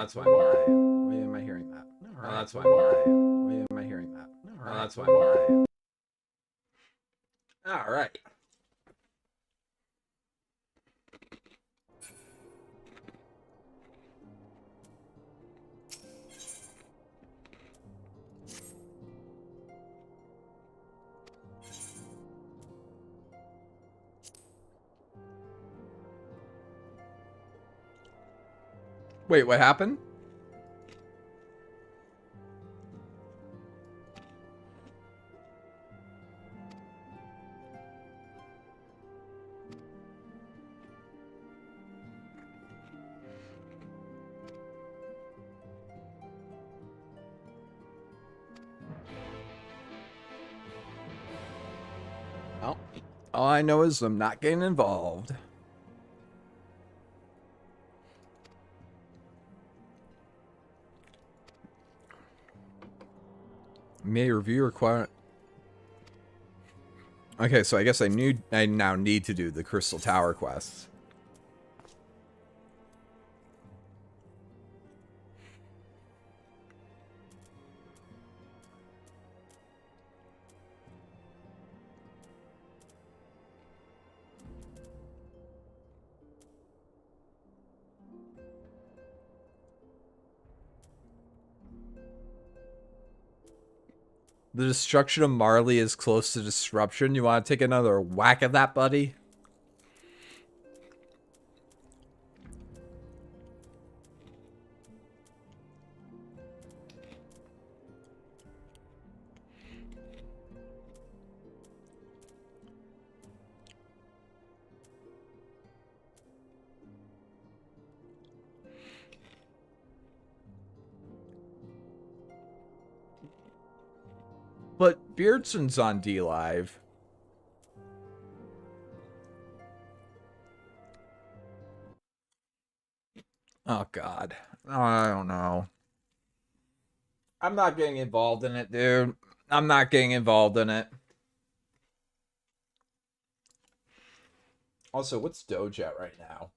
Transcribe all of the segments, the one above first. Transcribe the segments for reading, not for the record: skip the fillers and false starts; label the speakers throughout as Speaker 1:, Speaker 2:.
Speaker 1: that's why. Why am I hearing that? Oh, that's why. Why am I hearing that? Oh, that's why. All right. Wait, what happened? Well, all I know is I'm not getting involved. May review require. Okay, so I guess I now need to do the Crystal Tower quests. The destruction of Marley is close to disruption. You want to take another whack at that, buddy? But Beardson's on D Live. Oh, God. Oh, I don't know. I'm not getting involved in it, dude. I'm not getting involved in it. Also, what's Doge at right now?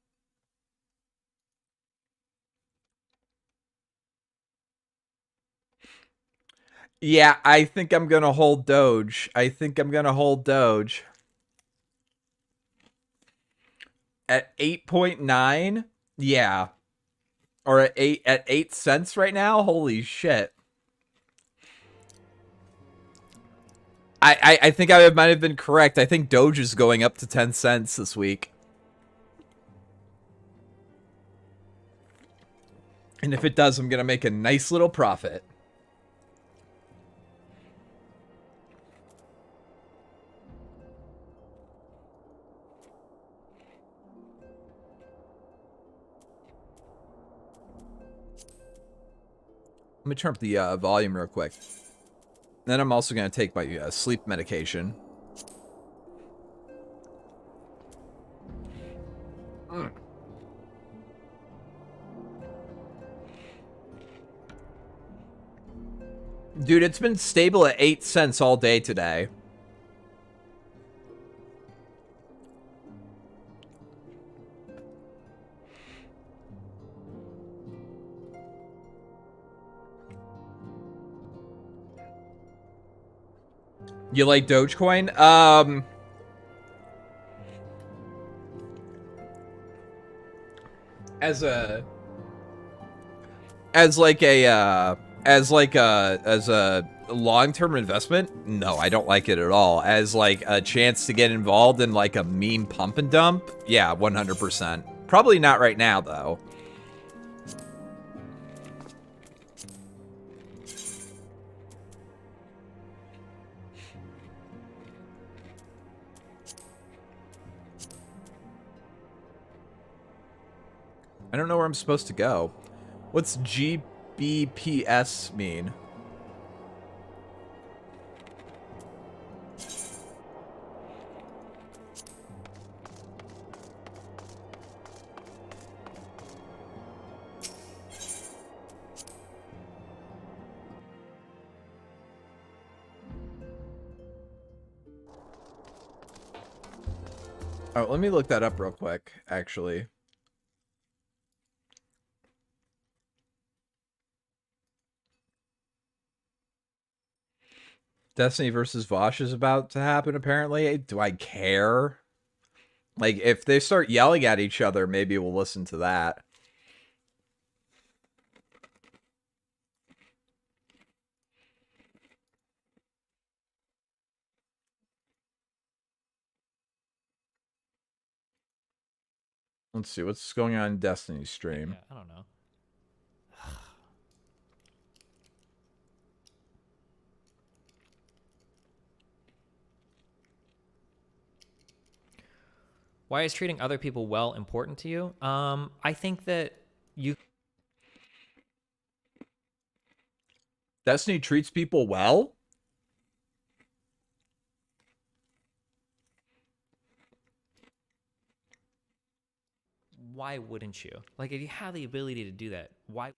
Speaker 1: Yeah, I think I'm going to hold Doge. At 8.9? Yeah. Or at 8 cents right now? Holy shit. I think I might have been correct. I think Doge is going up to 10 cents this week. And if it does, I'm going to make a nice little profit. Let me turn up the volume real quick. Then I'm also going to take my sleep medication. Dude, it's been stable at 8 cents all day today. You like Dogecoin? As a long-term investment, no, I don't like it at all. As like a chance to get involved in like a meme pump and dump, yeah, 100%. Probably not right now though. I don't know where I'm supposed to go. What's GBPS mean? Oh, let me look that up real quick, actually. Destiny versus Vaush is about to happen, apparently. Do I care? Like, if they start yelling at each other, maybe we'll listen to that. Let's see, what's going on in Destiny's stream?
Speaker 2: Yeah, I don't know. Why is treating other people well important to you? I think that you.
Speaker 1: Destiny treats people well?
Speaker 2: Why wouldn't you? Like, if you have the ability to do that, why?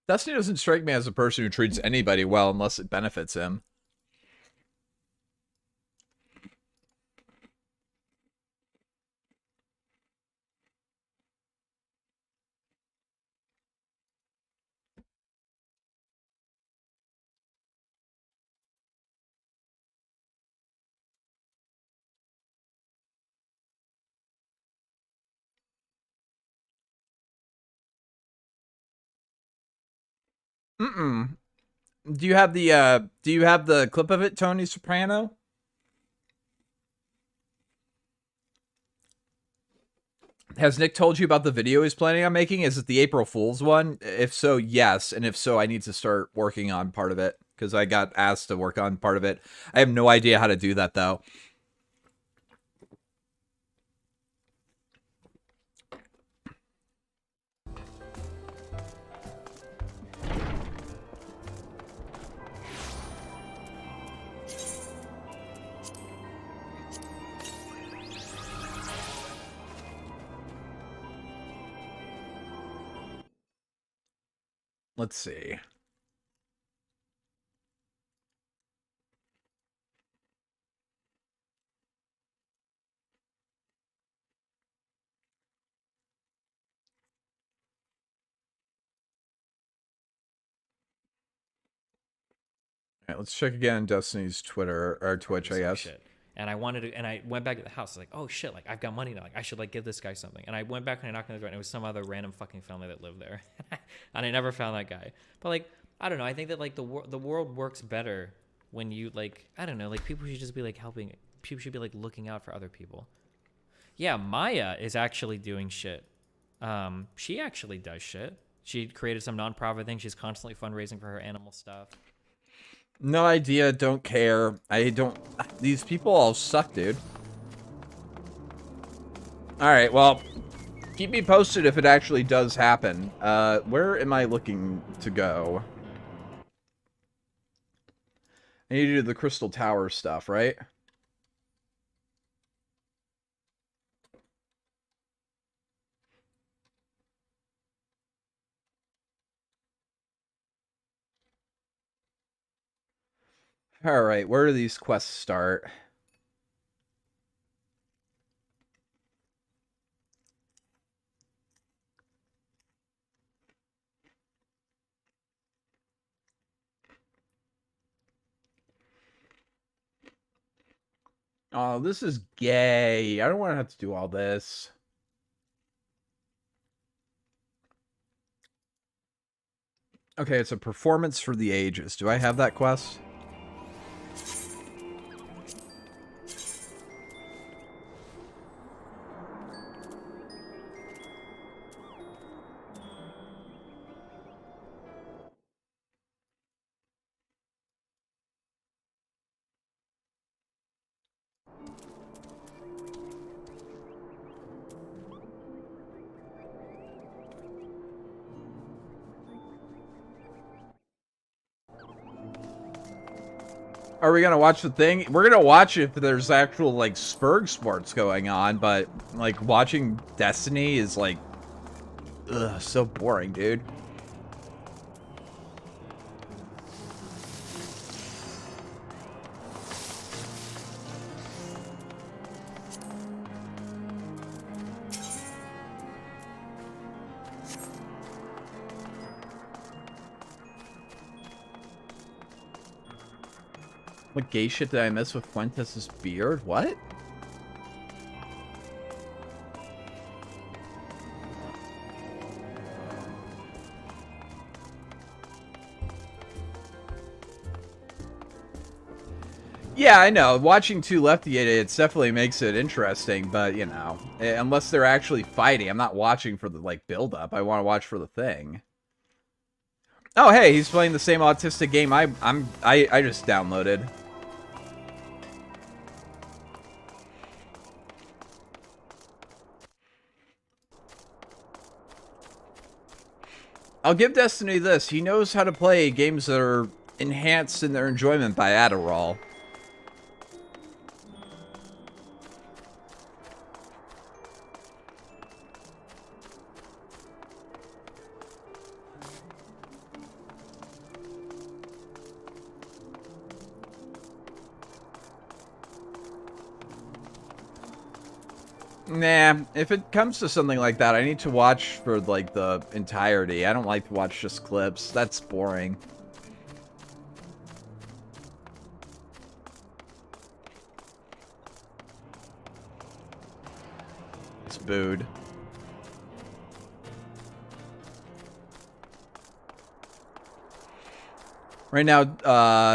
Speaker 1: Destiny doesn't strike me as a person who treats anybody well unless it benefits him. Mm-mm. Do you have the clip of it, Tony Soprano? Has Nick told you about the video he's planning on making? Is it the April Fool's one? If so, yes. And if so, I need to start working on part of it because I got asked to work on part of it. I have no idea how to do that, though. Let's see. All right, let's check again on Destiny's Twitter or Twitch, I guess.
Speaker 2: Shit. And I wanted to, and I went back to the house. Like, oh shit, like I've got money now. Like I should like give this guy something. And I went back and I knocked on the door, and it was some other random fucking family that lived there, and I never found that guy. But like, I don't know. I think that like the world works better when you like, I don't know, like people should just be like helping. People should be like looking out for other people. Yeah, Maya is actually doing shit. She actually does shit. She created some nonprofit thing. She's constantly fundraising for her animal stuff.
Speaker 1: No idea, don't care. I don't... These people all suck, dude. Alright, well, keep me posted if it actually does happen. Where am I looking to go? I need to do the Crystal Tower stuff, right? Alright, where do these quests start? Oh, this is gay. I don't want to have to do all this. Okay, it's a performance for the ages. Do I have that quest? Are we gonna watch the thing? We're gonna watch if there's actual, like, Spurg sports going on, but, like, watching Destiny is, like, ugh, so boring, dude. What gay shit did I miss with Fuentes' beard? What? Yeah, I know. Watching two lefty idiots definitely makes it interesting, but, you know, unless they're actually fighting, I'm not watching for the, like, build-up. I want to watch for the thing. Oh, hey, he's playing the same autistic game I just downloaded. I'll give Destiny this. He knows how to play games that are enhanced in their enjoyment by Adderall. Nah, if it comes to something like that, I need to watch for, like, the entirety. I don't like to watch just clips. That's boring. It's booed. Right now,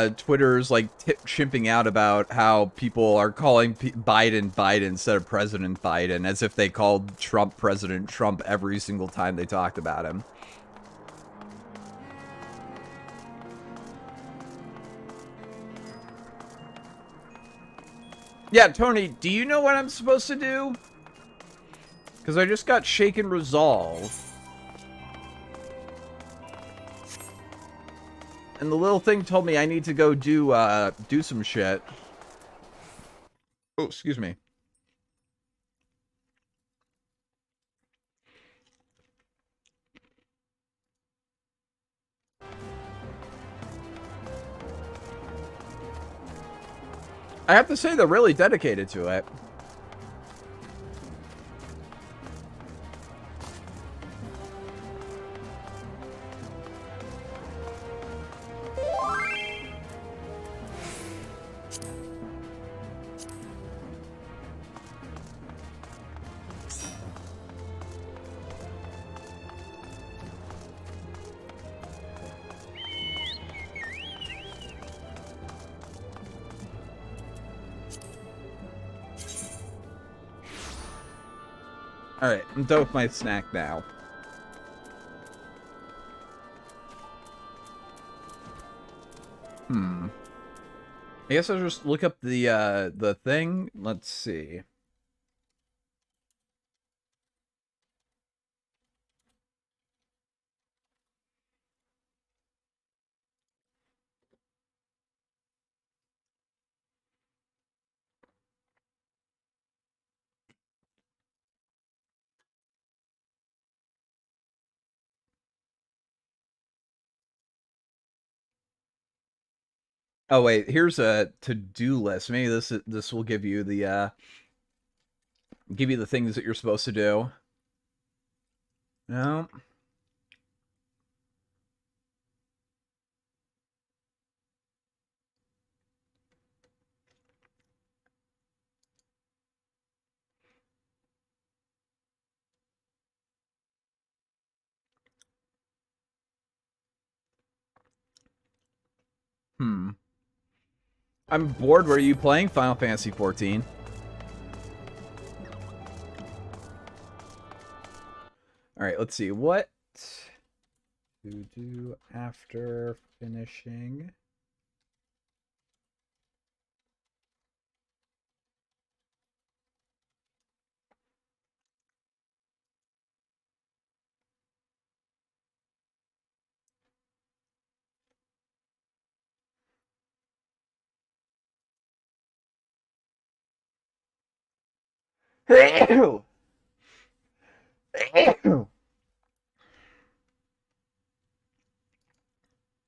Speaker 1: Twitter's, like, chimping out about how people are calling Biden Biden instead of President Biden, as if they called Trump President Trump every single time they talked about him. Yeah, Tony, do you know what I'm supposed to do? Because I just got Shaken Resolve. And the little thing told me I need to go do some shit. Oh, excuse me. I have to say they're really dedicated to it. Alright, I'm done with my snack now. I guess I'll just look up the thing. Let's see. Oh wait, here's a to-do list. Maybe this will give you the things that you're supposed to do. No. I'm bored. Were you playing Final Fantasy 14? All right, let's see what to do after finishing.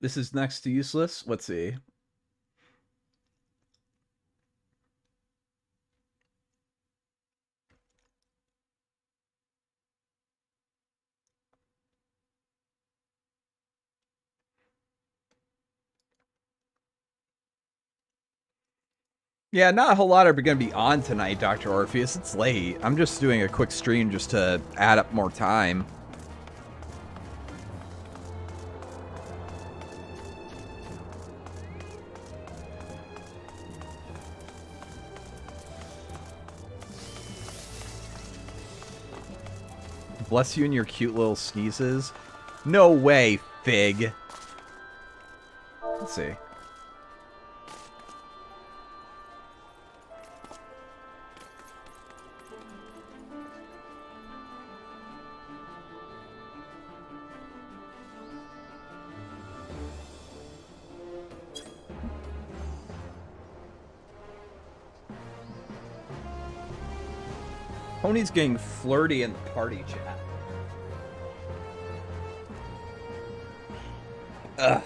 Speaker 1: This is next to useless. Let's see. Yeah, not a whole lot are going to be on tonight, Dr. Orpheus. It's late. I'm just doing a quick stream just to add up more time. Bless you and your cute little sneezes. No way, Fig. Let's see. Pony's getting flirty in the party chat. Ugh.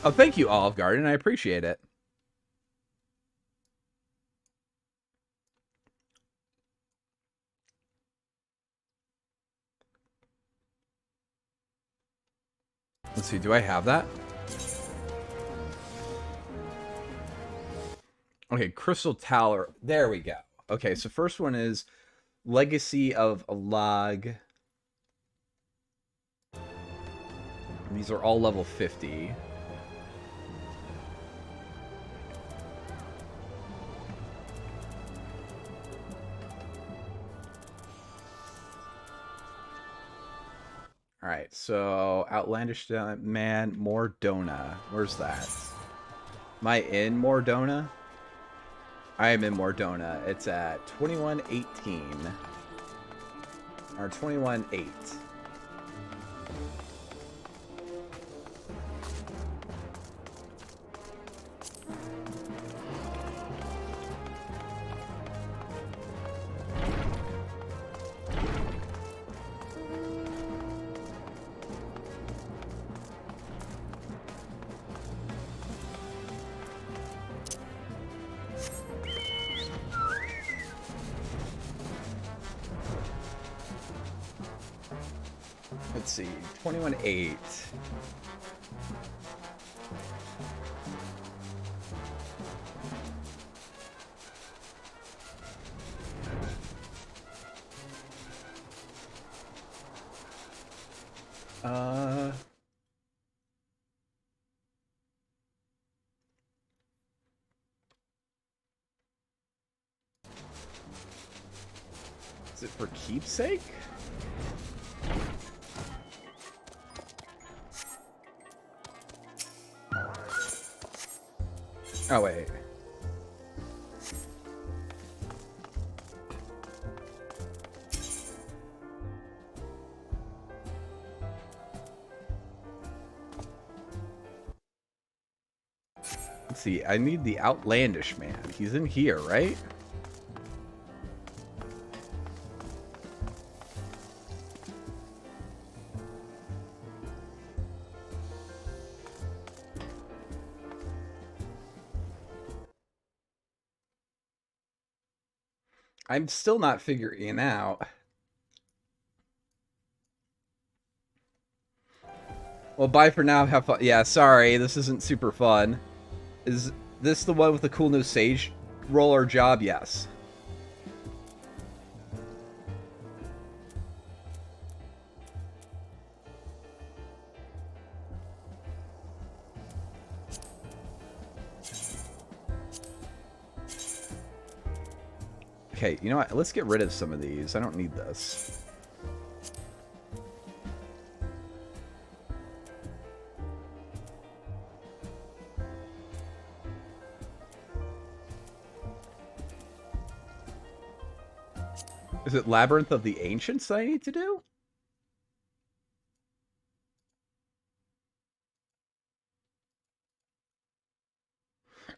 Speaker 1: Oh, thank you, Olive Garden. I appreciate it. Let's see, do I have that? Okay, Crystal Tower. There we go. Okay, so first one is Legacy of a Log. These are all level 50. Alright, so Outlandish Man, Mordona. Where's that? Am I in Mordona? I am in Mordona. It's at 2118. Or 21.8. Let's see, 21.8. Is it for keepsake? Oh, wait. Let's see, I need the Outlandish Man. He's in here, right? I'm still not figuring it out. Well, bye for now. Have fun. Yeah, sorry. This isn't super fun. Is this the one with the cool new Sage roller job? Yes. Okay, you know what? Let's get rid of some of these. I don't need this. Is it Labyrinth of the Ancients that I need to do?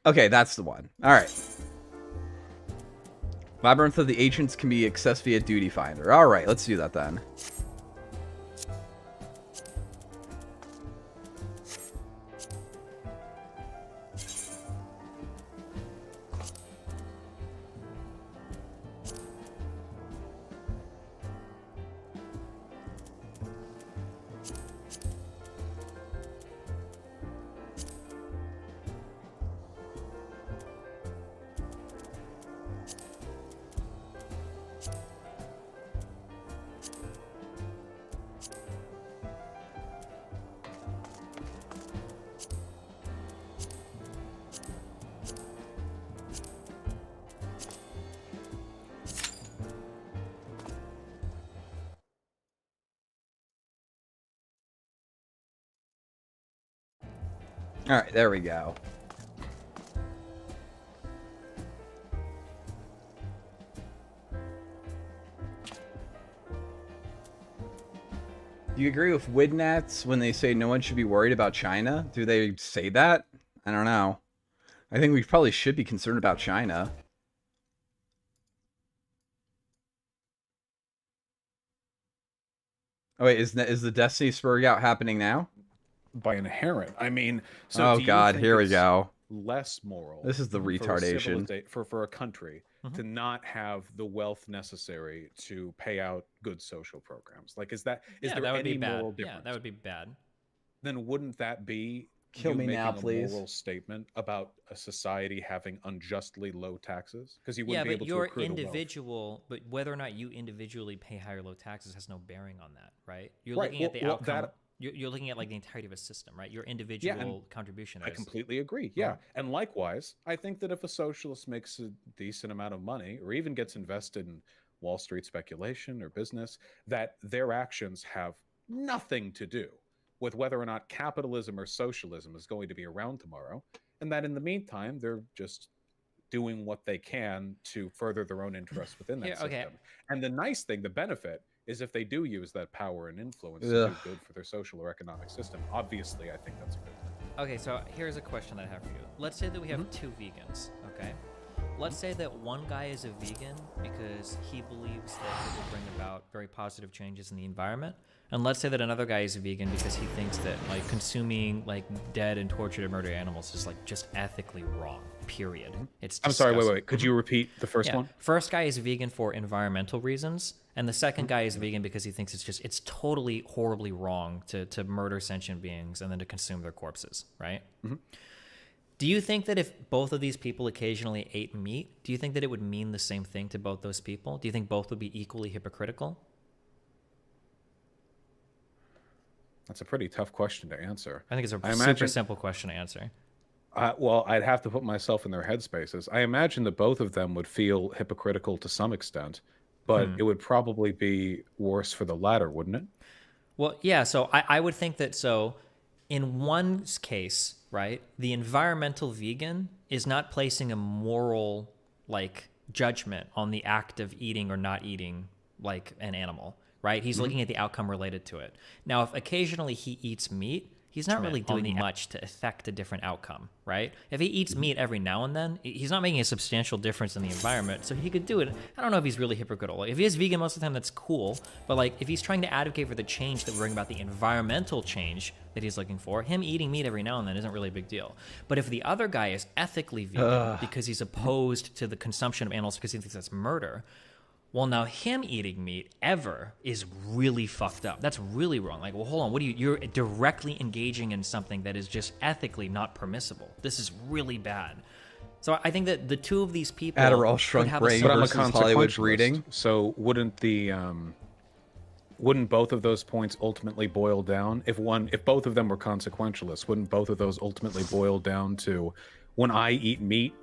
Speaker 1: Okay, that's the one. All right. Labyrinth of the Ancients can be accessed via Duty Finder. All right, let's do that then. All right, there we go. Do you agree with Widnats when they say no one should be worried about China? Do they say that? I don't know. I think we probably should be concerned about China. Oh wait, is the Destiny Spurg out happening now?
Speaker 3: By inherent, I mean, so
Speaker 1: oh god, here we go.
Speaker 3: Less moral.
Speaker 1: This is the retardation
Speaker 3: for a country to not have the wealth necessary to pay out good social programs. Like, is there any moral difference?
Speaker 2: Yeah, that would be bad.
Speaker 3: Then wouldn't that be
Speaker 1: Kill me now, please.
Speaker 3: A moral statement about a society having unjustly low taxes? Because you wouldn't be able to accrue
Speaker 2: individual, but whether or not you individually pay high or low taxes has no bearing on that, right? You're looking at the outcome. You're looking at like the entirety of a system, right? Your individual contribution.
Speaker 3: I completely agree. Yeah. And likewise, I think that if a socialist makes a decent amount of money or even gets invested in Wall Street speculation or business, that their actions have nothing to do with whether or not capitalism or socialism is going to be around tomorrow. And that in the meantime, they're just doing what they can to further their own interests within that system. Okay. And the nice thing, the benefit, is if they do use that power and influence to do good for their social or economic system. Obviously, I think that's a good thing.
Speaker 2: Okay, so here's a question that I have for you. Let's say that we have two vegans, okay? Let's say that one guy is a vegan because he believes that it will bring about very positive changes in the environment. And let's say that another guy is a vegan because he thinks that like consuming like dead and tortured and murdered animals is like just ethically wrong. Period. It's disgusting.
Speaker 3: I'm sorry, wait. Could you repeat the first one?
Speaker 2: First guy is vegan for environmental reasons, and the second guy is vegan because he thinks it's totally horribly wrong to murder sentient beings and then to consume their corpses, right? Do you think that if both of these people occasionally ate meat, do you think that it would mean the same thing to both those people? Do you think both would be equally hypocritical?
Speaker 3: That's a pretty tough question to answer.
Speaker 2: I think it's a super simple question to answer.
Speaker 3: Well, I'd have to put myself in their headspaces. I imagine that both of them would feel hypocritical to some extent, but it would probably be worse for the latter, wouldn't it?
Speaker 2: Well, yeah. So I would think that in one case, right, the environmental vegan is not placing a moral like judgment on the act of eating or not eating like an animal, right? He's looking at the outcome related to it. Now, if occasionally he eats meat, he's not really doing much to affect a different outcome, right? If he eats meat every now and then, he's not making a substantial difference in the environment, so he could do it. I don't know if he's really hypocritical. Like, if he is vegan most of the time, that's cool, but like if he's trying to advocate for the change that will bring about the environmental change that he's looking for, him eating meat every now and then isn't really a big deal. But if the other guy is ethically vegan because he's opposed to the consumption of animals because he thinks that's murder, well, now him eating meat ever is really fucked up. That's really wrong. Like, well, hold on. You're directly engaging in something that is just ethically not permissible. This is really bad. So I think that the two of these people
Speaker 1: Adderall shrunk brain versus Hollywood breeding.
Speaker 3: So wouldn't both of those points ultimately boil down if both of them were consequentialists? Wouldn't both of those ultimately boil down to when I eat meat,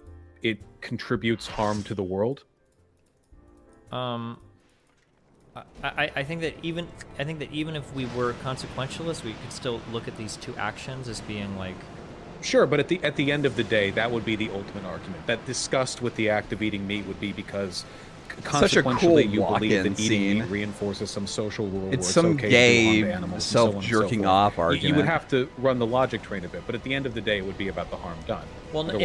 Speaker 3: it contributes harm to the world?
Speaker 2: I think that even if we were consequentialists, we could still look at these two actions as being like.
Speaker 3: Sure, but at the end of the day, that would be the ultimate argument. That disgust with the act of eating meat would be because consequentially you believe that eating meat reinforces some social rule.
Speaker 1: It's some gay self-jerking off argument.
Speaker 3: You would have to run the logic train a bit, but at the end of the day, it would be about the harm done.
Speaker 2: Well, of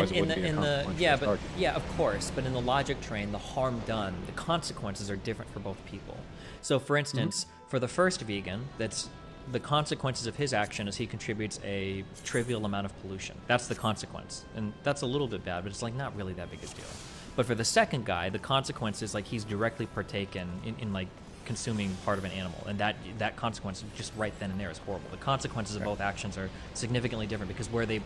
Speaker 2: course, but in the logic train, the harm done, the consequences are different for both people. So, for instance, for the first vegan, that's the consequences of his action is he contributes a trivial amount of pollution. That's the consequence, and that's a little bit bad, but it's like not really that big a deal. But for the second guy, the consequence is like he's directly partaken in like consuming part of an animal, and that consequence just right then and there is horrible. The consequences of both actions are significantly different because where they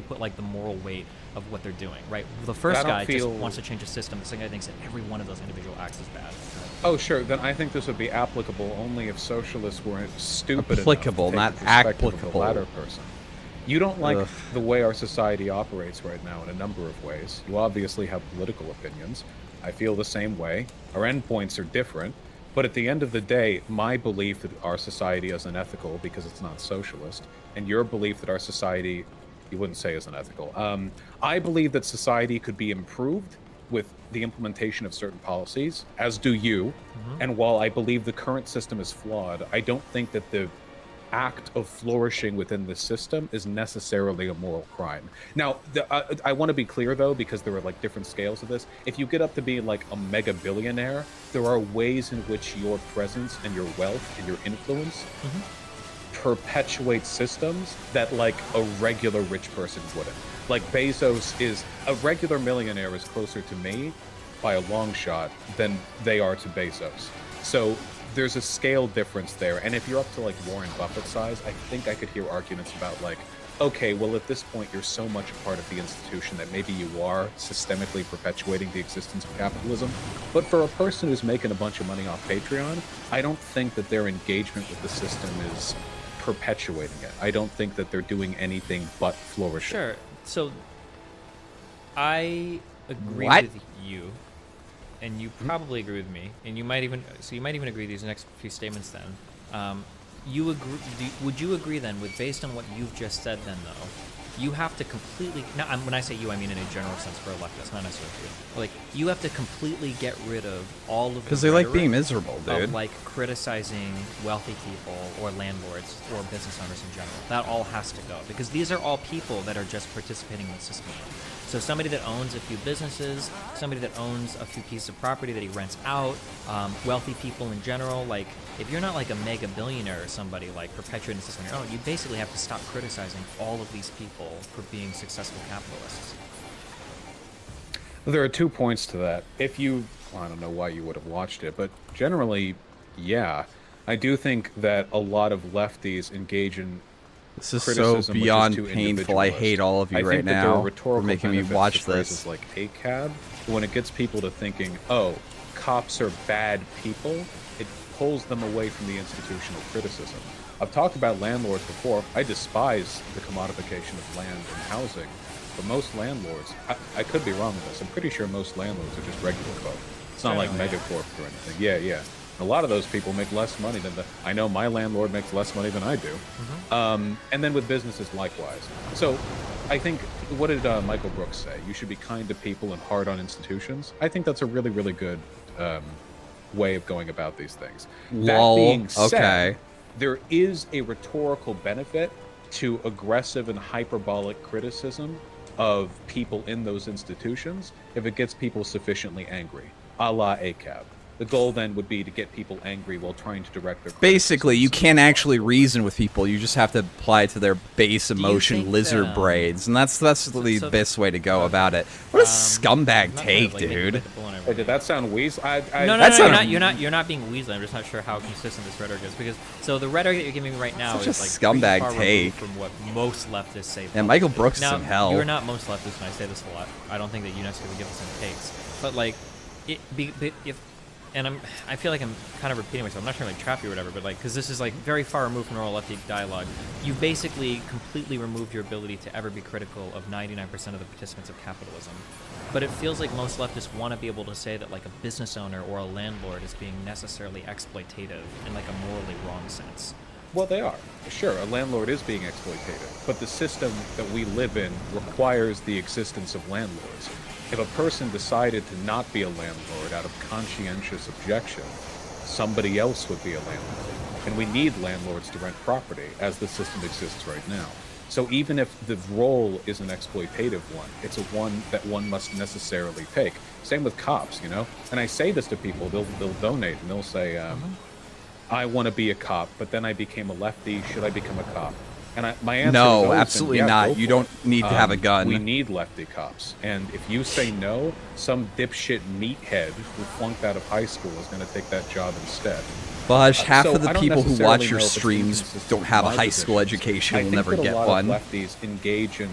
Speaker 2: put like the moral weight of what they're doing, right? The first guy just wants to change a system. The second guy thinks that every one of those individual acts is bad.
Speaker 3: Oh, sure. Then I think this would be applicable only if socialists weren't stupid
Speaker 1: applicable,
Speaker 3: enough
Speaker 1: to take not applicable.
Speaker 3: The latter person. You don't like the way our society operates right now in a number of ways. You obviously have political opinions. I feel the same way. Our endpoints are different. But at the end of the day, my belief that our society is unethical because it's not socialist, and your belief that our society you wouldn't say is unethical. I believe that society could be improved with the implementation of certain policies, as do you. And while I believe the current system is flawed, I don't think that the act of flourishing within the system is necessarily a moral crime. Now, I want to be clear though, because there are like different scales of this. If you get up to being like a mega billionaire, there are ways in which your presence and your wealth and your influence perpetuate systems that like a regular rich person wouldn't. Like Bezos is a regular millionaire is closer to me by a long shot than they are to Bezos. So there's a scale difference there. And if you're up to like Warren Buffett size, I think I could hear arguments about like, okay, well at this point you're so much a part of the institution that maybe you are systemically perpetuating the existence of capitalism. But for a person who's making a bunch of money off Patreon, I don't think that their engagement with the system is perpetuating it. I don't think that they're doing anything but flourishing.
Speaker 2: Sure. So I agree
Speaker 1: What?
Speaker 2: with you, and you probably agree with me, and you might even agree with these next few statements. Then, you agree? Would you agree then, with based on what you've just said? Then, though, you have to completely. Now, when I say you, I mean in a general sense for a leftist, not necessarily for you. Like, you have to completely get rid of all of
Speaker 1: Because
Speaker 2: the
Speaker 1: they like being
Speaker 2: rhetoric
Speaker 1: miserable, dude.
Speaker 2: of like criticizing wealthy people or landlords or business owners in general. That all has to go, because these are all people that are just participating in the system. So somebody that owns a few businesses, somebody that owns a few pieces of property that he rents out, wealthy people in general. Like, if you're not like a mega billionaire or somebody like perpetuating the system on your own, you basically have to stop criticizing all of these people for being successful capitalists.
Speaker 3: There are 2 points to that. If you, I don't know why you would have watched it, but generally, yeah. I do think that a lot of lefties engage in
Speaker 1: This is so
Speaker 3: criticism, which is
Speaker 1: beyond
Speaker 3: too
Speaker 1: painful. I hate all of you
Speaker 3: I
Speaker 1: right
Speaker 3: think that there are
Speaker 1: now for
Speaker 3: rhetorical
Speaker 1: making me
Speaker 3: benefits
Speaker 1: watch
Speaker 3: to phrases
Speaker 1: this.
Speaker 3: like ACAB. When it gets people to thinking, oh, cops are bad people, it pulls them away from the institutional criticism. I've talked about landlords before. I despise the commodification of land and housing, but most landlords, I could be wrong with this, I'm pretty sure most landlords are just regular folk. It's not like
Speaker 2: Generally,
Speaker 3: megacorps or anything. Yeah. A lot of those people make less money than I know my landlord makes less money than I do. And then with businesses likewise. So I think, what did Michael Brooks say? You should be kind to people and hard on institutions. I think that's a really, really good way of going about these things.
Speaker 1: Lol,
Speaker 3: That being said,
Speaker 1: okay.
Speaker 3: there is a rhetorical benefit to aggressive and hyperbolic criticism of people in those institutions if it gets people sufficiently angry, a la ACAB. The goal then would be to get people angry while trying to direct their
Speaker 1: Basically, you
Speaker 3: criticisms.
Speaker 1: can't actually reason with people. You just have to apply to their base emotion
Speaker 2: think
Speaker 1: lizard
Speaker 2: that,
Speaker 1: braids, and that's the
Speaker 2: so-
Speaker 1: best way to go about it. What a scumbag
Speaker 2: I'm not
Speaker 1: take,
Speaker 2: gonna, like,
Speaker 1: dude.
Speaker 2: make the bull on
Speaker 3: Hey,
Speaker 2: everybody.
Speaker 3: did that sound weasel?
Speaker 2: No,
Speaker 1: That's
Speaker 2: you're
Speaker 1: not-
Speaker 2: not. You're not being weaselly. I'm just not sure how consistent this rhetoric is, because so the rhetoric that you're giving me right now
Speaker 1: Such a
Speaker 2: is like
Speaker 1: scumbag
Speaker 2: pretty far
Speaker 1: take.
Speaker 2: removed from what most leftists say.
Speaker 1: And Michael Brooks is
Speaker 2: now,
Speaker 1: in hell.
Speaker 2: You're not most leftists, and I say this a lot. I don't think that you necessarily give us any takes, but like, I feel like I'm kind of repeating myself. I'm not trying to like trap you or whatever, but like, because this is like very far removed from normal lefty dialogue. You basically completely removed your ability to ever be critical of 99% of the participants of capitalism. But it feels like most leftists want to be able to say that like a business owner or a landlord is being necessarily exploitative in like a morally wrong sense.
Speaker 3: Well, they are. Sure, a landlord is being exploitative, but the system that we live in requires the existence of landlords. If a person decided to not be a landlord out of conscientious objection, somebody else would be a landlord. And we need landlords to rent property as the system exists right now. So even if the role is an exploitative one, it's a one that one must necessarily take. Same with cops, you know? And I say this to people, they'll donate and they'll say, I want to be a cop, but then I became a lefty. Should I become a cop? And my answer has always
Speaker 1: No,
Speaker 3: been,
Speaker 1: absolutely
Speaker 3: yeah,
Speaker 1: not.
Speaker 3: go
Speaker 1: You
Speaker 3: for
Speaker 1: don't
Speaker 3: it.
Speaker 1: need to have a gun.
Speaker 3: We need lefty cops. And if you say no, some dipshit meathead who flunked out of high school is going to take that job instead.
Speaker 1: Vaush, half
Speaker 3: So
Speaker 1: of the
Speaker 3: I don't
Speaker 1: people who
Speaker 3: necessarily
Speaker 1: watch your
Speaker 3: know if it's
Speaker 1: streams
Speaker 3: inconsistent
Speaker 1: don't have a
Speaker 3: with my
Speaker 1: high school
Speaker 3: positions.
Speaker 1: education,
Speaker 3: I
Speaker 1: will
Speaker 3: think
Speaker 1: never
Speaker 3: that
Speaker 1: get
Speaker 3: a lot
Speaker 1: one.
Speaker 3: of lefties engage in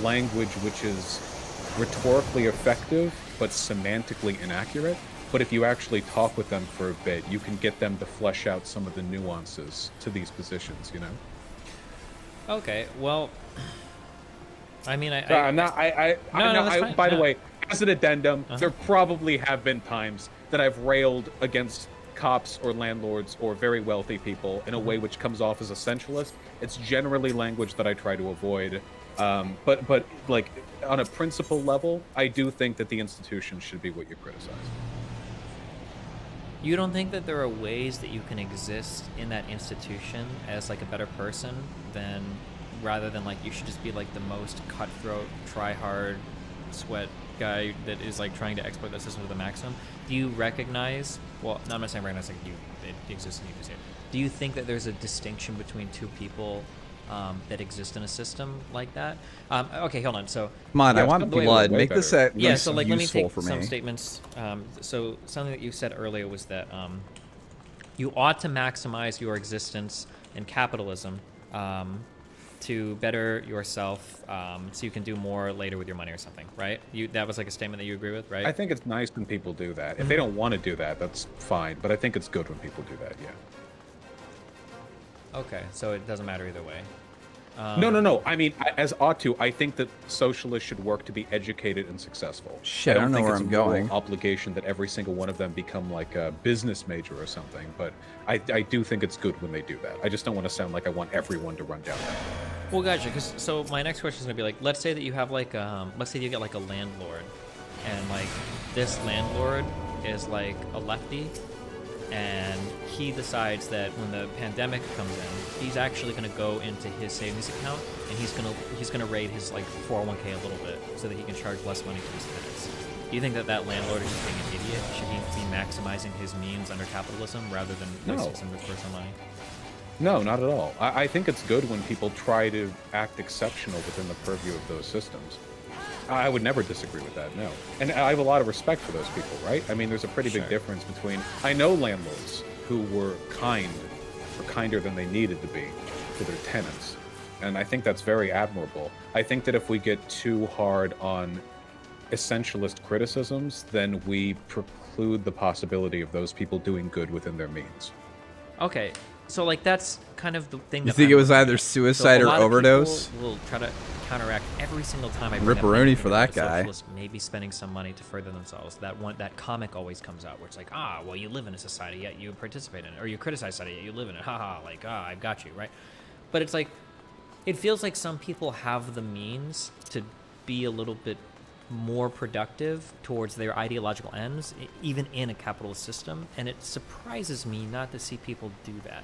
Speaker 3: language which is rhetorically effective but semantically inaccurate. But if you actually talk with them for a bit, you can get them to flesh out some of the nuances to these positions, you know?
Speaker 2: Okay, well, I mean,
Speaker 3: No, that's fine. By the
Speaker 2: No.
Speaker 3: way, as an addendum, there probably have been times that I've railed against cops or landlords or very wealthy people in a way which comes off as essentialist. It's generally language that I try to avoid. But like on a principle level, I do think that the institution should be what you criticize.
Speaker 2: You don't think that there are ways that you can exist in that institution as like a better person than, rather than like you should just be like the most cutthroat, try hard, sweat guy that is like trying to exploit the system to the maximum? Do you recognize, well, no, I'm not saying recognize, like it exists and you can see it. Do you think that there's a distinction between two people that exist in a system like that? Okay, hold on. So
Speaker 1: Come on, I
Speaker 3: Yeah,
Speaker 1: want
Speaker 3: something
Speaker 1: blood.
Speaker 3: way
Speaker 1: Make
Speaker 3: better.
Speaker 1: this at
Speaker 2: yeah,
Speaker 1: least
Speaker 2: so like let me
Speaker 1: useful
Speaker 2: take
Speaker 1: for
Speaker 2: some
Speaker 1: me.
Speaker 2: statements. So something that you said earlier was that you ought to maximize your existence in capitalism to better yourself, so you can do more later with your money or something, right? That was like a statement that you agree with, right?
Speaker 3: I think it's nice when people do that. If they don't want to do that, that's fine. But I think it's good when people do that. Yeah.
Speaker 2: Okay, so it doesn't matter either way.
Speaker 3: No. I mean, as ought to, I think that socialists should work to be educated and successful.
Speaker 1: Shit, I don't know
Speaker 3: think
Speaker 1: where
Speaker 3: it's
Speaker 1: I'm
Speaker 3: a moral
Speaker 1: going.
Speaker 3: obligation that every single one of them become like a business major or something. But I do think it's good when they do that. I just don't want to sound like I want everyone to run down that.
Speaker 2: Well, gotcha. So my next question is gonna be like, let's say that you have like, let's say you get like a landlord, and like this landlord is like a lefty, and he decides that when the pandemic comes in, he's actually going to go into his savings account and he's gonna raid his like 401k a little bit so that he can charge less money to his tenants. Do you think that that landlord is just being an idiot? Should he be maximizing his means under capitalism rather than wasting some of his personal money?
Speaker 3: No, not at all. I think it's good when people try to act exceptional within the purview of those systems. I would never disagree with that, no. And I have a lot of respect for those people, right? I mean, there's a pretty big difference between... I know landlords who were kind, or kinder than they needed to be, to their tenants. And I think that's very admirable. I think that if we get too hard on essentialist criticisms, then we preclude the possibility of those people doing good within their means.
Speaker 2: Okay, so like that's kind of the thing.
Speaker 1: You think it was either suicide or overdose?
Speaker 2: Will try to counteract every single time I bring up
Speaker 1: Ripperoni
Speaker 2: anything
Speaker 1: for
Speaker 2: about
Speaker 1: that guy.
Speaker 2: socialists maybe spending some money to further themselves. That comic always comes out where it's like, well, you live in a society yet you participate in it, or you criticize society yet you live in it. Haha, like I've got you, right? But it's like, it feels like some people have the means to be a little bit more productive towards their ideological ends, even in a capitalist system, and it surprises me not to see people do that.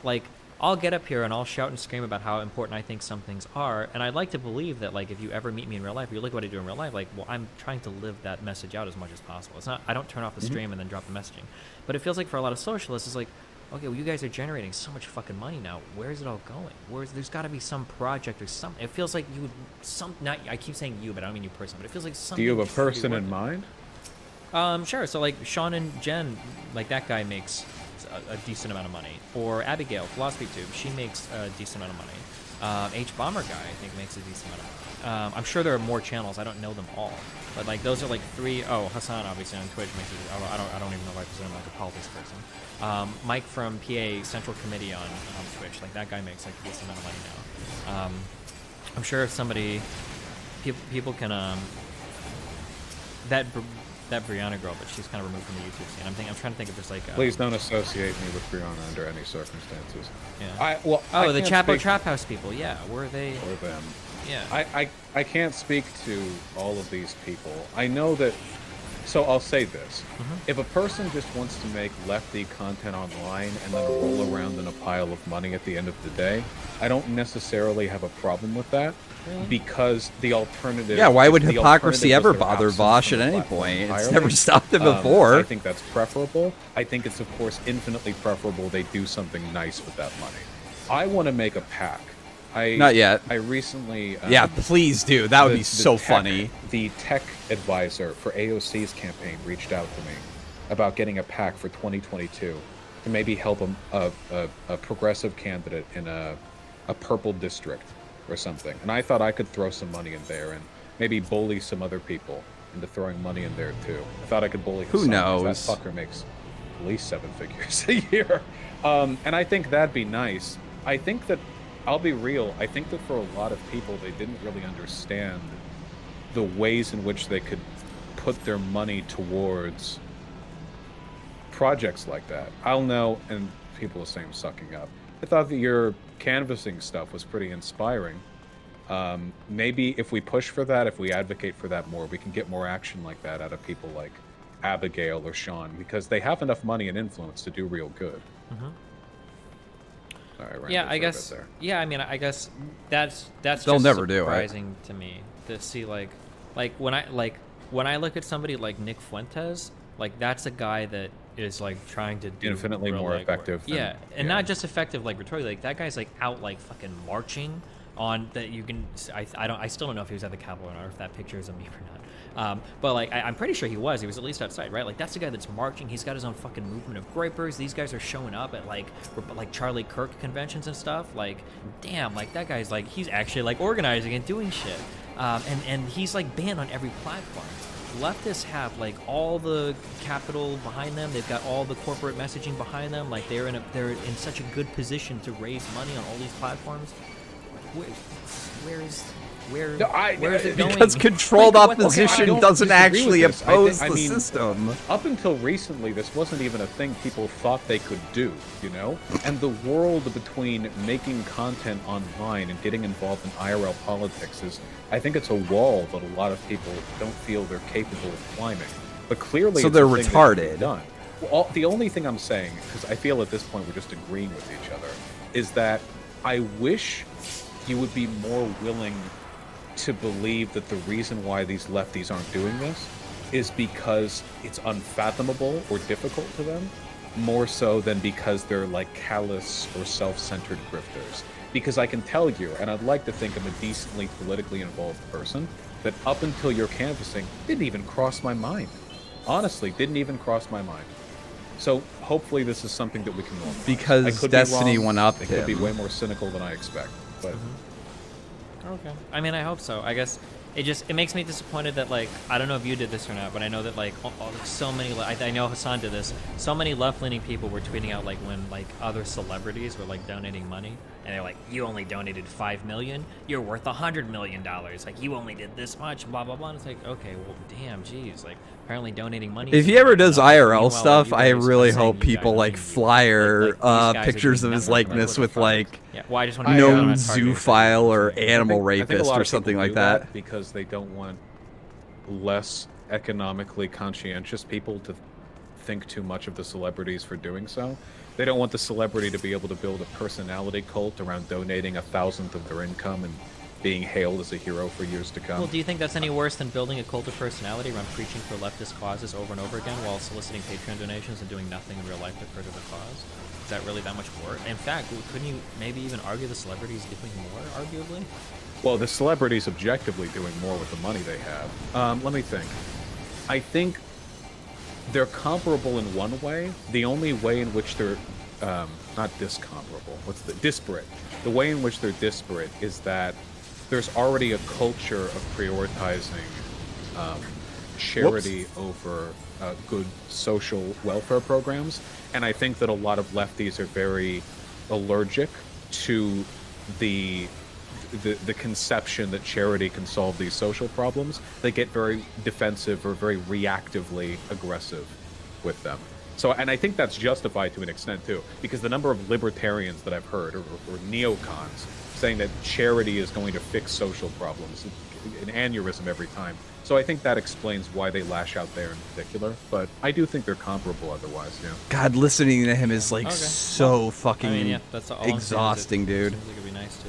Speaker 2: Like, I'll get up here and I'll shout and scream about how important I think some things are, and I'd like to believe that, like, if you ever meet me in real life, or you look at what I do in real life, like, well, I'm trying to live that message out as much as possible. It's not, I don't turn off the stream and then drop the messaging. But it feels like for a lot of socialists, it's like, okay, well, you guys are generating so much fucking money now. Where is it all going? There's got to be some project or something. It feels like you would, not, I keep saying you, but I don't mean you personally, but it feels like something.
Speaker 3: Do you have a person in mind?
Speaker 2: Sure. So, like, Sean and Jen, like, that guy makes a decent amount of money. Or Abigail, Philosophy Tube, she makes a decent amount of money. H Bomber guy, I think, makes a decent amount of money. I'm sure there are more channels. I don't know them all. But, like, those are, like, three. Oh, Hassan, obviously, on Twitch makes it. I don't even know if I consider him, like, a politics person. Mike from PA Central Committee on Twitch, like, that guy makes, like, a decent amount of money now. I'm sure if somebody... People can... That Brianna girl, but she's kind of removed from the YouTube scene. I'm trying to think of just like.
Speaker 3: Please don't associate me with Brianna under any circumstances.
Speaker 2: Yeah.
Speaker 3: I
Speaker 2: the
Speaker 3: can't speak
Speaker 2: Trap House people. Yeah, were they?
Speaker 3: for them.
Speaker 2: Yeah.
Speaker 3: I can't speak to all of these people. I know that. So I'll say this: if a person just wants to make lefty content online and then roll around in a pile of money at the end of the day, I don't necessarily have a problem with that. Because the alternative...
Speaker 1: Yeah, why would
Speaker 3: the
Speaker 1: hypocrisy
Speaker 3: alternative
Speaker 1: ever
Speaker 3: is their
Speaker 1: bother
Speaker 3: absence
Speaker 1: Vaush
Speaker 3: from
Speaker 1: at
Speaker 3: the
Speaker 1: any
Speaker 3: platform
Speaker 1: point? It's
Speaker 3: entirely.
Speaker 1: never stopped him before.
Speaker 3: I think that's preferable. I think it's, of course, infinitely preferable they do something nice with that money. I want to make a pack.
Speaker 1: Not yet.
Speaker 3: I recently...
Speaker 1: Yeah, please do. That would be
Speaker 3: the
Speaker 1: so
Speaker 3: tech-
Speaker 1: funny.
Speaker 3: The tech advisor for AOC's campaign reached out to me about getting a pack for 2022 to maybe help a progressive candidate in a purple district or something. And I thought I could throw some money in there and maybe bully some other people into throwing money in there too. I thought I could bully
Speaker 1: Who
Speaker 3: Hassan, 'cause
Speaker 1: knows?
Speaker 3: That fucker makes at least 7 figures a year. And I think that'd be nice. I think that, I'll be real, I think that for a lot of people, they didn't really understand the ways in which they could put their money towards projects like that, I'll know, and people will say I'm sucking up. I thought that your canvassing stuff was pretty inspiring. Maybe if we push for that, if we advocate for that more, we can get more action like that out of people like Abigail or Sean, because they have enough money and influence to do real good. Sorry,
Speaker 2: Yeah, I guess. Yeah, I mean, I guess that's
Speaker 1: They'll
Speaker 2: just
Speaker 1: never do it.
Speaker 2: surprising to me to see like when I look at somebody like Nick Fuentes, like that's a guy that is like trying to do
Speaker 3: Infinitely
Speaker 2: real
Speaker 3: more
Speaker 2: legwork.
Speaker 3: effective than-
Speaker 2: Yeah, and
Speaker 3: yeah.
Speaker 2: not just effective like rhetorically. Like that guy's like out like fucking marching on that. You can I still don't know if he was at the Capitol or not, or if that picture is a meme or not. But like I'm pretty sure he was at least outside, right? Like that's the guy that's marching. He's got his own fucking movement of gripers. These guys are showing up at like Charlie Kirk conventions and stuff. Like damn, like that guy's like he's actually like organizing and doing shit. And he's like banned on every platform. Leftists have like all the capital behind them. They've got all the corporate messaging behind them. Like they're in such a good position to raise money on all these platforms. Where is it going?
Speaker 1: Because controlled
Speaker 3: Like, what the-
Speaker 1: opposition
Speaker 3: I don't
Speaker 1: doesn't
Speaker 3: disagree
Speaker 1: actually
Speaker 3: with this.
Speaker 1: oppose
Speaker 3: I
Speaker 1: the
Speaker 3: mean,
Speaker 1: system.
Speaker 3: Up until recently, this wasn't even a thing people thought they could do, you know? And the world between making content online and getting involved in IRL politics is, I think it's a wall that a lot of people don't feel they're capable of climbing. But clearly,
Speaker 1: So
Speaker 3: it's
Speaker 1: they're
Speaker 3: a thing that can be
Speaker 1: retarded.
Speaker 3: done. Well, the only thing I'm saying, because I feel at this point we're just agreeing with each other, is that I wish you would be more willing to believe that the reason why these lefties aren't doing this is because it's unfathomable or difficult to them, more so than because they're like callous or self-centered grifters. Because I can tell you, and I'd like to think I'm a decently politically involved person, that up until your canvassing didn't even cross my mind. Honestly, didn't even cross my mind. So hopefully this is something that we can normalize.
Speaker 1: Because
Speaker 3: I could
Speaker 1: Destiny
Speaker 3: be wrong.
Speaker 1: went up
Speaker 3: It could be
Speaker 1: him.
Speaker 3: way more cynical than I expect, but.
Speaker 2: Okay. I mean, I hope so. I guess it makes me disappointed that like I don't know if you did this or not, but I know that like so many I know Hassan did this. So many left-leaning people were tweeting out like when like other celebrities were like donating money, and they're like, "You only donated $5 million. You're worth $100 million. Like you only did this much." Blah blah blah. And it's like, okay, well, damn, geez, like apparently donating money.
Speaker 1: If he ever does IRL
Speaker 2: Meanwhile,
Speaker 1: stuff,
Speaker 2: you
Speaker 1: I
Speaker 2: guys-
Speaker 1: really
Speaker 2: I'm saying
Speaker 1: hope
Speaker 2: you guys,
Speaker 1: people
Speaker 2: I
Speaker 1: like
Speaker 2: mean you.
Speaker 1: flyer
Speaker 2: Like, these guys are
Speaker 1: pictures
Speaker 2: doing
Speaker 1: of his
Speaker 2: nothing.
Speaker 1: likeness
Speaker 2: What the
Speaker 1: with
Speaker 2: fuck?
Speaker 1: like
Speaker 2: Yeah, well, I just want to
Speaker 1: known zoophile or animal
Speaker 3: I think a
Speaker 1: rapist
Speaker 3: lot
Speaker 1: or
Speaker 3: of people
Speaker 1: something like
Speaker 3: do
Speaker 1: that.
Speaker 3: because they don't want less economically conscientious people to think too much of the celebrities for doing so. They don't want the celebrity to be able to build a personality cult around donating 1,000th of their income and being hailed as a hero for years to come.
Speaker 2: Well, do you think that's any worse than building a cult of personality around preaching for leftist causes over and over again while soliciting Patreon donations and doing nothing in real life to further the cause? Is that really that much worse? In fact, couldn't you maybe even argue the celebrities doing more, arguably?
Speaker 3: Well, the celebrities objectively doing more with the money they have. Let me think. I think they're comparable in one way. The only way in which they're not discomparable. Disparate? The way in which they're disparate is that there's already a culture of prioritizing charity over good social welfare programs, and I think that a lot of lefties are very allergic to the conception that charity can solve these social problems. They get very defensive or very reactively aggressive with them. So, and I think that's justified to an extent too, because the number of libertarians that I've heard, or neocons, saying that charity is going to fix social problems, an aneurysm every time. So I think that explains why they lash out there in particular. But I do think they're comparable otherwise, yeah.
Speaker 1: God, listening to him is like
Speaker 2: Okay.
Speaker 1: so fucking
Speaker 2: I mean, yeah, that's all I'm saying is
Speaker 1: exhausting, dude.
Speaker 2: Seems like it'd be nice to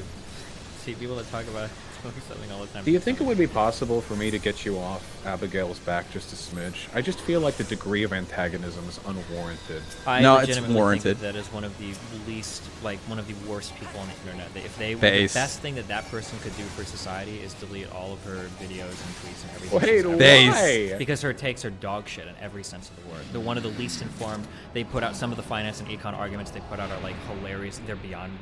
Speaker 2: see people that talk about doing something all the time.
Speaker 3: Do you think it would be possible for me to get you off Abigail's back just a smidge? I just feel like the degree of antagonism is unwarranted.
Speaker 2: I
Speaker 1: No, it's
Speaker 2: legitimately
Speaker 1: warranted.
Speaker 2: think that is one of the least, like, one of the worst people on the internet. If they, the
Speaker 1: Base.
Speaker 2: best thing that person could do for society is delete all of her videos and tweets and everything.
Speaker 3: Wait,
Speaker 2: she's ever
Speaker 1: Base.
Speaker 3: why?
Speaker 2: Because her takes are dog shit in every sense of the word. They're one of the least informed. They put out some of the finance and econ arguments they put out are like hilarious. They're beyond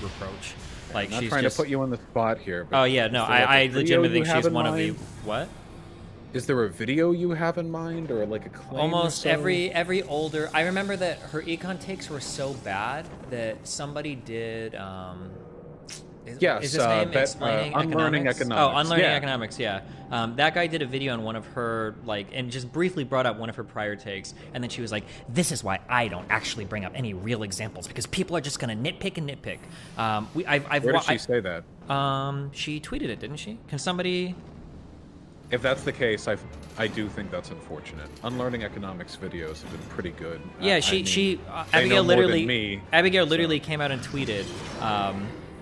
Speaker 2: reproach. Like
Speaker 3: I'm not
Speaker 2: she's
Speaker 3: trying
Speaker 2: just.
Speaker 3: to put you on the spot here. But
Speaker 2: Oh yeah, no,
Speaker 3: is there, like,
Speaker 2: I
Speaker 3: a video
Speaker 2: legitimately
Speaker 3: you
Speaker 2: think
Speaker 3: have
Speaker 2: she's
Speaker 3: in
Speaker 2: one of the
Speaker 3: mind?
Speaker 2: what?
Speaker 3: Is there a video you have in mind, or like a claim? or
Speaker 2: Almost
Speaker 3: so?
Speaker 2: every older. I remember that her econ takes were so bad that somebody did.
Speaker 3: Yes,
Speaker 2: is his name
Speaker 3: that,
Speaker 2: Explaining
Speaker 3: Unlearning
Speaker 2: Economics?
Speaker 3: Economics.
Speaker 2: Oh, Unlearning
Speaker 3: Yeah.
Speaker 2: Economics, yeah. That guy did a video on one of her, like, and just briefly brought up one of her prior takes, and then she was like, this is why I don't actually bring up any real examples, because people are just going to nitpick and nitpick.
Speaker 3: Where did she say that?
Speaker 2: She tweeted it, didn't she? Can somebody...
Speaker 3: If that's the case, I do think that's unfortunate. Unlearning Economics videos have been pretty good.
Speaker 2: Yeah, Abigail literally came out and tweeted.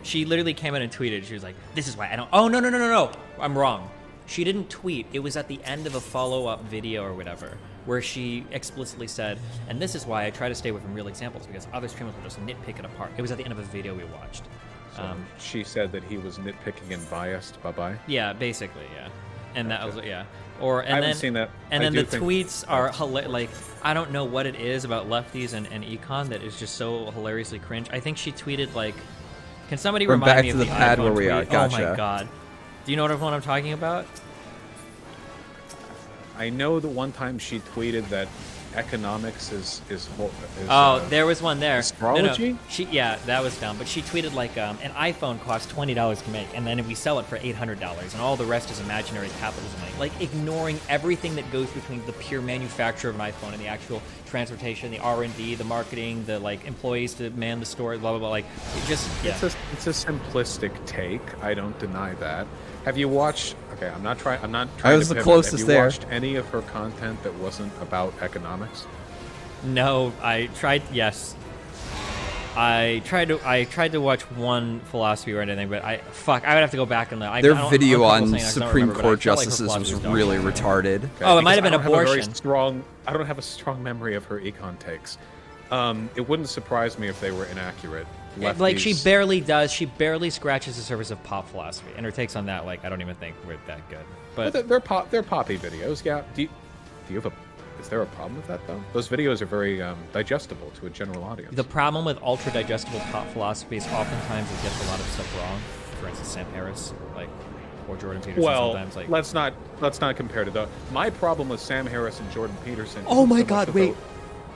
Speaker 2: She literally came out and tweeted. She was like, "This is why I don't." Oh no! I'm wrong. She didn't tweet. It was at the end of a follow-up video or whatever, where she explicitly said, "And this is why I try to stay away from real examples, because other streamers will just nitpick it apart." It was at the end of a video we watched.
Speaker 3: So she said that he was nitpicking and biased. Bye-bye.
Speaker 2: Yeah, basically, yeah. And
Speaker 3: Gotcha.
Speaker 2: that was I
Speaker 3: haven't seen that.
Speaker 2: And
Speaker 3: I
Speaker 2: then
Speaker 3: do
Speaker 2: the
Speaker 3: think
Speaker 2: tweets are like, I don't know what it is about lefties and econ that is just so hilariously cringe. I think she tweeted like, can somebody
Speaker 1: We're
Speaker 2: remind
Speaker 1: back
Speaker 2: me
Speaker 1: to
Speaker 2: of
Speaker 1: the pad
Speaker 2: iPhone
Speaker 1: where we are.
Speaker 2: tweet? Oh
Speaker 1: Gotcha.
Speaker 2: my god. Do you know what I'm talking about?
Speaker 3: I know the one time she tweeted that economics is
Speaker 2: There was one there.
Speaker 3: astrology?
Speaker 2: No. That was dumb. But she tweeted like, an iPhone costs $20 to make, and then we sell it for $800, and all the rest is imaginary capitalism. Like ignoring everything that goes between the pure manufacture of an iPhone and the actual transportation, the R&D, the marketing, the like employees to man the store, blah blah blah. Like it just
Speaker 3: It's a simplistic take. I don't deny that. Have you watched? Okay, I'm not trying.
Speaker 1: I was
Speaker 3: to
Speaker 1: the
Speaker 3: pivot.
Speaker 1: closest
Speaker 3: Have you
Speaker 1: there.
Speaker 3: watched any of her content that wasn't about economics?
Speaker 2: No, I tried. Yes, I tried to watch one philosophy or anything, but I would have to go back and
Speaker 1: Their video on Supreme Court justices was really retarded.
Speaker 3: Okay,
Speaker 2: Oh, it might have been
Speaker 3: because I don't have a very
Speaker 2: abortion.
Speaker 3: I don't have a strong memory of her econ takes. It wouldn't surprise me if they were inaccurate.
Speaker 2: Like she
Speaker 3: Lefties.
Speaker 2: barely does. She barely scratches the surface of pop philosophy, and her takes on that, like I don't even think were that good. But
Speaker 3: They're poppy videos. Yeah. Do you have a? Is there a problem with that though? Those videos are very digestible to a general audience.
Speaker 2: the problem with ultra digestible pop philosophy is oftentimes it gets a lot of stuff wrong. For instance, Sam Harris, like, or Jordan Peterson.
Speaker 3: Well,
Speaker 2: sometimes, like,
Speaker 3: let's not compare to the. My problem with Sam Harris and Jordan Peterson.
Speaker 2: Oh
Speaker 3: isn't
Speaker 2: my
Speaker 3: so much
Speaker 2: God!
Speaker 3: about-
Speaker 2: Wait,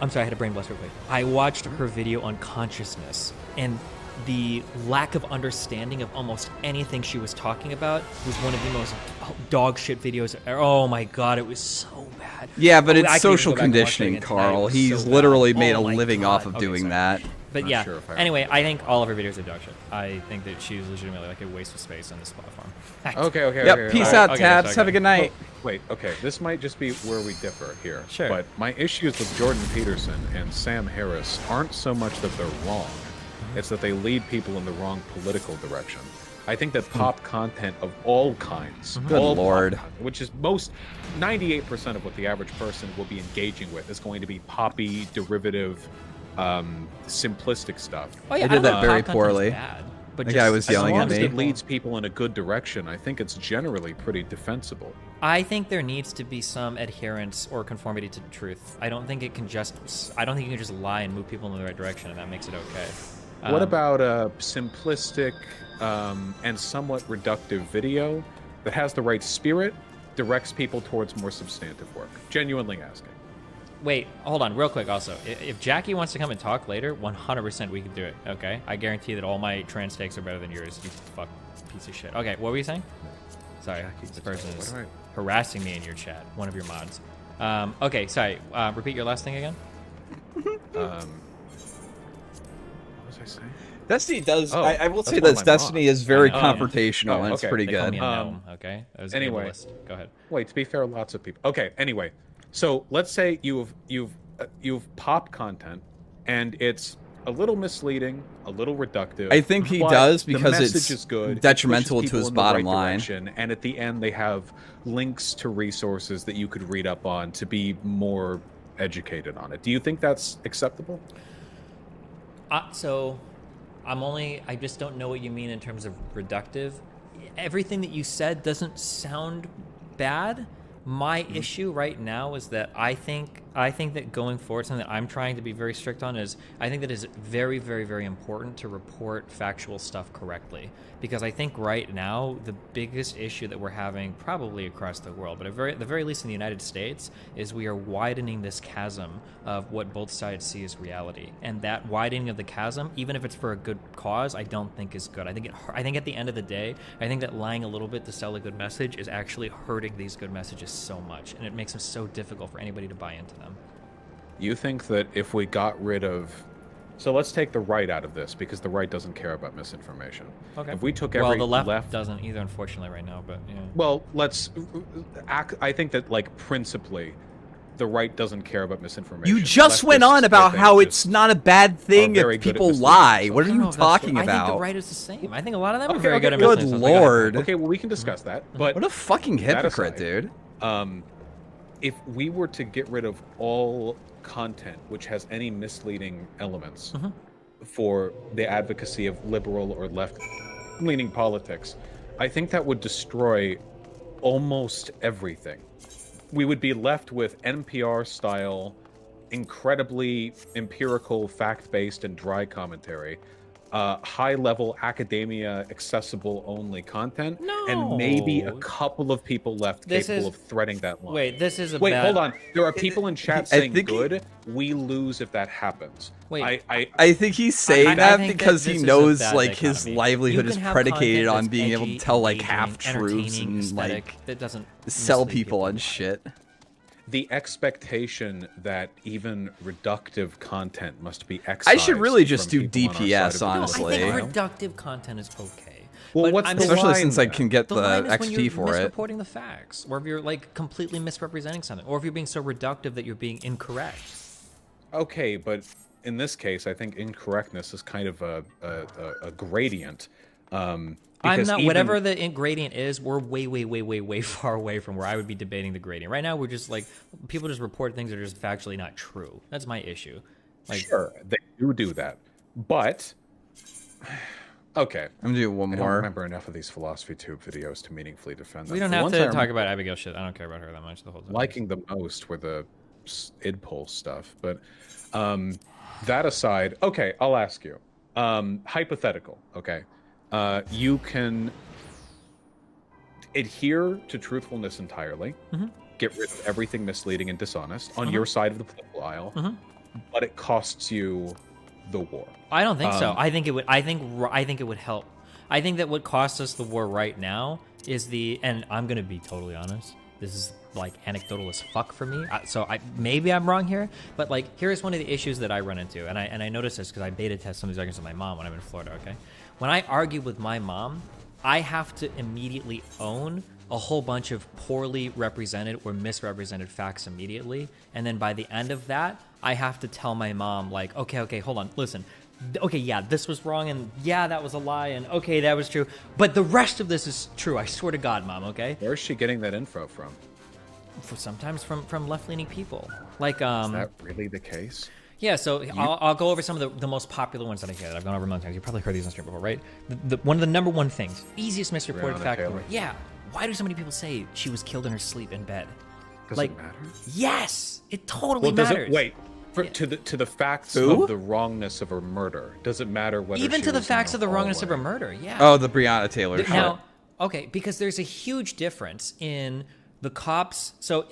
Speaker 2: I'm sorry, I had a brain blast real quick. I watched her video on consciousness, and the lack of understanding of almost anything she was talking about was one of the most dog shit videos. Oh my God, it was so bad.
Speaker 1: Yeah, but
Speaker 2: I
Speaker 1: it's
Speaker 2: can't
Speaker 1: social
Speaker 2: even go back and watch it
Speaker 1: conditioning,
Speaker 2: again tonight.
Speaker 1: Carl.
Speaker 2: It was
Speaker 1: He's
Speaker 2: so
Speaker 1: literally
Speaker 2: bad.
Speaker 1: made
Speaker 2: Oh
Speaker 1: a
Speaker 2: my
Speaker 1: living
Speaker 2: God.
Speaker 1: off of
Speaker 2: Okay,
Speaker 1: doing
Speaker 2: sorry.
Speaker 1: that.
Speaker 2: But
Speaker 3: Not
Speaker 2: yeah,
Speaker 3: sure if I
Speaker 2: anyway, I think all of her videos are dog shit. I think that she's legitimately like a waste of space on this platform.
Speaker 3: Okay.
Speaker 1: Yep,
Speaker 3: okay,
Speaker 1: peace
Speaker 3: all right.
Speaker 1: out,
Speaker 2: okay,
Speaker 1: Tabs.
Speaker 2: okay.
Speaker 1: Have a good night.
Speaker 3: Wait, okay. This might just be where we differ here.
Speaker 2: Sure.
Speaker 3: But my issues with Jordan Peterson and Sam Harris aren't so much that they're wrong. It's that they lead people in the wrong political direction. I think that pop content of all kinds,
Speaker 1: Good
Speaker 3: all pop
Speaker 1: Lord.
Speaker 3: content, which is 98% of what the average person will be engaging with, is going to be poppy, derivative, simplistic stuff.
Speaker 2: Oh yeah,
Speaker 1: I did
Speaker 2: don't
Speaker 1: that
Speaker 2: know
Speaker 1: very
Speaker 2: pop content's
Speaker 1: poorly.
Speaker 2: Bad, but
Speaker 1: The
Speaker 2: just,
Speaker 1: guy was
Speaker 3: As
Speaker 1: yelling
Speaker 3: long
Speaker 1: at
Speaker 3: as
Speaker 1: me.
Speaker 3: it leads people in a good direction, I think it's generally pretty defensible.
Speaker 2: I think there needs to be some adherence or conformity to the truth. I don't think you can just lie and move people in the right direction, and that makes it okay.
Speaker 3: What about a simplistic and somewhat reductive video that has the right spirit, directs people towards more substantive work? Genuinely asking.
Speaker 2: Wait, hold on, real quick. Also, if Jackie wants to come and talk later, 100% we can do it. Okay, I guarantee that all my trans takes are better than yours. You fuck piece of shit. Okay, what were you saying? Sorry, this person is
Speaker 3: What do
Speaker 2: harassing me in your chat. One of your mods. Okay, sorry. Repeat your last thing again.
Speaker 3: What was I saying?
Speaker 1: Destiny does.
Speaker 3: Oh,
Speaker 1: I will
Speaker 3: that's
Speaker 1: say
Speaker 3: one of
Speaker 1: this.
Speaker 3: my
Speaker 1: Destiny
Speaker 3: mods.
Speaker 1: is very
Speaker 2: I know.
Speaker 1: confrontational,
Speaker 3: Oh,
Speaker 1: and it's
Speaker 3: okay.
Speaker 1: pretty
Speaker 2: They call
Speaker 1: good.
Speaker 2: me a gnome. Okay, that was
Speaker 3: anyway.
Speaker 2: ableist. Go ahead.
Speaker 3: Wait, to be fair, lots of people. Okay, anyway. So let's say you've pop content, and it's a little misleading, a little reductive.
Speaker 1: I think he
Speaker 3: but
Speaker 1: does
Speaker 3: the
Speaker 1: because
Speaker 3: message
Speaker 1: it's
Speaker 3: is good. It
Speaker 1: detrimental
Speaker 3: pushes
Speaker 1: to his
Speaker 3: people in the
Speaker 1: bottom
Speaker 3: right
Speaker 1: line.
Speaker 3: direction, and at the end, they have links to resources that you could read up on to be more educated on it. Do you think that's acceptable?
Speaker 2: So, I just don't know what you mean in terms of reductive. Everything that you said doesn't sound bad. My issue right now is that I think I think that going forward, something that I'm trying to be very strict on is I think that it's very, very, very important to report factual stuff correctly. Because I think right now, the biggest issue that we're having probably across the world, but at the very least in the United States, is we are widening this chasm of what both sides see as reality. And that widening of the chasm, even if it's for a good cause, I don't think is good. I think at the end of the day, I think that lying a little bit to sell a good message is actually hurting these good messages so much. And it makes them so difficult for anybody to buy into them.
Speaker 3: You think that if we got rid of, so let's take the right out of this because the right doesn't care about misinformation.
Speaker 2: Okay.
Speaker 3: If we took
Speaker 2: well,
Speaker 3: every
Speaker 2: the left doesn't either, unfortunately, right now. But yeah.
Speaker 3: Well, I think that like principally, the right doesn't care about misinformation.
Speaker 1: You just went on about how it's not a bad thing if people lie. What are you talking about?
Speaker 2: I think the right is the same. I think a lot of them are
Speaker 3: Okay,
Speaker 2: very
Speaker 3: okay,
Speaker 2: good at
Speaker 1: good
Speaker 2: misinformation.
Speaker 1: lord.
Speaker 3: Okay, well we can discuss that. But
Speaker 1: What a fucking hypocrite,
Speaker 3: aside,
Speaker 1: dude.
Speaker 3: if we were to get rid of all content which has any misleading elements for the advocacy of liberal or left-leaning politics, I think that would destroy almost everything. We would be left with NPR-style, incredibly empirical, fact-based, and dry commentary, high-level academia, accessible-only content, and maybe a couple of people left capable of threading that line.
Speaker 2: Wait, this is a
Speaker 3: Wait,
Speaker 2: bad...
Speaker 3: hold on. There are people in chat saying good. We lose if that happens.
Speaker 2: Wait,
Speaker 1: I think he's saying that
Speaker 2: think
Speaker 1: because
Speaker 2: that
Speaker 1: he
Speaker 2: this is a
Speaker 1: knows
Speaker 2: bad
Speaker 1: like his
Speaker 2: dichotomy.
Speaker 1: livelihood
Speaker 2: You
Speaker 1: is
Speaker 2: can have
Speaker 1: predicated
Speaker 2: content
Speaker 1: on
Speaker 2: that's
Speaker 1: being able to
Speaker 2: edgy,
Speaker 1: tell like
Speaker 2: engaging,
Speaker 1: half truths
Speaker 2: entertaining,
Speaker 1: and
Speaker 2: aesthetic,
Speaker 1: like
Speaker 2: that doesn't
Speaker 1: sell
Speaker 2: mislead
Speaker 1: people and shit.
Speaker 3: The expectation that even reductive content must be excised.
Speaker 1: I should really just
Speaker 3: from
Speaker 1: do
Speaker 3: people on our side
Speaker 1: DPS,
Speaker 3: of the
Speaker 1: honestly.
Speaker 2: I think
Speaker 3: aisle.
Speaker 2: reductive content is okay.
Speaker 3: Well,
Speaker 2: But
Speaker 3: what's
Speaker 2: I'm
Speaker 3: the
Speaker 2: just-
Speaker 1: Especially
Speaker 3: line
Speaker 1: since I
Speaker 3: there?
Speaker 1: can get
Speaker 2: The
Speaker 1: the
Speaker 2: line is when
Speaker 1: XP
Speaker 2: you're
Speaker 1: for it.
Speaker 2: misreporting the facts, or if you're like completely misrepresenting something, or if you're being so reductive that you're being incorrect.
Speaker 3: Okay, but in this case, I think incorrectness is kind of a gradient.
Speaker 2: I'm
Speaker 3: because
Speaker 2: not.
Speaker 3: even-
Speaker 2: Whatever the ingredient is, we're way, way, way, way, way far away from where I would be debating the gradient. Right now, we're just like people just report things that are just factually not true. That's my issue. Like,
Speaker 3: Sure, they do that, but okay.
Speaker 1: I'm gonna do one
Speaker 3: I don't
Speaker 1: more.
Speaker 3: remember enough of these philosophy tube videos to meaningfully defend them.
Speaker 2: we don't
Speaker 3: The
Speaker 2: have
Speaker 3: ones I
Speaker 2: to
Speaker 3: remember
Speaker 2: talk about Abigail shit. I don't care about her that much the whole time.
Speaker 3: liking the most were the idpol stuff, but that aside, okay, I'll ask you. Hypothetical, okay. You can adhere to truthfulness entirely, get rid of everything misleading and dishonest on your side of the political aisle, but it costs you the war.
Speaker 2: I don't think so. I think it would. I think it would help. I think that what costs us the war right now is and I'm gonna be totally honest. This is like anecdotal as fuck for me. Maybe I'm wrong here, but like here's one of the issues that I run into, and I noticed this because I beta test some of these arguments with my mom when I'm in Florida. Okay, when I argue with my mom, I have to immediately own a whole bunch of poorly represented or misrepresented facts immediately, and then by the end of that, I have to tell my mom like, okay, hold on, listen. Okay, yeah, this was wrong, and yeah, that was a lie, and okay, that was true, but the rest of this is true. I swear to God, Mom. Okay.
Speaker 3: Where's she getting that info from?
Speaker 2: Sometimes from left-leaning people, like
Speaker 3: Is that really the case?
Speaker 2: Yeah, so I'll go over some of the most popular ones that I hear that I've gone over a million times. You've probably heard these on stream before, right? One of the number one things, easiest misreported
Speaker 3: Breonna
Speaker 2: fact.
Speaker 3: Taylor.
Speaker 2: Yeah. Why do so many people say she was killed in her sleep in bed?
Speaker 3: Does
Speaker 2: like,
Speaker 3: it matter?
Speaker 2: Yes, it totally
Speaker 3: Well, does
Speaker 2: matters.
Speaker 3: it wait to the facts
Speaker 1: Who?
Speaker 3: of the wrongness of her murder? Does it matter whether
Speaker 2: Even
Speaker 3: she
Speaker 2: to the
Speaker 3: was in
Speaker 2: facts of the wrongness of her
Speaker 3: hallway?
Speaker 2: murder? Yeah.
Speaker 1: Oh, the Breonna Taylor shit.
Speaker 2: Now, okay, because there's a huge difference in the cops. So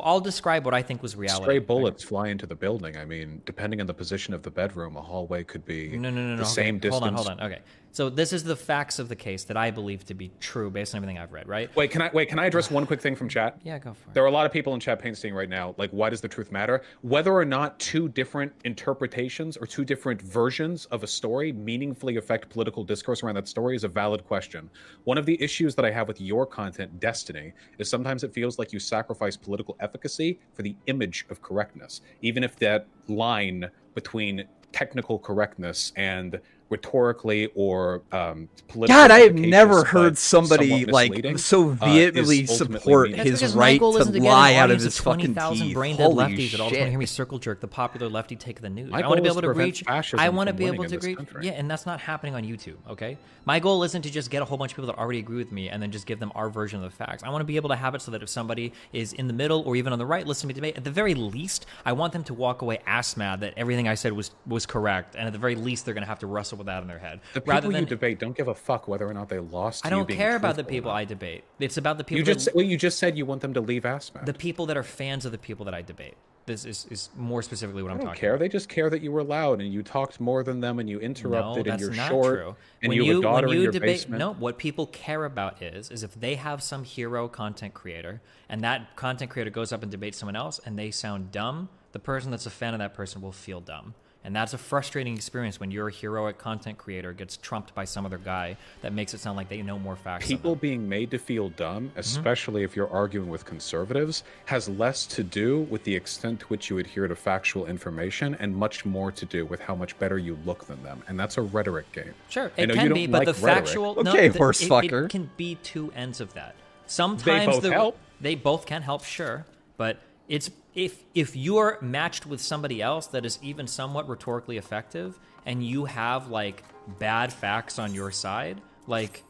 Speaker 2: I'll describe what I think was reality.
Speaker 3: Stray bullets fly into the building. I mean, depending on the position of the bedroom, a hallway could be
Speaker 2: No.
Speaker 3: the
Speaker 2: Okay.
Speaker 3: same distance.
Speaker 2: Hold on. Okay. So this is the facts of the case that I believe to be true based on everything I've read, right?
Speaker 3: Wait, can I address one quick thing from chat?
Speaker 2: Yeah, go for it.
Speaker 3: There are a lot of people in chat painting right now, like, why does the truth matter? Whether or not two different interpretations or two different versions of a story meaningfully affect political discourse around that story is a valid question. One of the issues that I have with your content, Destiny, is sometimes it feels like you sacrifice political efficacy for the image of correctness, even if that line between technical correctness and rhetorically or politically.
Speaker 1: God, I have
Speaker 3: efficacious,
Speaker 1: never
Speaker 3: but
Speaker 1: heard somebody
Speaker 3: somewhat
Speaker 1: like
Speaker 3: misleading,
Speaker 1: so vehemently
Speaker 3: is ultimately
Speaker 1: support
Speaker 3: meaningless.
Speaker 2: That's
Speaker 1: his
Speaker 2: because my
Speaker 1: right
Speaker 2: goal
Speaker 1: to
Speaker 2: isn't to get
Speaker 1: lie
Speaker 2: an
Speaker 1: out of
Speaker 2: audience
Speaker 1: his
Speaker 2: of
Speaker 1: fucking
Speaker 2: 20,000
Speaker 1: teeth.
Speaker 2: brain dead
Speaker 1: Holy
Speaker 2: lefties that all just want to
Speaker 1: shit.
Speaker 2: hear me circle jerk the popular lefty take of the news.
Speaker 3: My
Speaker 2: I want to
Speaker 3: goal
Speaker 2: be
Speaker 3: is
Speaker 2: able
Speaker 3: to
Speaker 2: to
Speaker 3: prevent
Speaker 2: reach.
Speaker 3: fascism
Speaker 2: I want to
Speaker 3: from
Speaker 2: be
Speaker 3: winning
Speaker 2: able
Speaker 3: in
Speaker 2: to
Speaker 3: this
Speaker 2: reach.
Speaker 3: country.
Speaker 2: Yeah, and that's not happening on YouTube. Okay, my goal isn't to just get a whole bunch of people that already agree with me and then just give them our version of the facts. I want to be able to have it so that if somebody is in the middle or even on the right listening to me debate, at the very least, I want them to walk away ass mad that everything I said was correct, and at the very least, they're going to have to wrestle with that in their head.
Speaker 3: The people you debate don't give a fuck whether or not they lost.
Speaker 2: I
Speaker 3: to you
Speaker 2: don't
Speaker 3: being
Speaker 2: care about the
Speaker 3: truthful or
Speaker 2: people
Speaker 3: not.
Speaker 2: I debate. It's about the people.
Speaker 3: You just said you want them to leave ASMAT.
Speaker 2: The people that are fans of the people that I debate. This is more specifically what
Speaker 3: I
Speaker 2: I'm
Speaker 3: don't
Speaker 2: talking
Speaker 3: care.
Speaker 2: about.
Speaker 3: They just care that you were loud and you talked more than them and you
Speaker 2: No,
Speaker 3: interrupted and
Speaker 2: that's
Speaker 3: you're
Speaker 2: not
Speaker 3: short
Speaker 2: true.
Speaker 3: and
Speaker 2: When
Speaker 3: you have a daughter
Speaker 2: when
Speaker 3: in
Speaker 2: you
Speaker 3: your
Speaker 2: debate,
Speaker 3: basement.
Speaker 2: no, what people care about is if they have some hero content creator and that content creator goes up and debates someone else and they sound dumb, the person that's a fan of that person will feel dumb. And that's a frustrating experience when your heroic content creator gets trumped by some other guy that makes it sound like they know more facts than
Speaker 3: People
Speaker 2: them.
Speaker 3: being made to feel dumb,
Speaker 2: Mm-hmm.
Speaker 3: especially if you're arguing with conservatives, has less to do with the extent to which you adhere to factual information and much more to do with how much better you look than them. And that's a rhetoric game.
Speaker 2: Sure,
Speaker 3: I
Speaker 2: it
Speaker 3: know you
Speaker 2: can
Speaker 3: don't
Speaker 2: be, but
Speaker 3: like
Speaker 2: the
Speaker 3: rhetoric.
Speaker 2: factual
Speaker 1: Okay,
Speaker 2: no,
Speaker 1: horse fucker.
Speaker 2: It can be two ends of that. Sometimes
Speaker 3: both help.
Speaker 2: They both can help, sure, but it's if you're matched with somebody else that is even somewhat rhetorically effective, and you have like bad facts on your side, like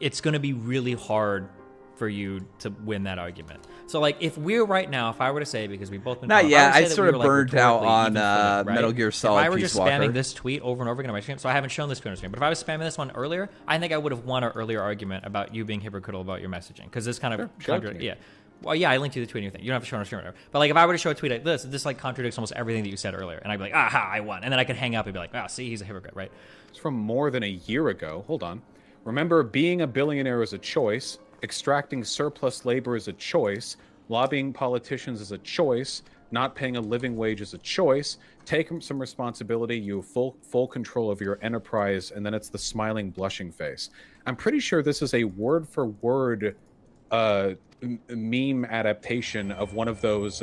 Speaker 2: it's going to be really hard for you to win that argument. So like if we're right now, if I were to say, because we've both been
Speaker 1: Not
Speaker 2: if
Speaker 1: yet.
Speaker 2: were to say
Speaker 1: I
Speaker 2: that
Speaker 1: sort
Speaker 2: we
Speaker 1: of
Speaker 2: were, like,
Speaker 1: burned out
Speaker 2: rhetorically
Speaker 1: on
Speaker 2: even footed, right?
Speaker 1: Metal Gear Solid
Speaker 2: If I were
Speaker 1: Peace
Speaker 2: just
Speaker 1: Walker.
Speaker 2: spamming this tweet over and over again on my stream, so I haven't shown this tweet on stream, but if I was spamming this one earlier, I think I would have won our earlier argument about you being hypocritical about your messaging, because this kind of
Speaker 3: show it to me.
Speaker 2: yeah. Well, yeah, I linked you the tweet and everything. You don't have to show it on stream or whatever. But like, if I were to show a tweet like this like contradicts almost everything that you said earlier, and I'd be like, aha, I won, and then I could hang up and be like, ah, see, he's a hypocrite, right?
Speaker 3: It's from more than a year ago. Hold on. Remember, being a billionaire is a choice. Extracting surplus labor is a choice. Lobbying politicians is a choice. Not paying a living wage is a choice. Take some responsibility. You have full control of your enterprise, and then it's the smiling, blushing face. I'm pretty sure this is a word for word meme adaptation of one of those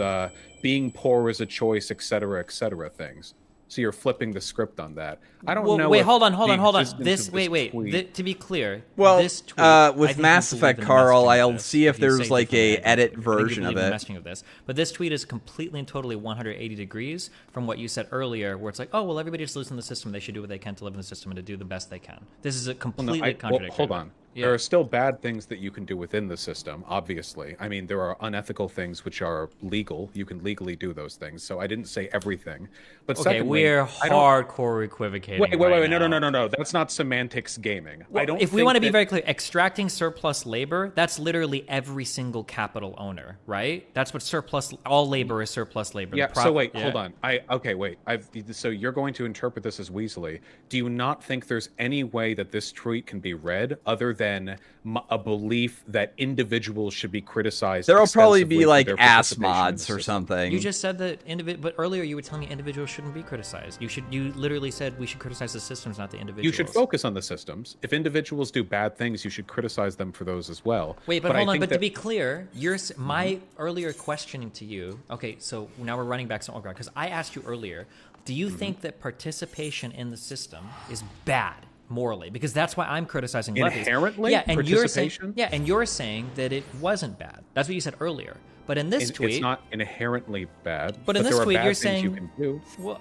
Speaker 3: being poor is a choice, etc., things. So you're flipping the script on that. I don't know.
Speaker 2: Wait,
Speaker 3: if
Speaker 2: hold on.
Speaker 3: the existence
Speaker 2: This
Speaker 3: of
Speaker 2: wait. To be clear,
Speaker 1: Well,
Speaker 2: this tweet, I
Speaker 1: with
Speaker 2: think
Speaker 1: Mass
Speaker 2: you
Speaker 1: Effect
Speaker 2: believe in the
Speaker 1: Carl,
Speaker 2: messaging of
Speaker 1: I'll
Speaker 2: this.
Speaker 1: see if
Speaker 2: you
Speaker 1: there's
Speaker 2: say
Speaker 1: like
Speaker 2: differently,
Speaker 1: a
Speaker 2: I
Speaker 1: edit
Speaker 2: think you
Speaker 1: version
Speaker 2: believe
Speaker 1: of
Speaker 2: in
Speaker 1: it.
Speaker 2: the messaging of this. But this tweet is completely and totally 180 degrees from what you said earlier, where it's like, oh well, everybody just lives in the system. They should do what they can to live in the system and to do the best they can. This is a completely contradictory.
Speaker 3: Hold on.
Speaker 2: Yeah.
Speaker 3: There are still bad things that you can do within the system, obviously. I mean, there are unethical things which are legal. You can legally do those things. So I didn't say everything. But
Speaker 2: Okay,
Speaker 3: secondly,
Speaker 2: we're
Speaker 3: I don't-
Speaker 2: hardcore equivocating.
Speaker 3: Wait,
Speaker 2: right
Speaker 3: no. That's not semantics gaming.
Speaker 2: Well,
Speaker 3: I don't.
Speaker 2: if we
Speaker 3: think
Speaker 2: want to be
Speaker 3: that-
Speaker 2: very clear, extracting surplus labor, that's literally every single capital owner, right? That's what all labor is surplus labor.
Speaker 3: Yeah.
Speaker 2: The
Speaker 3: So wait,
Speaker 2: yeah.
Speaker 3: hold on. Wait. So you're going to interpret this as Weasley. Do you not think there's any way that this tweet can be read other than a belief that individuals should be criticized?
Speaker 1: There'll probably
Speaker 3: extensively
Speaker 1: be
Speaker 3: for
Speaker 1: like
Speaker 3: their
Speaker 1: ass
Speaker 3: participation in the
Speaker 1: mods or
Speaker 3: system?
Speaker 1: something.
Speaker 2: You just said that but earlier you were telling me individuals shouldn't be criticized. You literally said we should criticize the systems, not the individuals.
Speaker 3: You should focus on the systems. If individuals do bad things, you should criticize them for those as well.
Speaker 2: Wait, but
Speaker 3: I
Speaker 2: hold on.
Speaker 3: think
Speaker 2: But
Speaker 3: that-
Speaker 2: to be clear, my earlier questioning to you. Okay, so now we're running back some because I asked you earlier. Do you think that participation in the system is bad morally? Because that's why I'm criticizing lefties.
Speaker 3: Inherently,
Speaker 2: yeah, and you're saying,
Speaker 3: participation?
Speaker 2: yeah, and you're saying that it wasn't bad. That's what you said earlier. But in this tweet,
Speaker 3: it's not inherently bad.
Speaker 2: But in this
Speaker 3: there are
Speaker 2: tweet,
Speaker 3: bad
Speaker 2: you're
Speaker 3: things
Speaker 2: saying,
Speaker 3: you can do.
Speaker 2: well,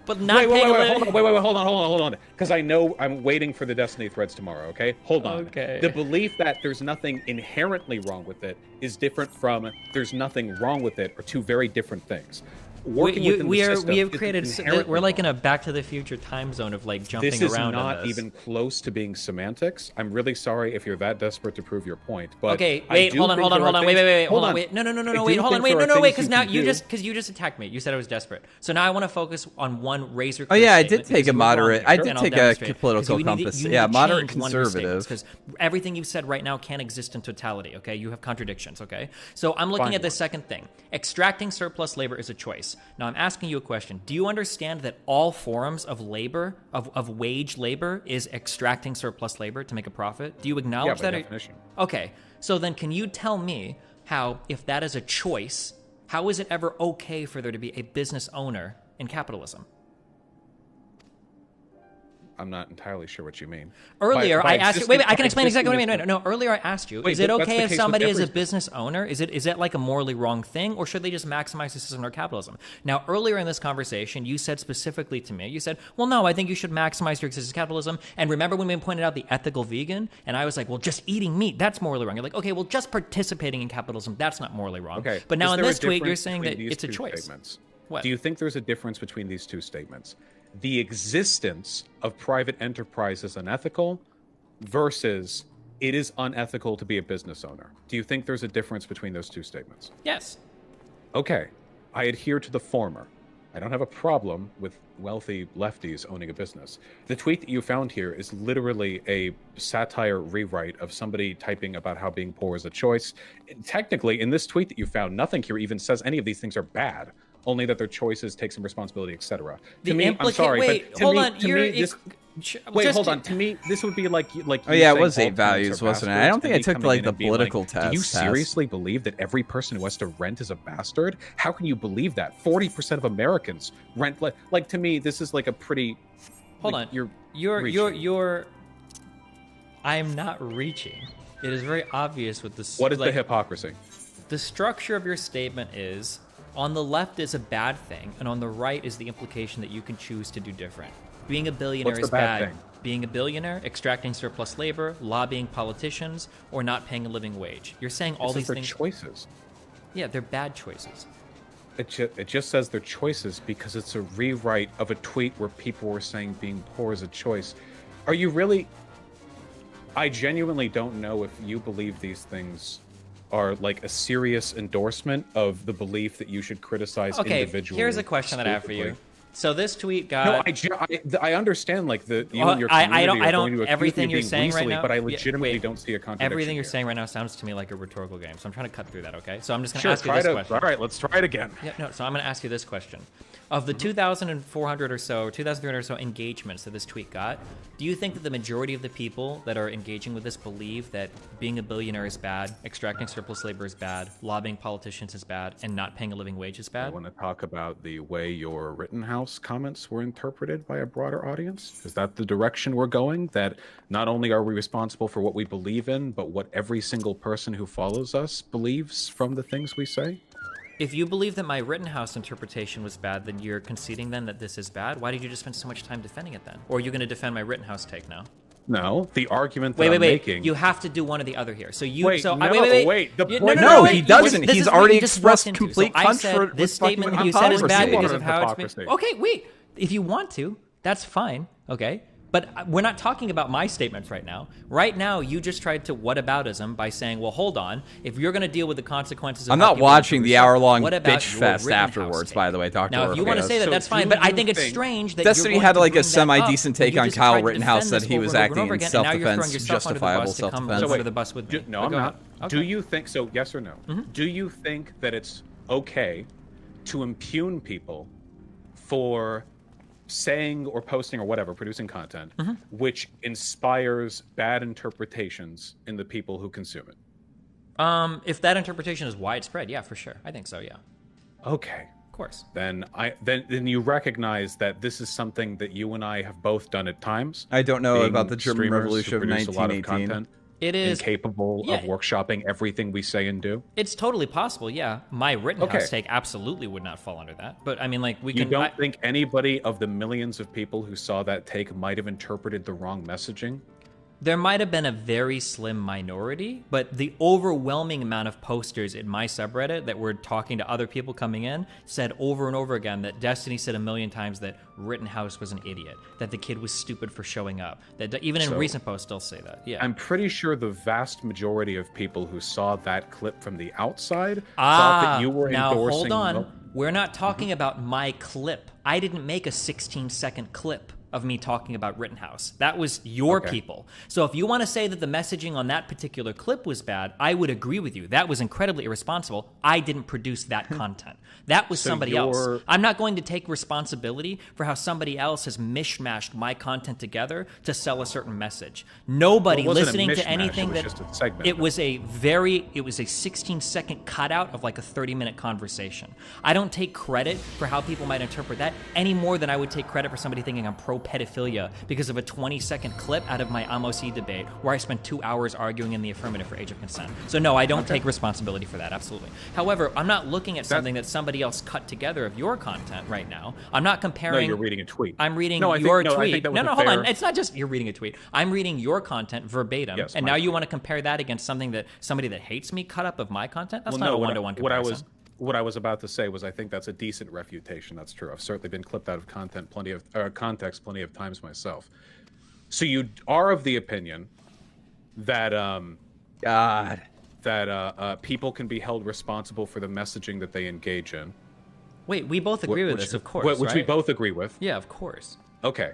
Speaker 2: but not
Speaker 3: Wait,
Speaker 2: paying
Speaker 3: hold on. Because I know I'm waiting for the Destiny threads tomorrow, okay? Hold on.
Speaker 2: Okay.
Speaker 3: The belief that there's nothing inherently wrong with it is different from there's nothing wrong with it, are two very different things. Working within the system
Speaker 2: we have
Speaker 3: isn't
Speaker 2: created.
Speaker 3: inherently
Speaker 2: We're like in
Speaker 3: wrong.
Speaker 2: a Back to the Future time zone of like jumping
Speaker 3: This is
Speaker 2: around.
Speaker 3: not
Speaker 2: in this.
Speaker 3: even close to being semantics. I'm really sorry if you're that desperate to prove your point. But
Speaker 2: Okay,
Speaker 3: I
Speaker 2: wait,
Speaker 3: do
Speaker 2: hold on,
Speaker 3: think
Speaker 2: hold on,
Speaker 3: there
Speaker 2: hold
Speaker 3: are
Speaker 2: on, wait,
Speaker 3: things-
Speaker 2: wait,
Speaker 3: hold on.
Speaker 2: wait, no,
Speaker 3: I
Speaker 2: wait,
Speaker 3: do
Speaker 2: hold on,
Speaker 3: think
Speaker 2: wait,
Speaker 3: there are
Speaker 2: no, wait,
Speaker 3: things
Speaker 2: because now
Speaker 3: can
Speaker 2: you
Speaker 3: do.
Speaker 2: just attacked me. You said I was desperate, so now I want to focus on one razor.
Speaker 1: Oh yeah, I did take a moderate. I did take a political compass. Yeah, moderate conservative.
Speaker 2: Because everything you've said right now can't exist in totality. Okay, you have contradictions. Okay, so I'm looking at the second thing. Extracting surplus labor is a choice. Now I'm asking you a question. Do you understand that all forms of labor, of wage labor, is extracting surplus labor to make a profit? Do you acknowledge
Speaker 3: by
Speaker 2: that?
Speaker 3: definition.
Speaker 2: Okay, so then can you tell me how, if that is a choice, how is it ever okay for there to be a business owner in capitalism?
Speaker 3: I'm not entirely sure what you mean.
Speaker 2: Earlier,
Speaker 3: By
Speaker 2: I asked you.
Speaker 3: existing-
Speaker 2: Wait, I can
Speaker 3: by
Speaker 2: explain exactly what I mean.
Speaker 3: existing
Speaker 2: No, earlier I asked you,
Speaker 3: Wait,
Speaker 2: is it
Speaker 3: but that's
Speaker 2: okay
Speaker 3: the
Speaker 2: if
Speaker 3: case with
Speaker 2: somebody is a
Speaker 3: every-
Speaker 2: business owner? Is that like a morally wrong thing, or should they just maximize the system or capitalism? Now, earlier in this conversation, you said specifically to me, you said, well, no, I think you should maximize your existence capitalism. And remember when we pointed out the ethical vegan? And I was like, well, just eating meat, that's morally wrong. You're like, okay, well, just participating in capitalism, that's not morally wrong.
Speaker 3: Okay.
Speaker 2: But now
Speaker 3: Is
Speaker 2: in
Speaker 3: there a
Speaker 2: this tweet, you're
Speaker 3: difference
Speaker 2: saying
Speaker 3: between
Speaker 2: that
Speaker 3: these
Speaker 2: it's a
Speaker 3: two
Speaker 2: choice.
Speaker 3: statements?
Speaker 2: What?
Speaker 3: Do you think there's a difference between these two statements? The existence of private enterprise is unethical versus it is unethical to be a business owner. Do you think there's a difference between those two statements?
Speaker 2: Yes.
Speaker 3: Okay. I adhere to the former. I don't have a problem with wealthy lefties owning a business. The tweet that you found here is literally a satire rewrite of somebody typing about how being poor is a choice. Technically, in this tweet that you found, nothing here even says any of these things are bad, only that their choices take some responsibility, etc. To me, I'm sorry,
Speaker 2: wait,
Speaker 3: but to
Speaker 2: hold
Speaker 3: me,
Speaker 2: on.
Speaker 3: to me, this, wait,
Speaker 2: just-
Speaker 3: hold on. To me, this would be like
Speaker 1: Oh
Speaker 3: you
Speaker 1: yeah, it
Speaker 3: saying
Speaker 1: was
Speaker 3: all
Speaker 1: 8
Speaker 3: parents
Speaker 1: values,
Speaker 3: are
Speaker 1: wasn't it? I
Speaker 3: bastards,
Speaker 1: don't think
Speaker 3: and
Speaker 1: I
Speaker 3: me
Speaker 1: took
Speaker 3: coming
Speaker 1: like
Speaker 3: in
Speaker 1: the
Speaker 3: and being
Speaker 1: political
Speaker 3: like,
Speaker 1: test.
Speaker 3: Do you seriously believe that every person who has to rent is a bastard? How can you believe that? 40% of Americans rent. Like to me, this is like a pretty.
Speaker 2: Hold
Speaker 3: like,
Speaker 2: on.
Speaker 3: You're
Speaker 2: You're. I'm not reaching. It is very obvious with this.
Speaker 3: What is the
Speaker 2: like,
Speaker 3: hypocrisy?
Speaker 2: The structure of your statement is on the left is a bad thing, and on the right is the implication that you can choose to do different. Being a billionaire
Speaker 3: What's the
Speaker 2: is
Speaker 3: bad
Speaker 2: bad.
Speaker 3: thing?
Speaker 2: Being a billionaire, extracting surplus labor, lobbying politicians, or not paying a living wage. You're saying all these
Speaker 3: They're
Speaker 2: things.
Speaker 3: choices.
Speaker 2: Yeah, they're bad choices.
Speaker 3: It just says they're choices because it's a rewrite of a tweet where people were saying being poor is a choice. Are you really? I genuinely don't know if you believe these things are like a serious endorsement of the belief that you should criticize
Speaker 2: Okay,
Speaker 3: individuals.
Speaker 2: here's a question that I have for you. So this tweet got.
Speaker 3: No, I understand like the you
Speaker 2: Well,
Speaker 3: and your
Speaker 2: I
Speaker 3: community
Speaker 2: don't-
Speaker 3: are
Speaker 2: I
Speaker 3: going
Speaker 2: don't-
Speaker 3: to accuse
Speaker 2: everything
Speaker 3: me
Speaker 2: you're
Speaker 3: of being
Speaker 2: saying right
Speaker 3: weaselly,
Speaker 2: now-
Speaker 3: but I
Speaker 2: yeah,
Speaker 3: legitimately
Speaker 2: wait.
Speaker 3: don't see a contradiction.
Speaker 2: Everything you're
Speaker 3: here.
Speaker 2: saying right now sounds to me like a rhetorical game, so I'm trying to cut through that, okay? So I'm just going to
Speaker 3: Sure,
Speaker 2: ask you this question.
Speaker 3: all right, let's try it again.
Speaker 2: Yeah, no, so I'm going to ask you this question. Of the 2,400 or so, 2,300 or so engagements that this tweet got, do you think that the majority of the people that are engaging with this believe that being a billionaire is bad, extracting surplus labor is bad, lobbying politicians is bad, and not paying a living wage is
Speaker 3: I
Speaker 2: bad?
Speaker 3: want to talk about the way your Rittenhouse comments were interpreted by a broader audience. Is that the direction we're going? That not only are we responsible for what we believe in, but what every single person who follows us believes from the things we say?
Speaker 2: If you believe that my Rittenhouse interpretation was bad, then you're conceding then that this is bad? Why did you just spend so much time defending it then? Or are you going to defend my Rittenhouse take now?
Speaker 3: No, the argument that
Speaker 2: Wait,
Speaker 3: I'm making.
Speaker 2: You have to do one or the other here. So you.
Speaker 3: Wait,
Speaker 2: so
Speaker 3: no,
Speaker 2: wait.
Speaker 3: the
Speaker 2: You-
Speaker 3: point-
Speaker 1: No,
Speaker 2: wait,
Speaker 1: he
Speaker 2: you
Speaker 1: doesn't.
Speaker 2: this
Speaker 1: He's
Speaker 2: is what
Speaker 1: already
Speaker 2: you just walked
Speaker 1: expressed
Speaker 2: into.
Speaker 1: complete
Speaker 2: So I said
Speaker 1: comfort
Speaker 2: this
Speaker 1: with fucking
Speaker 2: statement that you said is bad
Speaker 3: hypocrisy.
Speaker 2: because of how it's been.
Speaker 3: Hypocrisy.
Speaker 2: Okay, wait. If you want to, that's fine. Okay. But we're not talking about my statements right now. Right now, you just tried to whataboutism by saying, well, hold on. If you're going to deal with the consequences of
Speaker 1: I'm
Speaker 2: how
Speaker 1: not
Speaker 2: people
Speaker 1: watching the
Speaker 2: research,
Speaker 1: hour-long
Speaker 2: what about
Speaker 1: bitch
Speaker 2: your
Speaker 1: fest
Speaker 2: Rittenhouse
Speaker 1: afterwards,
Speaker 2: take?
Speaker 1: by the way, Dr.
Speaker 2: Now, if you want to
Speaker 1: Orfeus.
Speaker 2: say that,
Speaker 3: So
Speaker 2: that's fine.
Speaker 3: do
Speaker 2: But I
Speaker 3: you
Speaker 2: think it's
Speaker 3: think-
Speaker 2: strange that
Speaker 1: Destiny
Speaker 2: you're going
Speaker 1: had
Speaker 2: to
Speaker 1: like a
Speaker 2: bring that
Speaker 1: semi-decent
Speaker 2: up
Speaker 1: take
Speaker 2: when you
Speaker 1: on
Speaker 2: just
Speaker 1: Kyle
Speaker 2: tried to
Speaker 1: Rittenhouse
Speaker 2: defend
Speaker 1: that
Speaker 2: this
Speaker 1: he
Speaker 2: over
Speaker 1: was
Speaker 2: and over
Speaker 1: acting
Speaker 2: and over
Speaker 1: in
Speaker 2: again, and now you're throwing
Speaker 1: self-defense,
Speaker 2: yourself under the
Speaker 1: justifiable
Speaker 2: bus to come
Speaker 1: self-defense.
Speaker 2: under the bus with me.
Speaker 3: No,
Speaker 2: But
Speaker 3: I'm
Speaker 2: go
Speaker 3: not.
Speaker 2: ahead.
Speaker 3: Do
Speaker 2: Okay.
Speaker 3: you think so? Yes or no? Do you think that it's okay to impugn people for saying or posting or whatever, producing content, which inspires bad interpretations in the people who consume it?
Speaker 2: If that interpretation is widespread, yeah, for sure. I think so, yeah.
Speaker 3: Okay.
Speaker 2: Of course.
Speaker 3: Then you recognize that this is something that you and I have both done at times.
Speaker 1: I don't know
Speaker 3: being
Speaker 1: about the German
Speaker 3: streamers who
Speaker 1: Revolution of
Speaker 3: produce a lot of
Speaker 1: 1918.
Speaker 3: content,
Speaker 2: It is.
Speaker 3: incapable
Speaker 2: Yeah.
Speaker 3: of workshopping everything we say and do.
Speaker 2: It's totally possible, yeah. My Rittenhouse
Speaker 3: Okay.
Speaker 2: take absolutely would not fall under that. But I mean, like, we
Speaker 3: You
Speaker 2: can.
Speaker 3: don't think anybody of the millions of people who saw that take might have interpreted the wrong messaging?
Speaker 2: There might have been a very slim minority, but the overwhelming amount of posters in my subreddit that were talking to other people coming in said over and over again that Destiny said a million times that Rittenhouse was an idiot, that the kid was stupid for showing up. That even in
Speaker 3: So-
Speaker 2: recent posts still say that. Yeah.
Speaker 3: I'm pretty sure the vast majority of people who saw that clip from the outside thought that you were
Speaker 2: now
Speaker 3: endorsing.
Speaker 2: hold on. We're not talking about my clip. I didn't make a 16-second clip of me talking about Rittenhouse. That was your
Speaker 3: Okay.
Speaker 2: people. So if you want to say that the messaging on that particular clip was bad, I would agree with you. That was incredibly irresponsible. I didn't produce that content. That was
Speaker 3: So
Speaker 2: somebody else.
Speaker 3: you're-
Speaker 2: I'm not going to take responsibility for how somebody else has mishmashed my content together to sell a certain message. Nobody
Speaker 3: Well, it wasn't a
Speaker 2: listening to
Speaker 3: mishmash,
Speaker 2: anything
Speaker 3: it was
Speaker 2: that
Speaker 3: just a segment
Speaker 2: it
Speaker 3: of
Speaker 2: was a 16-second cutout of like a 30-minute conversation. I don't take credit for how people might interpret that any more than I would take credit for somebody thinking I'm pro pedophilia because of a 20-second clip out of my AMOC debate where I spent 2 hours arguing in the affirmative for age of consent. So no, I don't take responsibility for that, absolutely. However, I'm not looking at something that somebody else cut together of your content right now. I'm not comparing.
Speaker 3: No, you're reading a tweet.
Speaker 2: I'm reading
Speaker 3: No, I think-
Speaker 2: your
Speaker 3: no, I
Speaker 2: tweet.
Speaker 3: think that was
Speaker 2: No,
Speaker 3: a
Speaker 2: hold on.
Speaker 3: fair-
Speaker 2: It's not just you're reading a tweet. I'm reading your content verbatim,
Speaker 3: Yes,
Speaker 2: and
Speaker 3: my
Speaker 2: now you
Speaker 3: tweet.
Speaker 2: want to compare that against something that somebody that hates me cut up of my content? That's
Speaker 3: Well,
Speaker 2: not
Speaker 3: no,
Speaker 2: a
Speaker 3: what I-
Speaker 2: one-to-one
Speaker 3: what I
Speaker 2: comparison.
Speaker 3: what I was about to say was I think that's a decent refutation. That's true. I've certainly been clipped out of context plenty of times myself. So you are of the opinion that
Speaker 1: God.
Speaker 3: people can be held responsible for the messaging that they engage in.
Speaker 2: Wait, we both agree with
Speaker 3: which-
Speaker 2: this, of course,
Speaker 3: which we
Speaker 2: right?
Speaker 3: both agree with.
Speaker 2: Yeah, of course.
Speaker 3: Okay.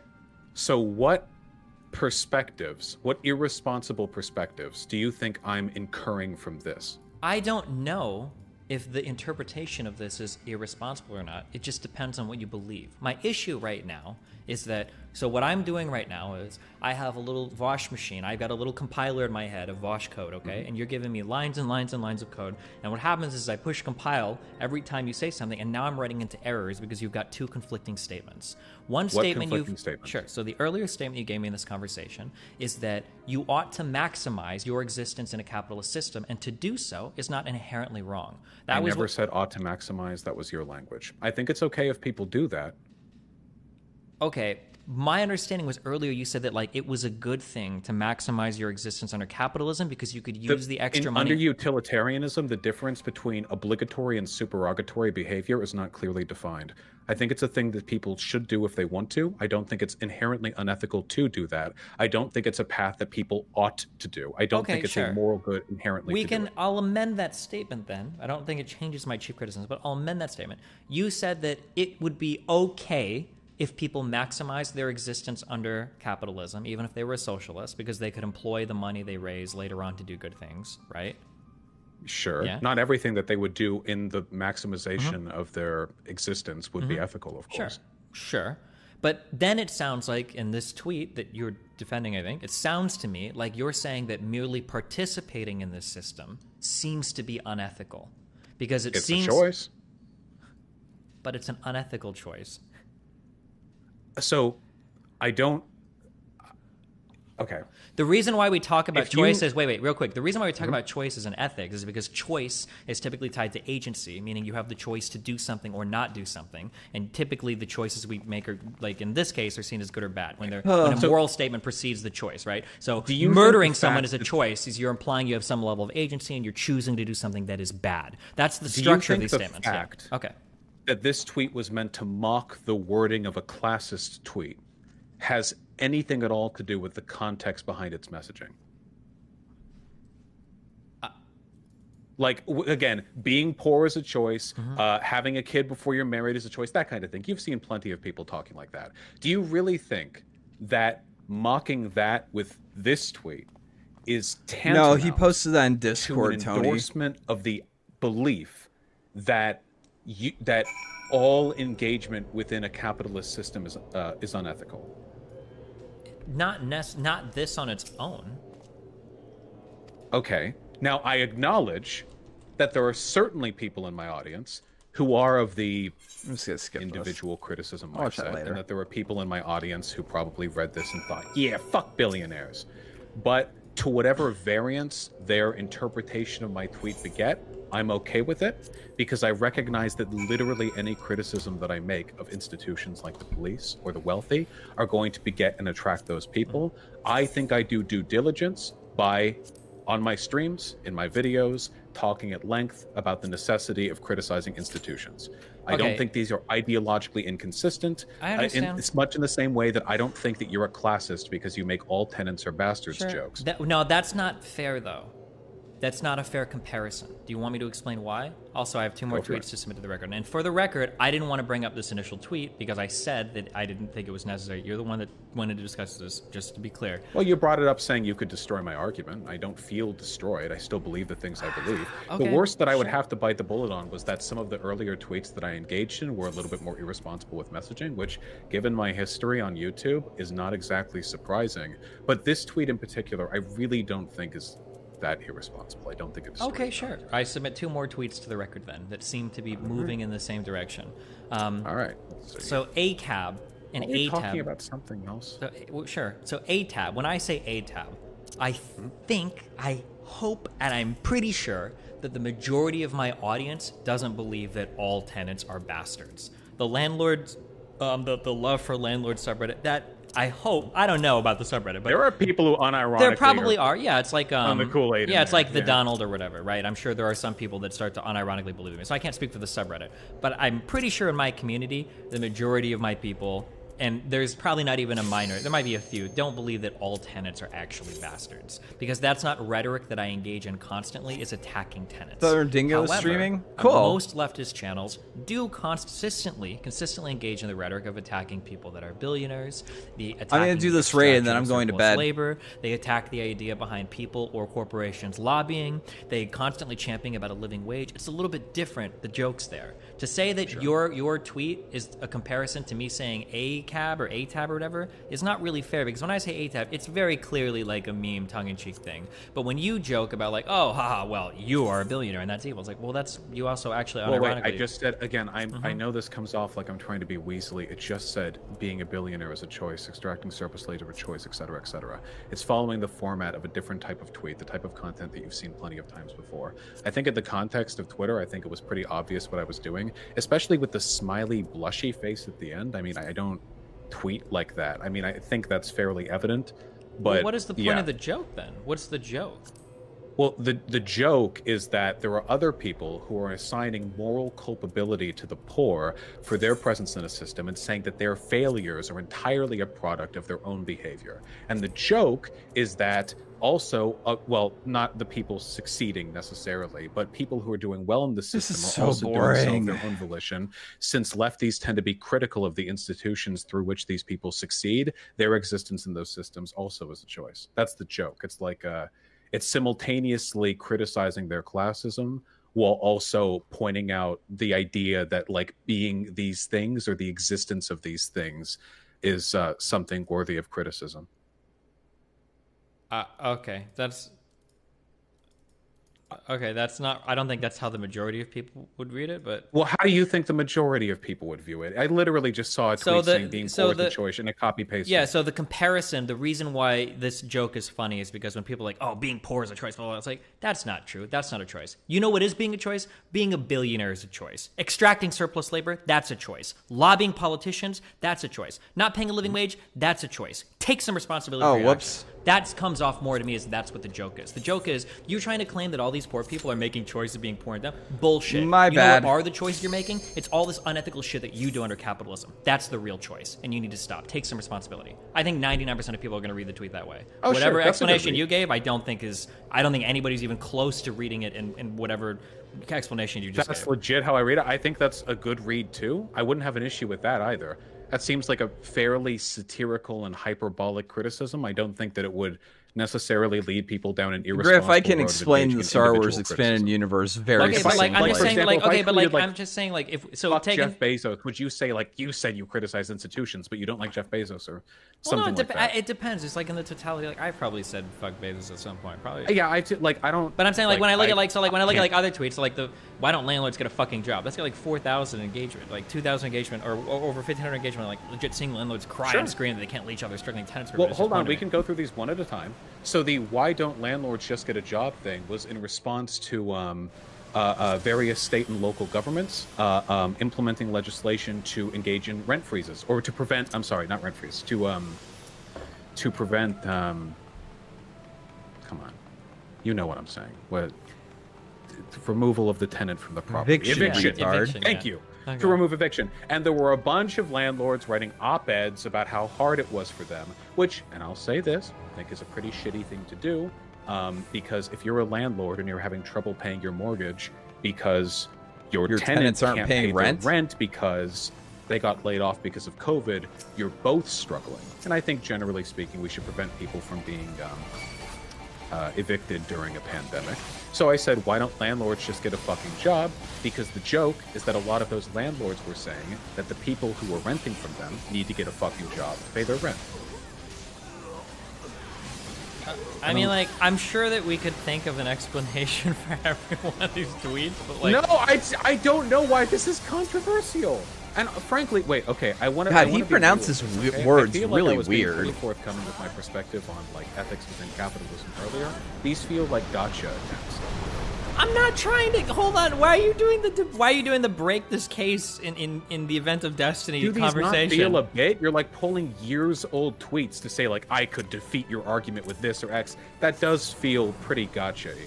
Speaker 3: So what perspectives, what irresponsible perspectives do you think I'm incurring from this?
Speaker 2: I don't know if the interpretation of this is irresponsible or not. It just depends on what you believe. My issue right now is that, so what I'm doing right now is I have a little Vaush machine. I've got a little compiler in my head of Vaush code, okay? And you're giving me lines and lines and lines of code. And what happens is I push compile every time you say something, and now I'm running into errors because you've got two conflicting statements. One statement
Speaker 3: conflicting statements?
Speaker 2: Sure. So the earlier statement you gave me in this conversation is that you ought to maximize your existence in a capitalist system, and to do so is not inherently wrong. That
Speaker 3: I
Speaker 2: was
Speaker 3: never
Speaker 2: what,
Speaker 3: said ought to maximize. That was your language. I think it's okay if people do that.
Speaker 2: okay. My understanding was earlier you said that like it was a good thing to maximize your existence under capitalism because you could use the extra money.
Speaker 3: Under utilitarianism, the difference between obligatory and supererogatory behavior is not clearly defined. I think it's a thing that people should do if they want to. I don't think it's inherently unethical to do that. I don't think it's a path that people ought to do. I don't
Speaker 2: Okay,
Speaker 3: think it's
Speaker 2: sure.
Speaker 3: a moral good inherently
Speaker 2: We
Speaker 3: to
Speaker 2: can.
Speaker 3: do it.
Speaker 2: I'll amend that statement then. I don't think it changes my chief criticism, but I'll amend that statement. You said that it would be okay if people maximize their existence under capitalism, even if they were a socialist, because they could employ the money they raise later on to do good things, right?
Speaker 3: Sure.
Speaker 2: Yeah.
Speaker 3: Not everything that they would do in the maximization of their existence would be ethical, of
Speaker 2: Sure,
Speaker 3: course.
Speaker 2: sure. But then it sounds like in this tweet that you're defending, I think, it sounds to me like you're saying that merely participating in this system seems to be unethical. Because it
Speaker 3: It's
Speaker 2: seems.
Speaker 3: a choice.
Speaker 2: But it's an unethical choice.
Speaker 3: So I don't. Okay.
Speaker 2: The reason why we talk about
Speaker 3: If you-
Speaker 2: choice is wait, real quick. The reason why we talk about choice and ethics is because choice is typically tied to agency, meaning you have the choice to do something or not do something. And typically the choices we make are, like in this case, are seen as good or bad when when a moral statement precedes the choice, right? So
Speaker 3: you think
Speaker 2: murdering
Speaker 3: the
Speaker 2: someone
Speaker 3: fact
Speaker 2: is a
Speaker 3: that-
Speaker 2: choice, is you're implying you have some level of agency and you're choosing to do something that is bad. That's the
Speaker 3: Do you
Speaker 2: structure of
Speaker 3: think
Speaker 2: these
Speaker 3: the
Speaker 2: statements.
Speaker 3: fact
Speaker 2: Yeah. Okay.
Speaker 3: that this tweet was meant to mock the wording of a classist tweet has anything at all to do with the context behind its messaging? Again, being poor is a choice, having a kid before you're married is a choice, that kind of thing. You've seen plenty of people talking like that. Do you really think that mocking that with this tweet is
Speaker 1: No,
Speaker 3: tantamount
Speaker 1: he posted that in
Speaker 3: to
Speaker 1: Discord,
Speaker 3: an
Speaker 1: Tony.
Speaker 3: endorsement of the belief that that all engagement within a capitalist system is unethical?
Speaker 2: Not this on its own.
Speaker 3: Okay. Now, I acknowledge that there are certainly people in my audience who are of the
Speaker 1: I'm just gonna skip this.
Speaker 3: individual criticism
Speaker 1: I'll watch that
Speaker 3: mindset,
Speaker 1: later.
Speaker 3: and that there are people in my audience who probably read this and thought, yeah, fuck billionaires. But to whatever variance their interpretation of my tweet beget, I'm okay with it, because I recognize that literally any criticism that I make of institutions like the police or the wealthy are going to beget and attract those people. I think I do due diligence by, on my streams, in my videos, talking at length about the necessity of criticizing institutions. I don't
Speaker 2: Okay.
Speaker 3: think these are ideologically inconsistent.
Speaker 2: I understand.
Speaker 3: It's much in the same way that I don't think that you're a classist because you make all tenants are bastards jokes.
Speaker 2: No, that's not fair though. That's not a fair comparison. Do you want me to explain why? Also, I have 2 more tweets to submit to the record. And for the record, I didn't want to bring up this initial tweet because I said that I didn't think it was necessary. You're the one that wanted to discuss this, just to be clear.
Speaker 3: Well, you brought it up saying you could destroy my argument. I don't feel destroyed. I still believe the things I believe.
Speaker 2: Okay,
Speaker 3: the worst that I would have to bite the bullet on was that some of the earlier tweets that I engaged in were a little bit more irresponsible with messaging, which, given my history on YouTube, is not exactly surprising. But this tweet in particular, I really don't think is that irresponsible. I don't think it's
Speaker 2: okay. Sure. I submit 2 more tweets to the record then that seem to be moving in the same direction.
Speaker 3: All right.
Speaker 2: So ACAB and
Speaker 3: Are we talking
Speaker 2: ATAB.
Speaker 3: about something else?
Speaker 2: So, well, sure. So ATAB. When I say ATAB, I think, I hope, and I'm pretty sure that the majority of my audience doesn't believe that all tenants are bastards. The landlords, the love for landlord subreddit, that I hope, I don't know about the subreddit, but
Speaker 3: There are people who unironically
Speaker 2: there probably are. Yeah, it's like
Speaker 3: on the Kool-Aid
Speaker 2: yeah,
Speaker 3: in
Speaker 2: it's
Speaker 3: there,
Speaker 2: like the
Speaker 3: yeah.
Speaker 2: Donald or whatever, right? I'm sure there are some people that start to unironically believe me. So I can't speak for the subreddit, but I'm pretty sure in my community, the majority of my people, and there's probably not even a minor, there might be a few, don't believe that all tenants are actually bastards, because that's not rhetoric that I engage in constantly. It's attacking tenants.
Speaker 1: The Dingo is
Speaker 2: However,
Speaker 1: streaming? Cool.
Speaker 2: Most leftist channels do consistently engage in the rhetoric of attacking people that are billionaires.
Speaker 1: I'm gonna do this raid and then I'm going to bed.
Speaker 2: Labor. They attack the idea behind people or corporations lobbying. They constantly championing about a living wage. It's a little bit different, the joke's there. To say that your tweet is a comparison to me saying ACAB or ATAB or whatever is not really fair, because when I say ATAB, it's very clearly like a meme, tongue-in-cheek thing. But when you joke about like, oh, haha, well, you are a billionaire and that's evil, it's like, well, that's, you also actually
Speaker 3: Well, wait,
Speaker 2: unironically...
Speaker 3: I just said, again, I know this comes off like I'm trying to be weaselly. It just said being a billionaire is a choice, extracting surplus labor a choice, etc., etc. It's following the format of a different type of tweet, the type of content that you've seen plenty of times before. I think in the context of Twitter, I think it was pretty obvious what I was doing, especially with the smiley, blushy face at the end. I mean, I don't tweet like that. I mean, I think that's fairly evident. But
Speaker 2: well, what is the point of the joke then? What's the joke?
Speaker 3: Well, the joke is that there are other people who are assigning moral culpability to the poor for their presence in a system and saying that their failures are entirely a product of their own behavior. And the joke is that also, well, not the people succeeding necessarily, but people who are doing well in the system
Speaker 1: is
Speaker 3: are
Speaker 1: so
Speaker 3: also
Speaker 1: boring.
Speaker 3: doing so of their own volition. Since lefties tend to be critical of the institutions through which these people succeed, their existence in those systems also is a choice. That's the joke. It's like it's simultaneously criticizing their classism while also pointing out the idea that like being these things or the existence of these things is something worthy of criticism.
Speaker 2: Okay, that's not, I don't think that's how the majority of people would read it, but...
Speaker 3: Well, how do you think the majority of people would view it? I literally just saw a tweet saying being poor is a choice and a copy-paste.
Speaker 2: Yeah, so the comparison, the reason why this joke is funny is because when people are like, oh, being poor is a choice, blah, blah, blah, it's like, that's not true. That's not a choice. You know what is being a choice? Being a billionaire is a choice. Extracting surplus labor, that's a choice. Lobbying politicians, that's a choice. Not paying a living wage, that's a choice. Take some responsibility for your actions. That comes off more to me as that's what the joke is. The joke is you trying to claim that all these poor people are making choices being poor and down. Bullshit.
Speaker 1: My bad.
Speaker 2: Know what are the choices you're making? It's all this unethical shit that you do under capitalism. That's the real choice, and you need to stop. Take some responsibility. I think 99% of people are going to read the tweet that way.
Speaker 3: Oh,
Speaker 2: whatever
Speaker 3: sure.
Speaker 2: explanation you gave, I don't think anybody's even close to reading it in whatever explanation you just gave.
Speaker 3: That's legit how I read it. I think that's a good read too. I wouldn't have an issue with that either. That seems like a fairly satirical and hyperbolic criticism. I don't think that it would necessarily lead people down an irresponsible
Speaker 1: Griff, I can
Speaker 3: road of
Speaker 1: explain
Speaker 3: engaging
Speaker 1: the
Speaker 3: in
Speaker 1: Star Wars
Speaker 3: individual
Speaker 1: expanded
Speaker 3: criticism.
Speaker 1: universe very
Speaker 2: Okay, but like I'm
Speaker 1: succinctly.
Speaker 2: just saying,
Speaker 3: For
Speaker 2: like
Speaker 3: example,
Speaker 2: okay,
Speaker 3: if I
Speaker 2: but like
Speaker 3: tweeted, like,
Speaker 2: I'm just saying, like if so,
Speaker 3: Fuck
Speaker 2: taking
Speaker 3: Jeff Bezos. Would you say like you said you criticize institutions, but you don't like Jeff Bezos or
Speaker 2: well, no,
Speaker 3: something like that?
Speaker 2: it depends. It's like in the totality. Like I probably said fuck Bezos at some point, probably.
Speaker 3: Yeah, I don't.
Speaker 2: But I'm saying like when I look at like when I look at like
Speaker 3: can't-
Speaker 2: other tweets, like the why don't landlords get a fucking job? That's got like 4,000 engagement, like 2,000 engagement, or over 1,500 engagement. Like legit seeing landlords cry and scream that they can't leach out their struggling tenants.
Speaker 3: Well, hold on. We can go through these one at a time. So the "why don't landlords just get a job" thing was in response to various state and local governments implementing legislation to engage in rent freezes or to prevent. I'm sorry, not rent freeze. To prevent. Come on, you know what I'm saying. What? Removal of the tenant from the property.
Speaker 1: Eviction.
Speaker 2: Eviction,
Speaker 3: Thank
Speaker 2: yeah.
Speaker 3: you.
Speaker 2: Okay.
Speaker 3: To remove eviction. And there were a bunch of landlords writing op-eds about how hard it was for them, which, and I'll say this, I think is a pretty shitty thing to do, Because if you're a landlord and you're having trouble paying your mortgage because your
Speaker 1: tenants aren't
Speaker 3: can't
Speaker 1: paying
Speaker 3: pay their
Speaker 1: rent?
Speaker 3: rent because they got laid off because of COVID, you're both struggling. And I think, generally speaking, we should prevent people from being evicted during a pandemic. So I said, why don't landlords just get a fucking job? Because the joke is that a lot of those landlords were saying that the people who are renting from them need to get a fucking job to pay their rent.
Speaker 2: I mean, like, I'm sure that we could think of an explanation for every one of these tweets, but like,
Speaker 3: No, I don't know why this is controversial. And frankly, wait, okay, I want to.
Speaker 1: God, he pronounces words really
Speaker 3: I was being
Speaker 1: weird.
Speaker 3: pretty forthcoming with my perspective on like ethics within capitalism earlier. These feel like gotcha attempts.
Speaker 2: I'm not trying to hold on. Why are you doing the break this case in the event of Destiny
Speaker 3: Do these
Speaker 2: conversation?
Speaker 3: not feel a bit? You're like pulling years old tweets to say like I could defeat your argument with this or X. That does feel pretty gotcha-y.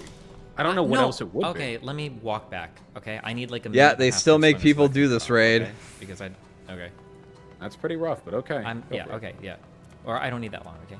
Speaker 3: I don't know what
Speaker 2: No.
Speaker 3: else it would be.
Speaker 2: Okay, let me walk back. Okay, I need like a
Speaker 1: Yeah,
Speaker 2: minute and
Speaker 1: they
Speaker 2: a half
Speaker 1: still
Speaker 2: to
Speaker 1: make
Speaker 2: explain
Speaker 1: people
Speaker 2: this
Speaker 1: do
Speaker 2: like
Speaker 1: this
Speaker 2: this,
Speaker 1: raid.
Speaker 2: okay? Because okay.
Speaker 3: That's pretty rough, but okay.
Speaker 2: Okay, yeah. Or I don't need that long, okay?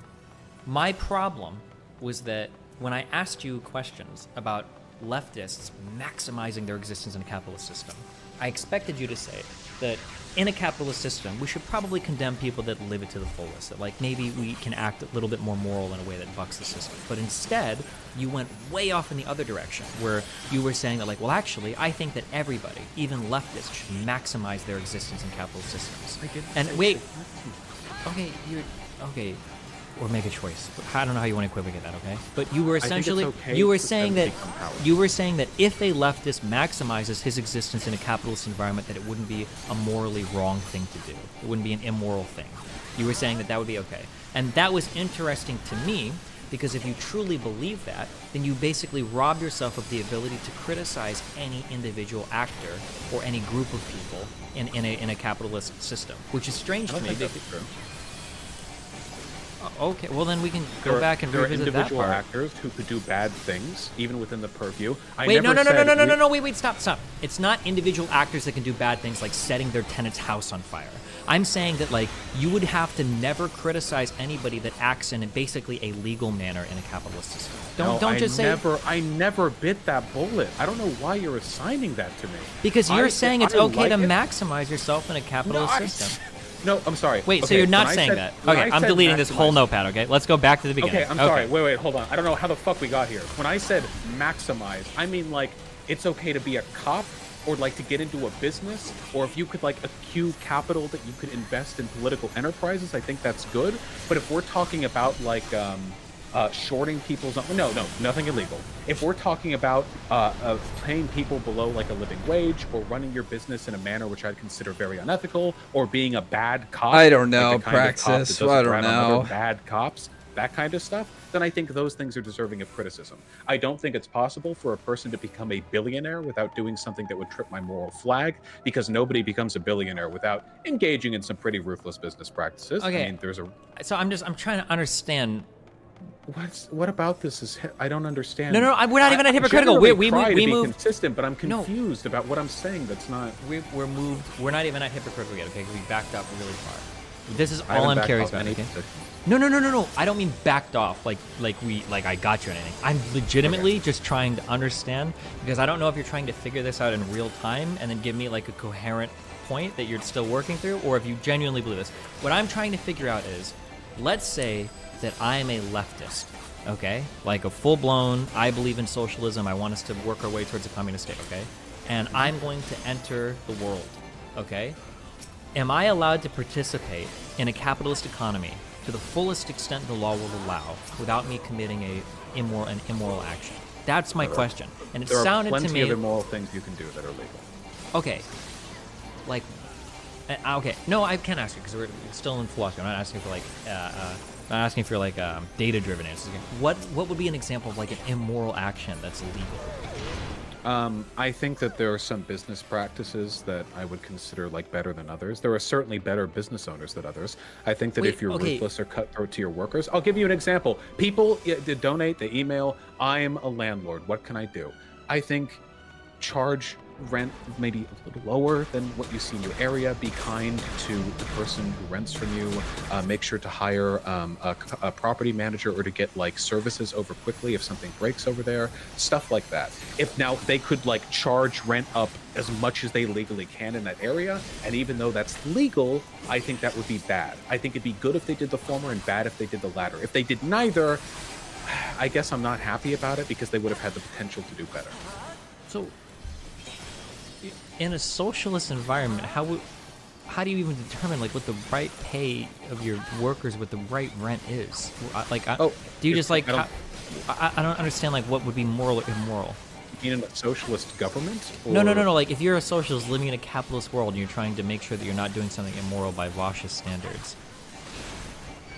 Speaker 2: My problem was that when I asked you questions about leftists maximizing their existence in a capitalist system, I expected you to say that in a capitalist system, we should probably condemn people that live it to the fullest. That, like, maybe we can act a little bit more moral in a way that bucks the system. But instead, you went way off in the other direction, where you were saying that, like, well, actually, I think that everybody, even leftists, should maximize their existence in capitalist systems. And wait, okay, or make a choice. I don't know how you want to equivocate that, okay? But you were essentially
Speaker 3: okay
Speaker 2: you were
Speaker 3: for
Speaker 2: saying
Speaker 3: them
Speaker 2: that
Speaker 3: to become powerful.
Speaker 2: you were saying that if a leftist maximizes his existence in a capitalist environment, that it wouldn't be a morally wrong thing to do. It wouldn't be an immoral thing. You were saying that that would be okay. And that was interesting to me because if you truly believe that, then you basically rob yourself of the ability to criticize any individual actor or any group of people in a capitalist system, which is strange to me.
Speaker 3: That's true.
Speaker 2: Okay, well then we can go back and
Speaker 3: there are
Speaker 2: revisit that
Speaker 3: individual
Speaker 2: part.
Speaker 3: actors who could do bad things, even within the purview.
Speaker 2: Wait, no, wait, stop. It's not individual actors that can do bad things like setting their tenant's house on fire. I'm saying that, like, you would have to never criticize anybody that acts in basically a legal manner in a capitalist system. Don't just say...
Speaker 3: I never bit that bullet. I don't know why you're assigning that to me.
Speaker 2: Because you're saying it's
Speaker 3: I
Speaker 2: okay to
Speaker 3: like it.
Speaker 2: maximize yourself in a capitalist system.
Speaker 3: No, I'm sorry.
Speaker 2: Wait, so
Speaker 3: Okay,
Speaker 2: you're not
Speaker 3: when I
Speaker 2: saying
Speaker 3: said-
Speaker 2: that.
Speaker 3: when
Speaker 2: Okay,
Speaker 3: I
Speaker 2: I'm
Speaker 3: said
Speaker 2: deleting this whole
Speaker 3: maximize-
Speaker 2: notepad, okay? Let's go back to the beginning.
Speaker 3: Okay, I'm sorry. Wait, hold on. I don't know how the fuck we got here. When I said maximize, I mean like it's okay to be a cop or like to get into a business, or if you could like accrue capital that you could invest in political enterprises, I think that's good. But if we're talking about like shorting people's no, nothing illegal. If we're talking about paying people below like a living wage, or running your business in a manner which I'd consider very unethical, or being a bad cop,
Speaker 1: I don't know,
Speaker 3: like the kind of cop that
Speaker 1: Praxis.
Speaker 3: doesn't
Speaker 1: I don't
Speaker 3: rat on other
Speaker 1: know.
Speaker 3: bad cops, that kind of stuff, then I think those things are deserving of criticism. I don't think it's possible for a person to become a billionaire without doing something that would trip my moral flag, because nobody becomes a billionaire without engaging in some pretty ruthless business practices.
Speaker 2: Okay.
Speaker 3: I mean, there's a
Speaker 2: So I'm trying to understand.
Speaker 3: what about this is I don't understand.
Speaker 2: No, we're not even at
Speaker 3: I
Speaker 2: hypocritical.
Speaker 3: generally
Speaker 2: We
Speaker 3: try to be
Speaker 2: moved.
Speaker 3: consistent, but I'm
Speaker 2: No.
Speaker 3: confused about what I'm saying. That's not.
Speaker 2: We're moved. We're not even at hypocritical yet, okay? 'Cause we backed up really far. This is
Speaker 3: I
Speaker 2: all
Speaker 3: haven't
Speaker 2: I'm
Speaker 3: backed
Speaker 2: curious
Speaker 3: off
Speaker 2: about,
Speaker 3: any
Speaker 2: okay?
Speaker 3: position.
Speaker 2: No. I don't mean backed off, like I got you or anything. I'm legitimately just trying to understand, because I don't know if you're trying to figure this out in real time and then give me like a coherent point that you're still working through, or if you genuinely believe this. What I'm trying to figure out is, let's say that I am a leftist, okay? Like a full-blown, I believe in socialism, I want us to work our way towards a communist state, okay? And I'm going to enter the world, okay? Am I allowed to participate in a capitalist economy to the fullest extent the law will allow without me committing an immoral action? That's my question. And it
Speaker 3: There are
Speaker 2: sounded to
Speaker 3: plenty
Speaker 2: me...
Speaker 3: of immoral things you can do that are legal.
Speaker 2: Okay. Like... okay. No, I can't ask you because we're still in philosophy. I'm not asking for data-driven answers. What would be an example of like an immoral action that's illegal?
Speaker 3: I think that there are some business practices that I would consider like better than others. There are certainly better business owners than others. I think that if you're ruthless or cutthroat to your workers, I'll give you an example. People donate, they email, I'm a landlord. What can I do? I think charge rent maybe a little lower than what you see in your area. Be kind to the person who rents from you. Make sure to hire a property manager or to get like services over quickly if something breaks over there. Stuff like that. If now they could like charge rent up as much as they legally can in that area, and even though that's legal, I think that would be bad. I think it'd be good if they did the former and bad if they did the latter. If they did neither, I guess I'm not happy about it because they would have had the potential to do better.
Speaker 2: So, in a socialist environment, how do you even determine like what the right pay of your workers, what the right rent is? Do you just like? I don't understand like what would be moral or immoral.
Speaker 3: You mean in a socialist government? Or...
Speaker 2: No. Like if you're a socialist living in a capitalist world and you're trying to make sure that you're not doing something immoral by Vaush's standards.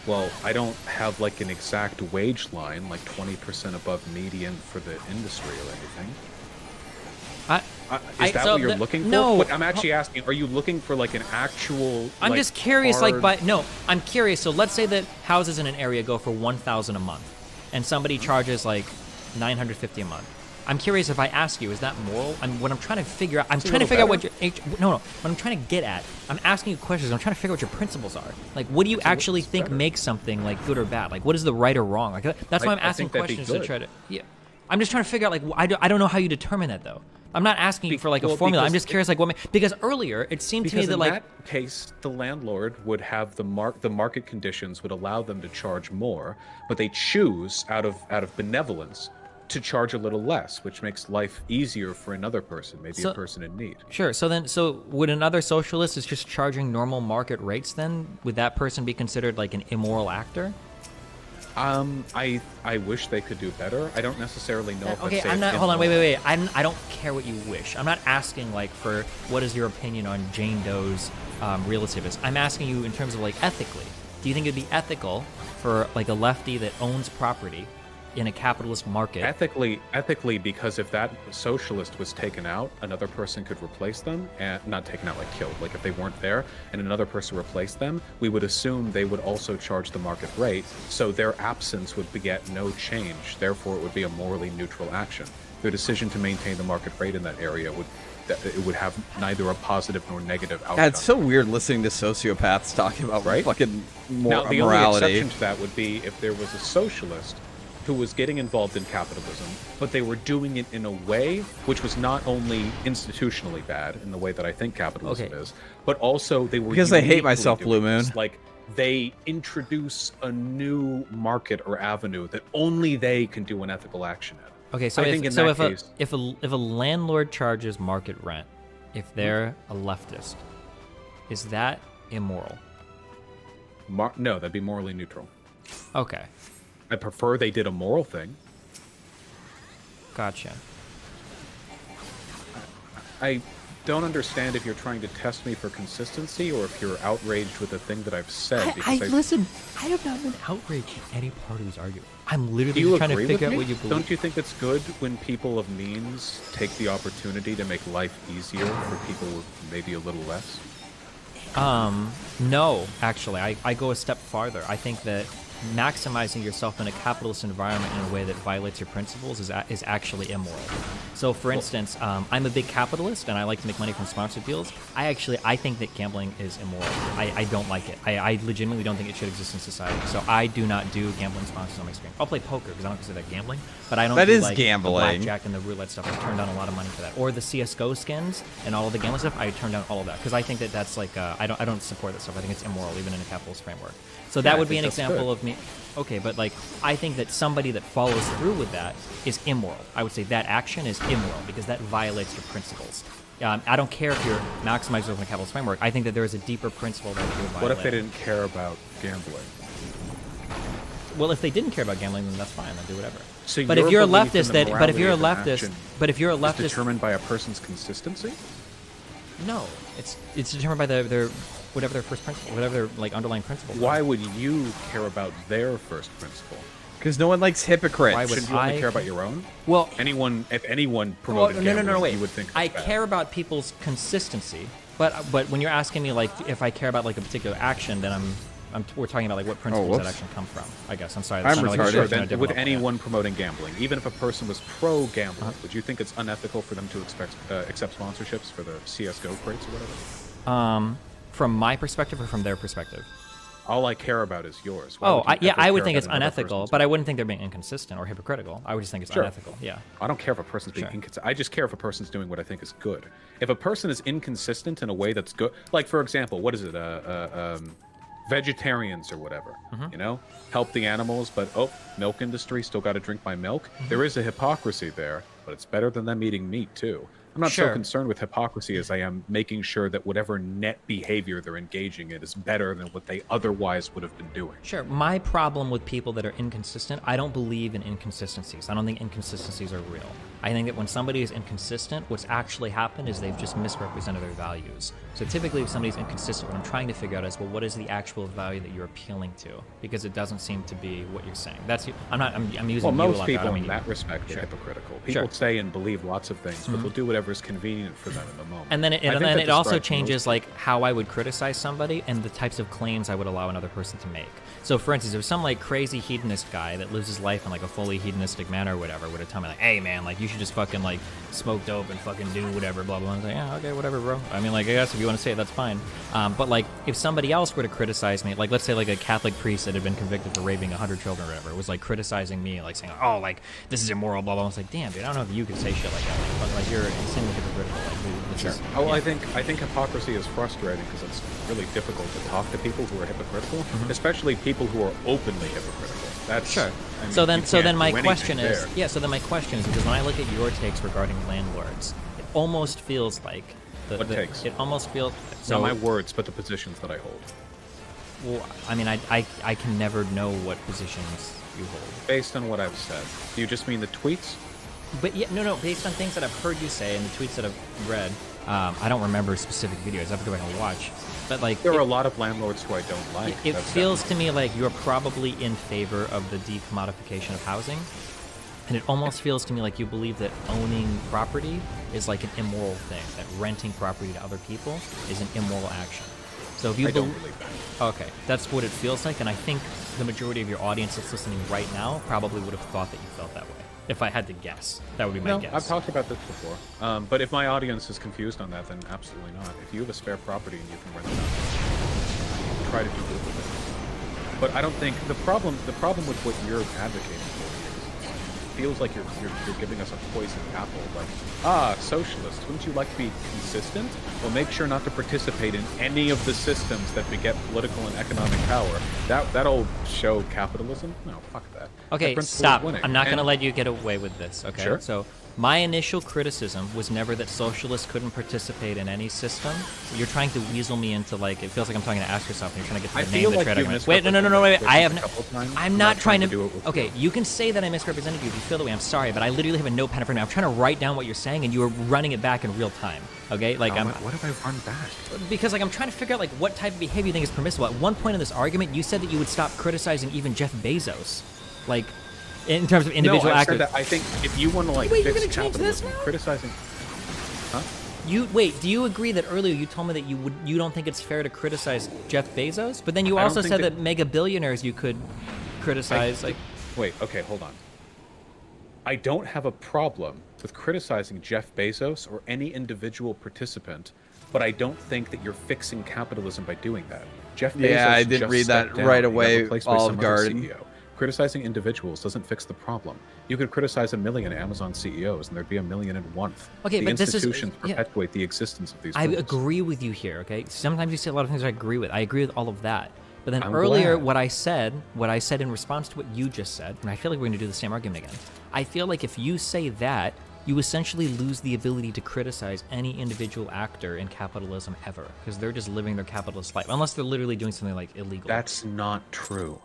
Speaker 3: Well, I don't have like an exact wage line, like 20% above median for the industry or anything. Is that what you're looking for?
Speaker 2: No.
Speaker 3: What, I'm actually asking, are you looking for like an actual...
Speaker 2: I'm
Speaker 3: like,
Speaker 2: just curious,
Speaker 3: hard...
Speaker 2: I'm curious. So let's say that houses in an area go for $1,000 a month, and somebody charges like $950 a month. I'm curious if I ask you, is that moral? What I'm trying to figure out, what your what I'm trying to get at. I'm asking you questions. I'm trying to figure out what your principles are. Like, what do you actually think makes something like good or bad? Like, what is the right or wrong? Like, that's why I'm asking questions to try to. Yeah, I'm just trying to figure out like I don't know how you determine that though. I'm not asking you for like a formula. I'm just curious like because earlier it seemed to me that like
Speaker 3: in that case the landlord would have the market conditions would allow them to charge more, but they choose out of benevolence to charge a little less, which makes life easier for another person, maybe a person in need.
Speaker 2: Sure. So would another socialist is just charging normal market rates then? Would that person be considered like an immoral actor?
Speaker 3: I wish they could do better. I don't necessarily know if
Speaker 2: okay, I'm not hold on, wait. I don't care what you wish. I'm not asking like for what is your opinion on Jane Doe's real estate business. I'm asking you in terms of like ethically. Do you think it'd be ethical for like a lefty that owns property in a capitalist market?
Speaker 3: Ethically, because if that socialist was taken out, another person could replace them, and not taken out like killed, like if they weren't there and another person replaced them, we would assume they would also charge the market rate, so their absence would beget no change, therefore it would be a morally neutral action. Their decision to maintain the market rate in that area would have neither a positive nor negative outcome.
Speaker 1: Yeah, it's so weird listening to sociopaths talking about fucking
Speaker 3: now, the
Speaker 1: morality.
Speaker 3: only exception to that would be if there was a socialist who was getting involved in capitalism, but they were doing it in a way which was not only institutionally bad in the way that I think capitalism is, but also they were
Speaker 1: because I hate myself, Blue Moon.
Speaker 3: Like they introduce a new market or avenue that only they can do an ethical action in.
Speaker 2: Okay, so if a landlord charges market rent, if they're a leftist, is that immoral?
Speaker 3: No, that'd be morally neutral.
Speaker 2: Okay.
Speaker 3: I prefer they did a moral thing.
Speaker 2: Gotcha.
Speaker 3: I don't understand if you're trying to test me for consistency or if you're outraged with the thing that I've said.
Speaker 2: Listen, I have not been outraged at any part of this argument. I'm literally just trying to figure out what you believe.
Speaker 3: Don't you think it's good when people of means take the opportunity to make life easier for people with maybe a little less?
Speaker 2: No, actually. I go a step farther. I think that maximizing yourself in a capitalist environment in a way that violates your principles is actually immoral. So, for instance, I'm a big capitalist and I like to make money from sponsored deals. I think that gambling is immoral. I don't like it. I legitimately don't think it should exist in society. So I do not do gambling sponsors on my screen. I'll play poker because I don't consider that gambling, but I don't do like
Speaker 1: gambling.
Speaker 2: The blackjack and the roulette stuff. I turn down a lot of money for that. Or the CSGO skins and all of the gambling stuff. I turn down all of that because I think that that's like I don't support that stuff. I think it's immoral even in a capitalist framework. So that would be an example of me. Okay, but like I think that somebody that follows through with that is immoral. I would say that action is immoral because that violates your principles. I don't care if you're maximizing within a capitalist framework. I think that there is a deeper principle that you would violate.
Speaker 3: What if they didn't care about gambling?
Speaker 2: Well, if they didn't care about gambling, then that's fine. They'll do whatever.
Speaker 3: So
Speaker 2: but if you're a leftist, if you're a leftist,
Speaker 3: determined by a person's consistency?
Speaker 2: No, it's determined by their whatever their first principle, whatever their like underlying principle.
Speaker 3: Why would you care about their first principle?
Speaker 1: Because no one likes hypocrites.
Speaker 3: Why would you only care about your own?
Speaker 2: Well,
Speaker 3: if anyone promoted gambling,
Speaker 2: wait.
Speaker 3: You would think
Speaker 2: I
Speaker 3: bad.
Speaker 2: care about people's consistency, but when you're asking me like if I care about like a particular action, then we're talking about like what principles that
Speaker 1: whoops.
Speaker 2: actually come from. I guess I'm sorry.
Speaker 1: I'm
Speaker 2: sounded like
Speaker 1: retarded.
Speaker 2: a
Speaker 3: Sure,
Speaker 2: shift in a
Speaker 3: then
Speaker 2: different
Speaker 3: would
Speaker 2: level,
Speaker 3: anyone promoting gambling, even if a person was pro gambling,
Speaker 2: Uh-huh.
Speaker 3: would you think it's unethical for them to accept sponsorships for the CS:GO crates or whatever?
Speaker 2: From my perspective or from their perspective?
Speaker 3: All I care about is yours. Why
Speaker 2: Oh,
Speaker 3: would you
Speaker 2: yeah,
Speaker 3: ever
Speaker 2: I would
Speaker 3: care
Speaker 2: think
Speaker 3: about
Speaker 2: it's
Speaker 3: another
Speaker 2: unethical,
Speaker 3: person's
Speaker 2: but I wouldn't think they're being inconsistent or hypocritical. I would just think it's
Speaker 3: Sure.
Speaker 2: unethical. Yeah.
Speaker 3: I don't care if a person's being
Speaker 2: Sure.
Speaker 3: inconsistent. I just care if a person's doing what I think is good. If a person is inconsistent in a way that's good, like for example, what is it? Vegetarians or whatever,
Speaker 2: Mm-hmm.
Speaker 3: you know, help the animals, but milk industry still got to drink my milk.
Speaker 2: Mm-hmm.
Speaker 3: There is a hypocrisy there, but it's better than them eating meat too. I'm not so
Speaker 2: Sure.
Speaker 3: concerned with hypocrisy as I am making sure that whatever net behavior they're engaging in is better than what they otherwise would have been doing.
Speaker 2: Sure. My problem with people that are inconsistent, I don't believe in inconsistencies. I don't think inconsistencies are real. I think that when somebody is inconsistent, what's actually happened is they've just misrepresented their values. So typically, if somebody's inconsistent, what I'm trying to figure out is, well, what is the actual value that you're appealing to? Because it doesn't seem to be what you're saying. I'm using
Speaker 3: Well,
Speaker 2: you a
Speaker 3: most
Speaker 2: lot. I
Speaker 3: people
Speaker 2: don't
Speaker 3: in
Speaker 2: mean
Speaker 3: that
Speaker 2: you.
Speaker 3: respect are
Speaker 2: Sure.
Speaker 3: hypocritical. People
Speaker 2: Sure.
Speaker 3: say and believe lots of things, but they'll do whatever is convenient for them in the moment.
Speaker 2: And then
Speaker 3: I think that
Speaker 2: it also
Speaker 3: describes most
Speaker 2: changes
Speaker 3: people.
Speaker 2: like how I would criticize somebody and the types of claims I would allow another person to make. So, for instance, if some like crazy hedonist guy that lives his life in like a fully hedonistic manner or whatever would have told me like, "Hey, man, like you should just fucking like smoke dope and fucking do whatever," blah blah. I was like, "Yeah, okay, whatever, bro." I mean, like, I guess if you want to say it, that's fine. But like, if somebody else were to criticize me, like let's say like a Catholic priest that had been convicted for raping 100 children or whatever, was like criticizing me, like saying, "Oh, like this is immoral," blah blah. I was like, "Damn, dude, I don't know if you could say shit like that, but like you're insanely hypocritical." Like, dude, this is,
Speaker 3: Oh,
Speaker 2: yeah.
Speaker 3: I think hypocrisy is frustrating because it's really difficult to talk to people who are hypocritical, especially people who are openly hypocritical. That's
Speaker 2: Sure.
Speaker 3: I mean,
Speaker 2: So then,
Speaker 3: you
Speaker 2: so
Speaker 3: can't
Speaker 2: then my
Speaker 3: do
Speaker 2: question
Speaker 3: anything
Speaker 2: is,
Speaker 3: there.
Speaker 2: yeah. So then my question is, because when I look at your takes regarding landlords, it almost feels like
Speaker 3: What takes?
Speaker 2: It almost feels
Speaker 3: Not
Speaker 2: so.
Speaker 3: my words, but the positions that I hold.
Speaker 2: Well, I mean, I can never know what positions you hold.
Speaker 3: Based on what I've said. Do you just mean the tweets?
Speaker 2: But yeah, no. Based on things that I've heard you say and the tweets that I've read, I don't remember specific videos. I have to go back and watch. But like,
Speaker 3: There are a lot of landlords who I don't like.
Speaker 2: It
Speaker 3: That's
Speaker 2: feels
Speaker 3: definitely-
Speaker 2: to me like you're probably in favor of the decommodification of housing. And it almost feels to me like you believe that owning property is like an immoral thing, that renting property to other people is an immoral action. So if you
Speaker 3: I don't believe that.
Speaker 2: Okay, that's what it feels like, and I think the majority of your audience that's listening right now probably would have thought that you felt that way. If I had to guess, that would be my
Speaker 3: No,
Speaker 2: guess.
Speaker 3: I've talked about this before. But if my audience is confused on that, then absolutely not. If you have a spare property and you can rent it out, try to do good with it. But I don't think the problem with what you're advocating for is it feels like you're giving us a poisoned apple. Like, socialists, wouldn't you like to be consistent? Well, make sure not to participate in any of the systems that beget political and economic power. That'll show capitalism. No, fuck that.
Speaker 2: Okay,
Speaker 3: That principle is
Speaker 2: stop.
Speaker 3: winning.
Speaker 2: I'm not going to
Speaker 3: And-
Speaker 2: let you get away with this, okay?
Speaker 3: Sure.
Speaker 2: So, my initial criticism was never that socialists couldn't participate in any system. You're trying to weasel me into, like, it feels like I'm talking to ask yourself, and you're trying to get to
Speaker 3: I
Speaker 2: the
Speaker 3: feel
Speaker 2: name
Speaker 3: like
Speaker 2: of the
Speaker 3: you
Speaker 2: trade argument. Wait, no, wait. I have
Speaker 3: a couple times.
Speaker 2: I'm not trying to
Speaker 3: do it with
Speaker 2: Okay,
Speaker 3: you.
Speaker 2: you can say that I misrepresented you if you feel that way. I'm sorry, but I literally have a notepad in front of me. I'm trying to write down what you're saying, and you are running it back in real time, okay? Like,
Speaker 3: What have I run back?
Speaker 2: because like I'm trying to figure out like what type of behavior you think is permissible. At one point in this argument, you said that you would stop criticizing even Jeff Bezos, like in terms of individual
Speaker 3: no, I
Speaker 2: actors.
Speaker 3: said that I think if you want to like
Speaker 2: Wait, you're
Speaker 3: fix
Speaker 2: gonna change this
Speaker 3: capitalism,
Speaker 2: now?
Speaker 3: criticizing, huh?
Speaker 2: You wait. Do you agree that earlier you told me that you don't think it's fair to criticize Jeff Bezos, but then you
Speaker 3: I don't
Speaker 2: also
Speaker 3: think
Speaker 2: said
Speaker 3: that-
Speaker 2: that mega billionaires you could criticize. Like,
Speaker 3: Wait, okay, hold on. I don't have a problem with criticizing Jeff Bezos or any individual participant, but I don't think that you're fixing capitalism by doing that. Jeff Bezos
Speaker 1: Yeah, I did
Speaker 3: just
Speaker 1: read that
Speaker 3: stepped down.
Speaker 1: right
Speaker 3: He got
Speaker 1: away,
Speaker 3: replaced by
Speaker 1: Olive
Speaker 3: some other
Speaker 1: Garden.
Speaker 3: CEO. Criticizing individuals doesn't fix the problem. You could criticize 1 million Amazon CEOs, and there'd be 1,000,001.
Speaker 2: Okay,
Speaker 3: the
Speaker 2: but this is-
Speaker 3: institutions
Speaker 2: yeah.
Speaker 3: perpetuate the existence of these.
Speaker 2: I
Speaker 3: rules.
Speaker 2: agree with you here. Okay, sometimes you say a lot of things I agree with. I agree with all of that. But then
Speaker 3: I'm
Speaker 2: earlier,
Speaker 3: glad.
Speaker 2: what I said in response to what you just said, and I feel like we're going to do the same argument again. I feel like if you say that, you essentially lose the ability to criticize any individual actor in capitalism ever, because they're just living their capitalist life, unless they're literally doing something like illegal.
Speaker 3: That's not true.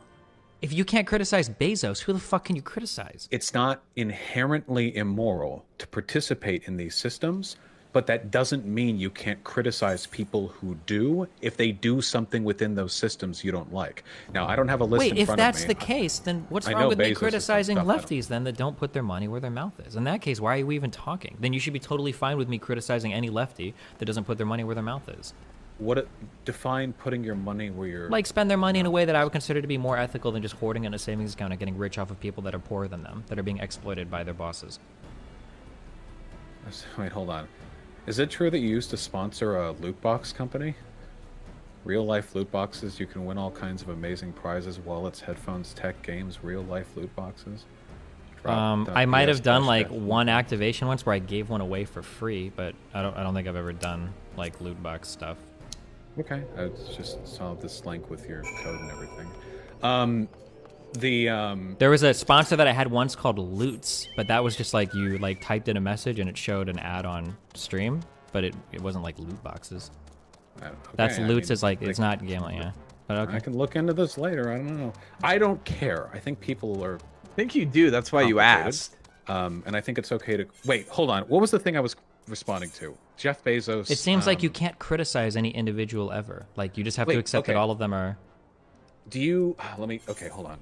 Speaker 2: If you can't criticize Bezos, who the fuck can you criticize?
Speaker 3: It's not inherently immoral to participate in these systems, but that doesn't mean you can't criticize people who do if they do something within those systems you don't like. Now, I don't have a list
Speaker 2: Wait,
Speaker 3: in
Speaker 2: if
Speaker 3: front
Speaker 2: that's
Speaker 3: of me.
Speaker 2: the case, then what's
Speaker 3: I
Speaker 2: wrong
Speaker 3: know
Speaker 2: with
Speaker 3: Bezos
Speaker 2: me
Speaker 3: has done
Speaker 2: criticizing
Speaker 3: stuff I don't-
Speaker 2: lefties then that don't put their money where their mouth is? In that case, why are we even talking? Then you should be totally fine with me criticizing any lefty that doesn't put their money where their mouth is.
Speaker 3: define putting your money where you're
Speaker 2: Like spend their money in a way that I would consider to be more ethical than just hoarding it in a savings account and getting rich off of people that are poorer than them, that are being exploited by their bosses.
Speaker 3: Wait, hold on. Is it true that you used to sponsor a loot box company? Real life loot boxes, you can win all kinds of amazing prizes, wallets, headphones, tech, games, real life loot boxes.
Speaker 2: I might have done like one activation once where I gave one away for free, but I don't think I've ever done like loot box stuff.
Speaker 3: Okay, I just saw this link with your code and everything.
Speaker 2: There was a sponsor that I had once called Loots, but that was just like you like typed in a message and it showed an ad on stream, but it wasn't like loot boxes.
Speaker 3: Okay,
Speaker 2: That's Loots is like it's not gambling, yeah. But okay.
Speaker 3: I can look into this later. I don't know. I don't care. I think people are.
Speaker 1: I think you do. That's why you asked.
Speaker 3: And I think it's okay to wait. Hold on. What was the thing I was responding to? Jeff Bezos.
Speaker 2: It seems like you can't criticize any individual ever. Like you just have to accept that all of them are.
Speaker 3: Do you? Let me. Okay, hold on.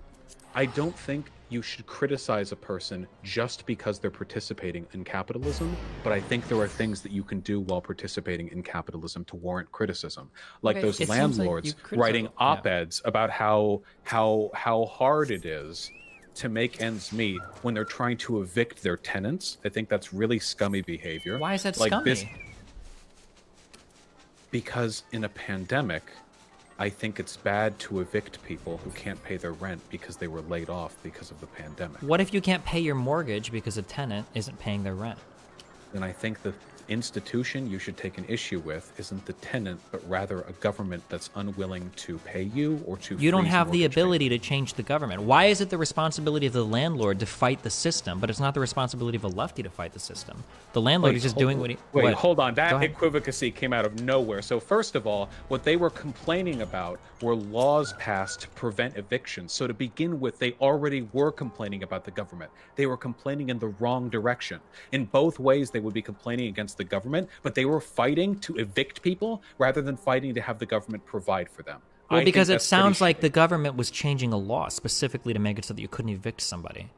Speaker 3: I don't think you should criticize a person just because they're participating in capitalism, but I think there are things that you can do while participating in capitalism to warrant criticism. Like those landlords writing op-eds about how hard it is to make ends meet when they're trying to evict their tenants. I think that's really scummy behavior.
Speaker 2: Why is that scummy?
Speaker 3: Because in a pandemic, I think it's bad to evict people who can't pay their rent because they were laid off because of the pandemic.
Speaker 2: What if you can't pay your mortgage because a tenant isn't paying their rent?
Speaker 3: Then I think the institution you should take an issue with isn't the tenant, but rather a government that's unwilling to pay you or to.
Speaker 2: You don't have the ability to change the government. Why is it the responsibility of the landlord to fight the system, but it's not the responsibility of a lefty to fight the system? The landlord is just doing what he...
Speaker 3: Wait, hold on. That equivocacy came out of nowhere. So first of all, what they were complaining about were laws passed to prevent evictions. So to begin with, they already were complaining about the government. They were complaining in the wrong direction. In both ways, they would be complaining against the government, but they were fighting to evict people rather than fighting to have the government provide for them.
Speaker 2: Well, because it sounds like the government was changing a law specifically to make it so that you couldn't evict somebody.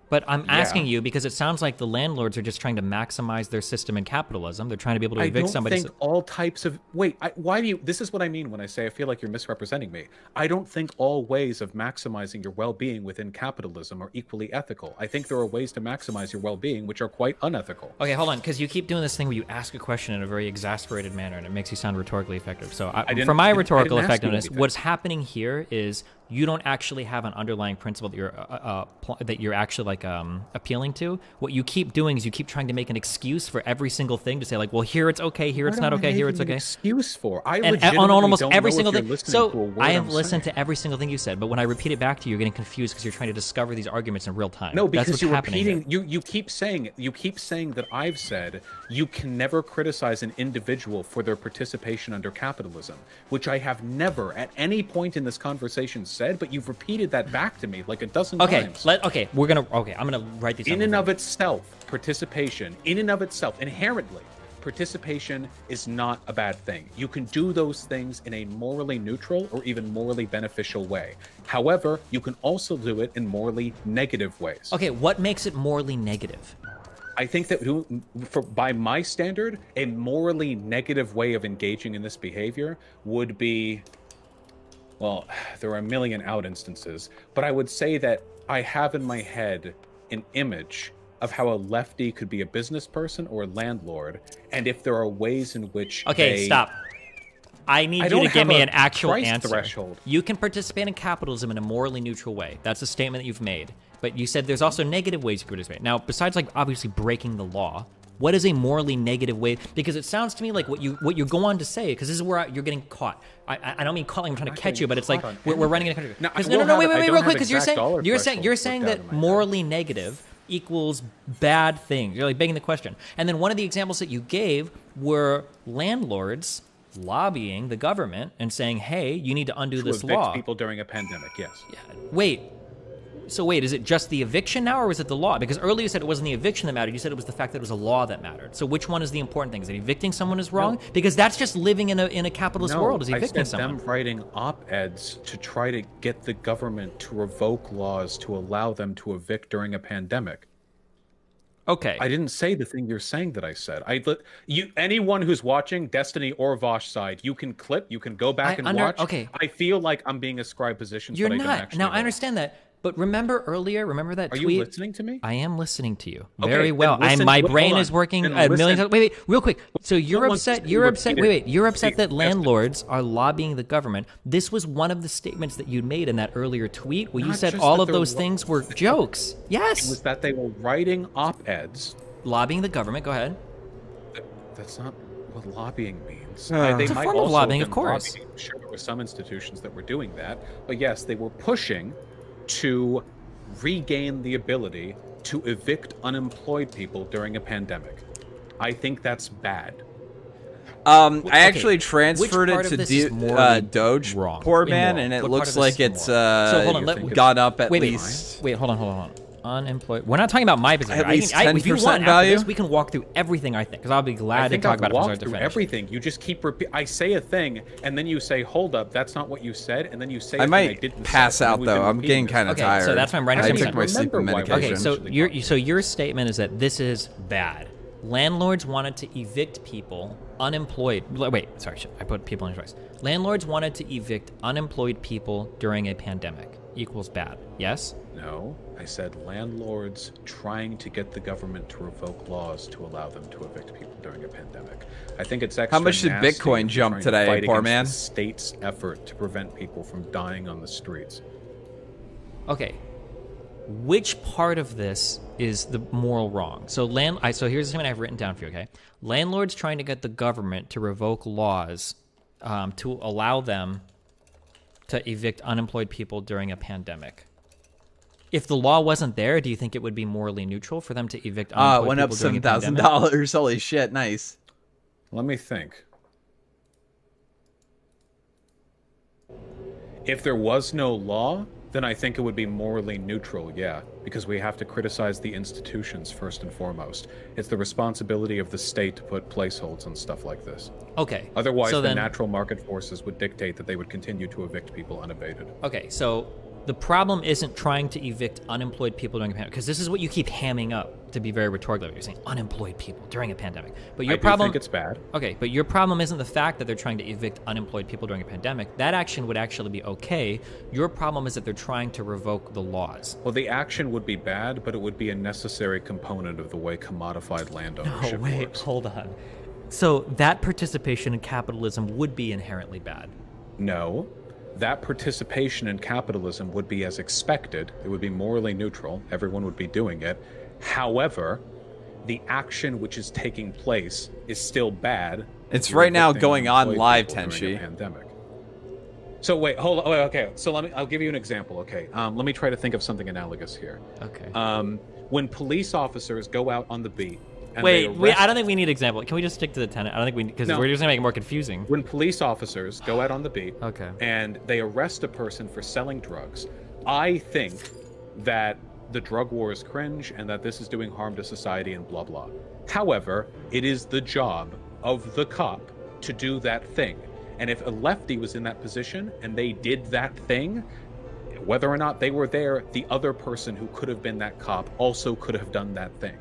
Speaker 2: But I'm asking you because it sounds like the landlords are just trying to maximize their system in capitalism. They're trying to be able to evict somebody.
Speaker 3: I don't think all types of... Wait, why do you... This is what I mean when I say I feel like you're misrepresenting me. I don't think all ways of maximizing your well-being within capitalism are equally ethical. I think there are ways to maximize your well-being which are quite unethical.
Speaker 2: Okay, hold on, because you keep doing this thing where you ask a question in a very exasperated manner and it makes you sound rhetorically effective. So for my rhetorical effectiveness, what's happening here is you don't actually have an underlying principle that you're actually like appealing to. What you keep doing is you keep trying to make an excuse for every single thing to say like, well, here it's okay, here it's not okay, here it's okay.
Speaker 3: Excuse for? I
Speaker 2: and on almost every single thing. So I have listened to every single thing you said, but when I repeat it back to you, you're getting confused because you're trying to discover these arguments in real time.
Speaker 3: No, because you're repeating. You keep saying that I've said you can never criticize an individual for their participation under capitalism, which I have never at any point in this conversation said, but you've repeated that back to me like a dozen times.
Speaker 2: I'm gonna write these.
Speaker 3: In and of itself, participation, in and of itself, inherently, participation is not a bad thing. You can do those things in a morally neutral or even morally beneficial way. However, you can also do it in morally negative ways.
Speaker 2: Okay, what makes it morally negative?
Speaker 3: I think that by my standard, a morally negative way of engaging in this behavior would be, well, there are a million out instances, but I would say that I have in my head an image of how a lefty could be a business person or a landlord, and if there are ways in which
Speaker 2: stop. I need you to give me an actual answer.
Speaker 3: Threshold.
Speaker 2: You can participate in capitalism in a morally neutral way. That's a statement that you've made. But you said there's also negative ways you can participate. Now, besides like obviously breaking the law, what is a morally negative way? Because it sounds to me like what you go on to say, because this is where you're getting caught. I don't mean calling, I'm trying to catch you, but it's like we're running in a country. Wait, real quick, because you're saying that morally negative equals bad things. You're like begging the question. And then one of the examples that you gave were landlords lobbying the government and saying, hey, you need to undo this law.
Speaker 3: Evict people during a pandemic, yes.
Speaker 2: Yeah. Wait, is it just the eviction now, or is it the law? Because earlier you said it wasn't the eviction that mattered. You said it was the fact that it was a law that mattered. So which one is the important thing? Is it evicting someone is wrong? No. Because that's just living in a capitalist world, is evicting someone.
Speaker 3: Them writing op-eds to try to get the government to revoke laws to allow them to evict during a pandemic.
Speaker 2: Okay.
Speaker 3: I didn't say the thing you're saying that I said. Anyone who's watching Destiny or Vaush side, you can clip, you can go back and watch.
Speaker 2: Okay.
Speaker 3: I feel like I'm being ascribed positions,
Speaker 2: You're
Speaker 3: but I don't
Speaker 2: not.
Speaker 3: actually
Speaker 2: Now I
Speaker 3: hold.
Speaker 2: understand that. But remember that
Speaker 3: Are
Speaker 2: tweet?
Speaker 3: you listening to me?
Speaker 2: I am listening to you
Speaker 3: Okay,
Speaker 2: very
Speaker 3: then
Speaker 2: well.
Speaker 3: listen-
Speaker 2: My
Speaker 3: hold
Speaker 2: brain
Speaker 3: on.
Speaker 2: is working
Speaker 3: Then
Speaker 2: a million
Speaker 3: listen.
Speaker 2: times. Wait, real quick. So you're
Speaker 3: wants
Speaker 2: upset.
Speaker 3: to
Speaker 2: You're upset.
Speaker 3: repeat it.
Speaker 2: You're upset that
Speaker 3: Destiny.
Speaker 2: landlords are lobbying the government. This was one of the statements that you made in that earlier tweet where you
Speaker 3: Not
Speaker 2: said
Speaker 3: just
Speaker 2: all
Speaker 3: that
Speaker 2: of
Speaker 3: they're
Speaker 2: those things were jokes.
Speaker 3: It was
Speaker 2: Yes.
Speaker 3: that they were writing op-eds.
Speaker 2: Lobbying the government. Go ahead.
Speaker 3: That's not what lobbying means.
Speaker 2: It's a form of lobbying, of course.
Speaker 3: I'm sure there were some institutions that were doing that, but yes, they were pushing to regain the ability to evict unemployed people during a pandemic. I think that's bad.
Speaker 1: I actually transferred
Speaker 2: part
Speaker 1: it
Speaker 2: of this
Speaker 1: to
Speaker 2: is morally
Speaker 1: Doge,
Speaker 2: wrong,
Speaker 1: poor man,
Speaker 2: immoral?
Speaker 1: and it
Speaker 2: What part
Speaker 1: looks
Speaker 2: of this
Speaker 1: like
Speaker 2: is
Speaker 1: it's
Speaker 2: immoral? So hold on,
Speaker 1: gone up at
Speaker 2: wait,
Speaker 1: least.
Speaker 2: Wait, hold on. Unemployed. We're not talking about my position.
Speaker 1: At least
Speaker 2: if you
Speaker 1: 10%
Speaker 2: want after
Speaker 1: value?
Speaker 2: this, we can walk through everything. I think because I'll be
Speaker 3: I
Speaker 2: glad to
Speaker 3: think
Speaker 2: talk
Speaker 3: I've
Speaker 2: about it from
Speaker 3: walked
Speaker 2: start to
Speaker 3: through
Speaker 2: finish.
Speaker 3: everything. You just keep I say a thing, and then you say, "Hold up, that's not what you said," and then you say,
Speaker 1: I
Speaker 3: I
Speaker 1: might
Speaker 3: didn't
Speaker 1: pass
Speaker 3: say, and
Speaker 1: out
Speaker 3: we've been
Speaker 1: though. I'm
Speaker 3: repeating
Speaker 1: getting
Speaker 3: this.
Speaker 1: kind of
Speaker 2: Okay,
Speaker 1: tired.
Speaker 2: so that's why I'm writing
Speaker 1: I
Speaker 2: some
Speaker 1: took
Speaker 2: stuff.
Speaker 1: my sleeping
Speaker 3: Remember why we
Speaker 1: medication.
Speaker 2: Okay, so your statement is that this is bad. Landlords wanted to evict people unemployed. Wait, sorry, I put people in choice. Landlords wanted to evict unemployed people during a pandemic. Equals bad. Yes?
Speaker 3: No, I said landlords trying to get the government to revoke laws to allow them to evict people during a pandemic. I think it's extra.
Speaker 1: How much did
Speaker 3: nasty
Speaker 1: Bitcoin jump
Speaker 3: trying to
Speaker 1: today,
Speaker 3: fight
Speaker 1: poor
Speaker 3: against
Speaker 1: man?
Speaker 3: the state's effort to prevent people from dying on the streets.
Speaker 2: Okay. Which part of this is the moral wrong? So so here's something I've written down for you, okay? Landlords trying to get the government to revoke laws to allow them to evict unemployed people during a pandemic. If the law wasn't there, do you think it would be morally neutral for them to evict unemployed
Speaker 1: It went
Speaker 2: people
Speaker 1: up
Speaker 2: during a pandemic?
Speaker 1: $7,000. Holy shit, nice.
Speaker 3: Let me think. If there was no law, then I think it would be morally neutral, yeah, because we have to criticize the institutions first and foremost. It's the responsibility of the state to put placeholds on stuff like this.
Speaker 2: Okay.
Speaker 3: Otherwise,
Speaker 2: so
Speaker 3: the
Speaker 2: then,
Speaker 3: natural market forces would dictate that they would continue to evict people unabated.
Speaker 2: Okay, so the problem isn't trying to evict unemployed people during a pandemic, because this is what you keep hamming up to be very rhetorical. You're saying unemployed people during a pandemic, but your
Speaker 3: I
Speaker 2: problem.
Speaker 3: do think it's bad.
Speaker 2: Okay, but your problem isn't the fact that they're trying to evict unemployed people during a pandemic. That action would actually be okay. Your problem is that they're trying to revoke the laws.
Speaker 3: Well, the action would be bad, but it would be a necessary component of the way commodified land ownership works.
Speaker 2: Hold on. So that participation in capitalism would be inherently bad.
Speaker 3: No. That participation in capitalism would be as expected. It would be morally neutral. Everyone would be doing it. However, the action which is taking place is still bad.
Speaker 1: It's
Speaker 3: You're
Speaker 1: right now
Speaker 3: evicting
Speaker 1: going on
Speaker 3: unemployed
Speaker 1: live,
Speaker 3: people during a
Speaker 1: Tenshi.
Speaker 3: pandemic. So wait, hold on. Okay, so I'll give you an example. Okay, let me try to think of something analogous here.
Speaker 2: Okay.
Speaker 3: When police officers go out on the beat. And
Speaker 2: Wait,
Speaker 3: they
Speaker 2: I don't
Speaker 3: arrest-
Speaker 2: think we need example. Can we just stick to the tenant? I don't think we, because
Speaker 3: No.
Speaker 2: we're just gonna make it more confusing.
Speaker 3: When police officers go out on the beat
Speaker 2: Okay.
Speaker 3: and they arrest a person for selling drugs, I think that the drug war is cringe and that this is doing harm to society and blah blah. However, it is the job of the cop to do that thing. And if a lefty was in that position and they did that thing, whether or not they were there, the other person who could have been that cop also could have done that thing.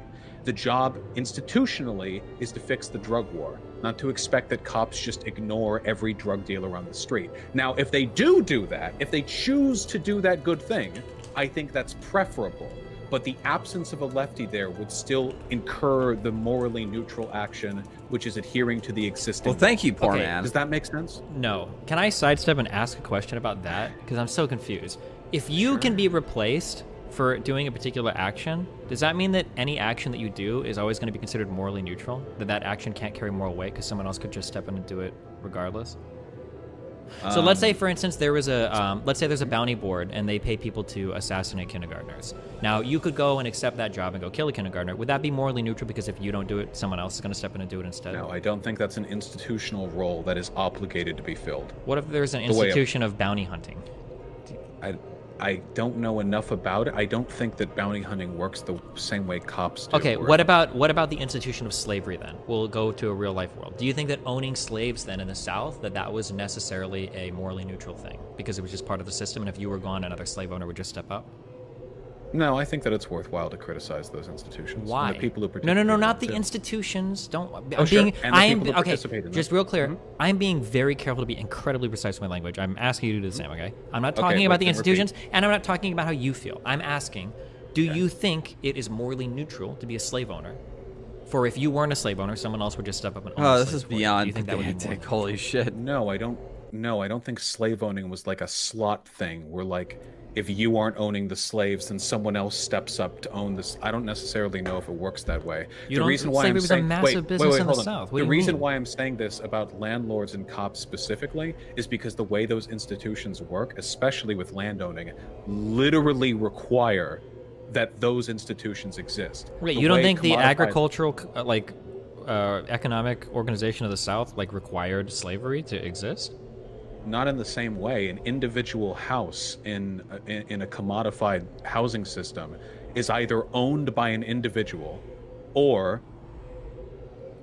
Speaker 3: The job institutionally is to fix the drug war, not to expect that cops just ignore every drug dealer on the street. Now, if they do that, if they choose to do that good thing, I think that's preferable. But the absence of a lefty there would still incur the morally neutral action, which is adhering to the existing.
Speaker 1: Well, thank you, poor
Speaker 2: Okay,
Speaker 1: man.
Speaker 3: Does that make sense?
Speaker 2: No. Can I sidestep and ask a question about that? Because I'm so confused. If you can be replaced for doing a particular action, does that mean that any action that you do is always going to be considered morally neutral? That action can't carry moral weight because someone else could just step in and do it regardless? So let's say, for instance, there was let's say there's a bounty board and they pay people to assassinate kindergartners. Now, you could go and accept that job and go kill a kindergartner. Would that be morally neutral because if you don't do it, someone else is going to step in and do it instead?
Speaker 3: No, I don't think that's an institutional role that is obligated to be filled.
Speaker 2: What if there's an
Speaker 3: The way of-
Speaker 2: institution of bounty hunting?
Speaker 3: I don't know enough about it. I don't think that bounty hunting works the same way cops do.
Speaker 2: Okay,
Speaker 3: or-
Speaker 2: what about the institution of slavery then? We'll go to a real life world. Do you think that owning slaves then in the South, that was necessarily a morally neutral thing because it was just part of the system, and if you were gone, another slave owner would just step up?
Speaker 3: No, I think that it's worthwhile to criticize those institutions.
Speaker 2: Why?
Speaker 3: And the people who
Speaker 2: No,
Speaker 3: participate.
Speaker 2: not the
Speaker 3: in them, too.
Speaker 2: institutions. Don't.
Speaker 3: Oh,
Speaker 2: I'm
Speaker 3: sure.
Speaker 2: being.
Speaker 3: And the
Speaker 2: I am
Speaker 3: people who
Speaker 2: okay.
Speaker 3: participate in
Speaker 2: Just
Speaker 3: them.
Speaker 2: real clear.
Speaker 3: Mhm.
Speaker 2: I'm being very careful to be incredibly precise with my language. I'm asking you to do the same. Okay. I'm not
Speaker 3: Okay,
Speaker 2: talking about the
Speaker 3: then repeat.
Speaker 2: institutions, and I'm not talking about how you feel. I'm asking, do you think it is morally neutral to be a slave owner? For if you weren't a slave owner, someone else would just step up and own
Speaker 1: Oh,
Speaker 2: the
Speaker 1: this
Speaker 2: slaves
Speaker 1: is
Speaker 2: for you. Do
Speaker 1: beyond
Speaker 2: you think that would be
Speaker 1: pedantic.
Speaker 2: more?
Speaker 1: Holy shit.
Speaker 3: No, I don't. No, I don't think slave owning was like a slot thing where like if you aren't owning the slaves, then someone else steps up to own this. I don't necessarily know if it works that way.
Speaker 2: You don't- slavery was a massive business in the South. What
Speaker 3: The
Speaker 2: do you
Speaker 3: reason
Speaker 2: mean?
Speaker 3: why I'm saying this about landlords and cops specifically is because the way those institutions work, especially with landowning, literally require that those institutions exist.
Speaker 2: Wait,
Speaker 3: The
Speaker 2: you don't
Speaker 3: way
Speaker 2: think the
Speaker 3: commodified-
Speaker 2: agricultural economic organization of the South like required slavery to exist?
Speaker 3: Not in the same way. An individual house in a commodified housing system is either owned by an individual or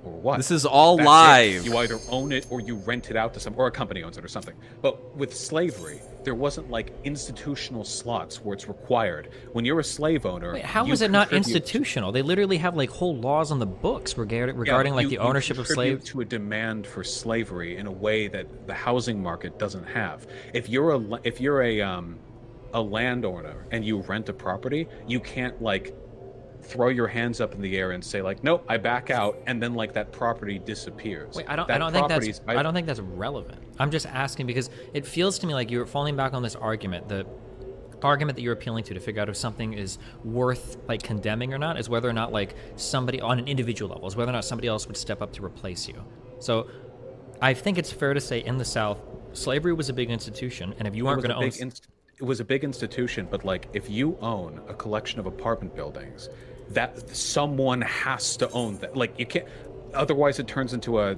Speaker 3: what?
Speaker 1: This is all
Speaker 3: That's it.
Speaker 1: live.
Speaker 3: You either own it or you rent it out to some, or a company owns it or something. But with slavery, there wasn't like institutional slots where it's required. When you're a slave owner,
Speaker 2: Wait, how
Speaker 3: you
Speaker 2: is it not
Speaker 3: contribute-
Speaker 2: institutional? They literally have like whole laws on the books regarding
Speaker 3: Yeah, but
Speaker 2: like
Speaker 3: you-
Speaker 2: the
Speaker 3: you
Speaker 2: ownership of
Speaker 3: contribute
Speaker 2: slaves.
Speaker 3: to a demand for slavery in a way that the housing market doesn't have. If you're a landowner and you rent a property, you can't like throw your hands up in the air and say like, nope, I back out, and then like that property disappears.
Speaker 2: Wait, I don't
Speaker 3: That
Speaker 2: think
Speaker 3: property's-
Speaker 2: I don't think that's relevant. I'm just asking because it feels to me like you're falling back on this argument. The argument that you're appealing to figure out if something is worth like condemning or not is whether or not like somebody on an individual level is whether or not somebody else would step up to replace you. So I think it's fair to say in the South, slavery was a big institution, and if you aren't going to own
Speaker 3: It was a big institution, but like if you own a collection of apartment buildings, that someone has to own that. Like you can't, otherwise it turns into a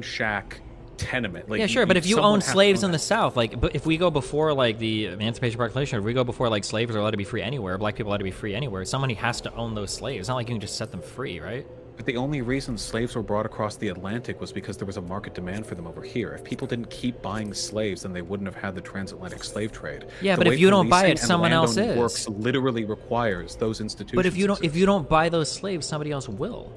Speaker 3: Shack tenement. Like
Speaker 2: yeah, sure, but if you
Speaker 3: someone
Speaker 2: own
Speaker 3: has to
Speaker 2: slaves
Speaker 3: own
Speaker 2: in the
Speaker 3: that.
Speaker 2: South, like, but if we go before like the Emancipation Proclamation, if we go before like slaves are allowed to be free anywhere, black people are allowed to be free anywhere, somebody has to own those slaves. It's not like you can just set them free, right?
Speaker 3: But the only reason slaves were brought across the Atlantic was because there was a market demand for them over here. If people didn't keep buying slaves, then they wouldn't have had the transatlantic slave trade.
Speaker 2: Yeah,
Speaker 3: The
Speaker 2: but if
Speaker 3: way
Speaker 2: you don't buy
Speaker 3: policing
Speaker 2: it,
Speaker 3: and
Speaker 2: someone else
Speaker 3: landowning
Speaker 2: is.
Speaker 3: Works literally requires those institutions.
Speaker 2: But if you
Speaker 3: exist.
Speaker 2: don't buy those slaves, somebody else will.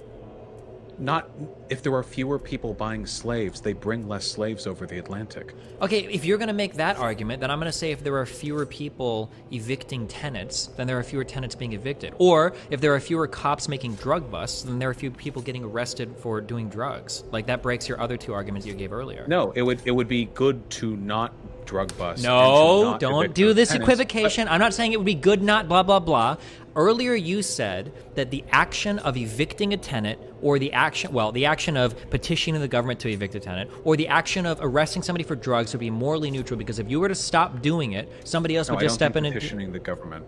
Speaker 3: Not if there are fewer people buying slaves, they bring less slaves over the Atlantic.
Speaker 2: Okay, if you're going to make that argument, then I'm going to say if there are fewer people evicting tenants, then there are fewer tenants being evicted. Or if there are fewer cops making drug busts, then there are fewer people getting arrested for doing drugs. Like that breaks your other two arguments you gave earlier.
Speaker 3: No, it would be good to not drug bust. and to
Speaker 2: No,
Speaker 3: not
Speaker 2: don't
Speaker 3: evict
Speaker 2: do
Speaker 3: those
Speaker 2: this
Speaker 3: tenants.
Speaker 2: equivocation. I'm not saying it would be good, not blah, blah, blah. Earlier, you said that the action of evicting a tenant or the action of petitioning the government to evict a tenant or the action of arresting somebody for drugs would be morally neutral because if you were to stop doing it, somebody else
Speaker 3: No,
Speaker 2: would
Speaker 3: I
Speaker 2: just
Speaker 3: don't
Speaker 2: step in
Speaker 3: think
Speaker 2: and...
Speaker 3: petitioning the government.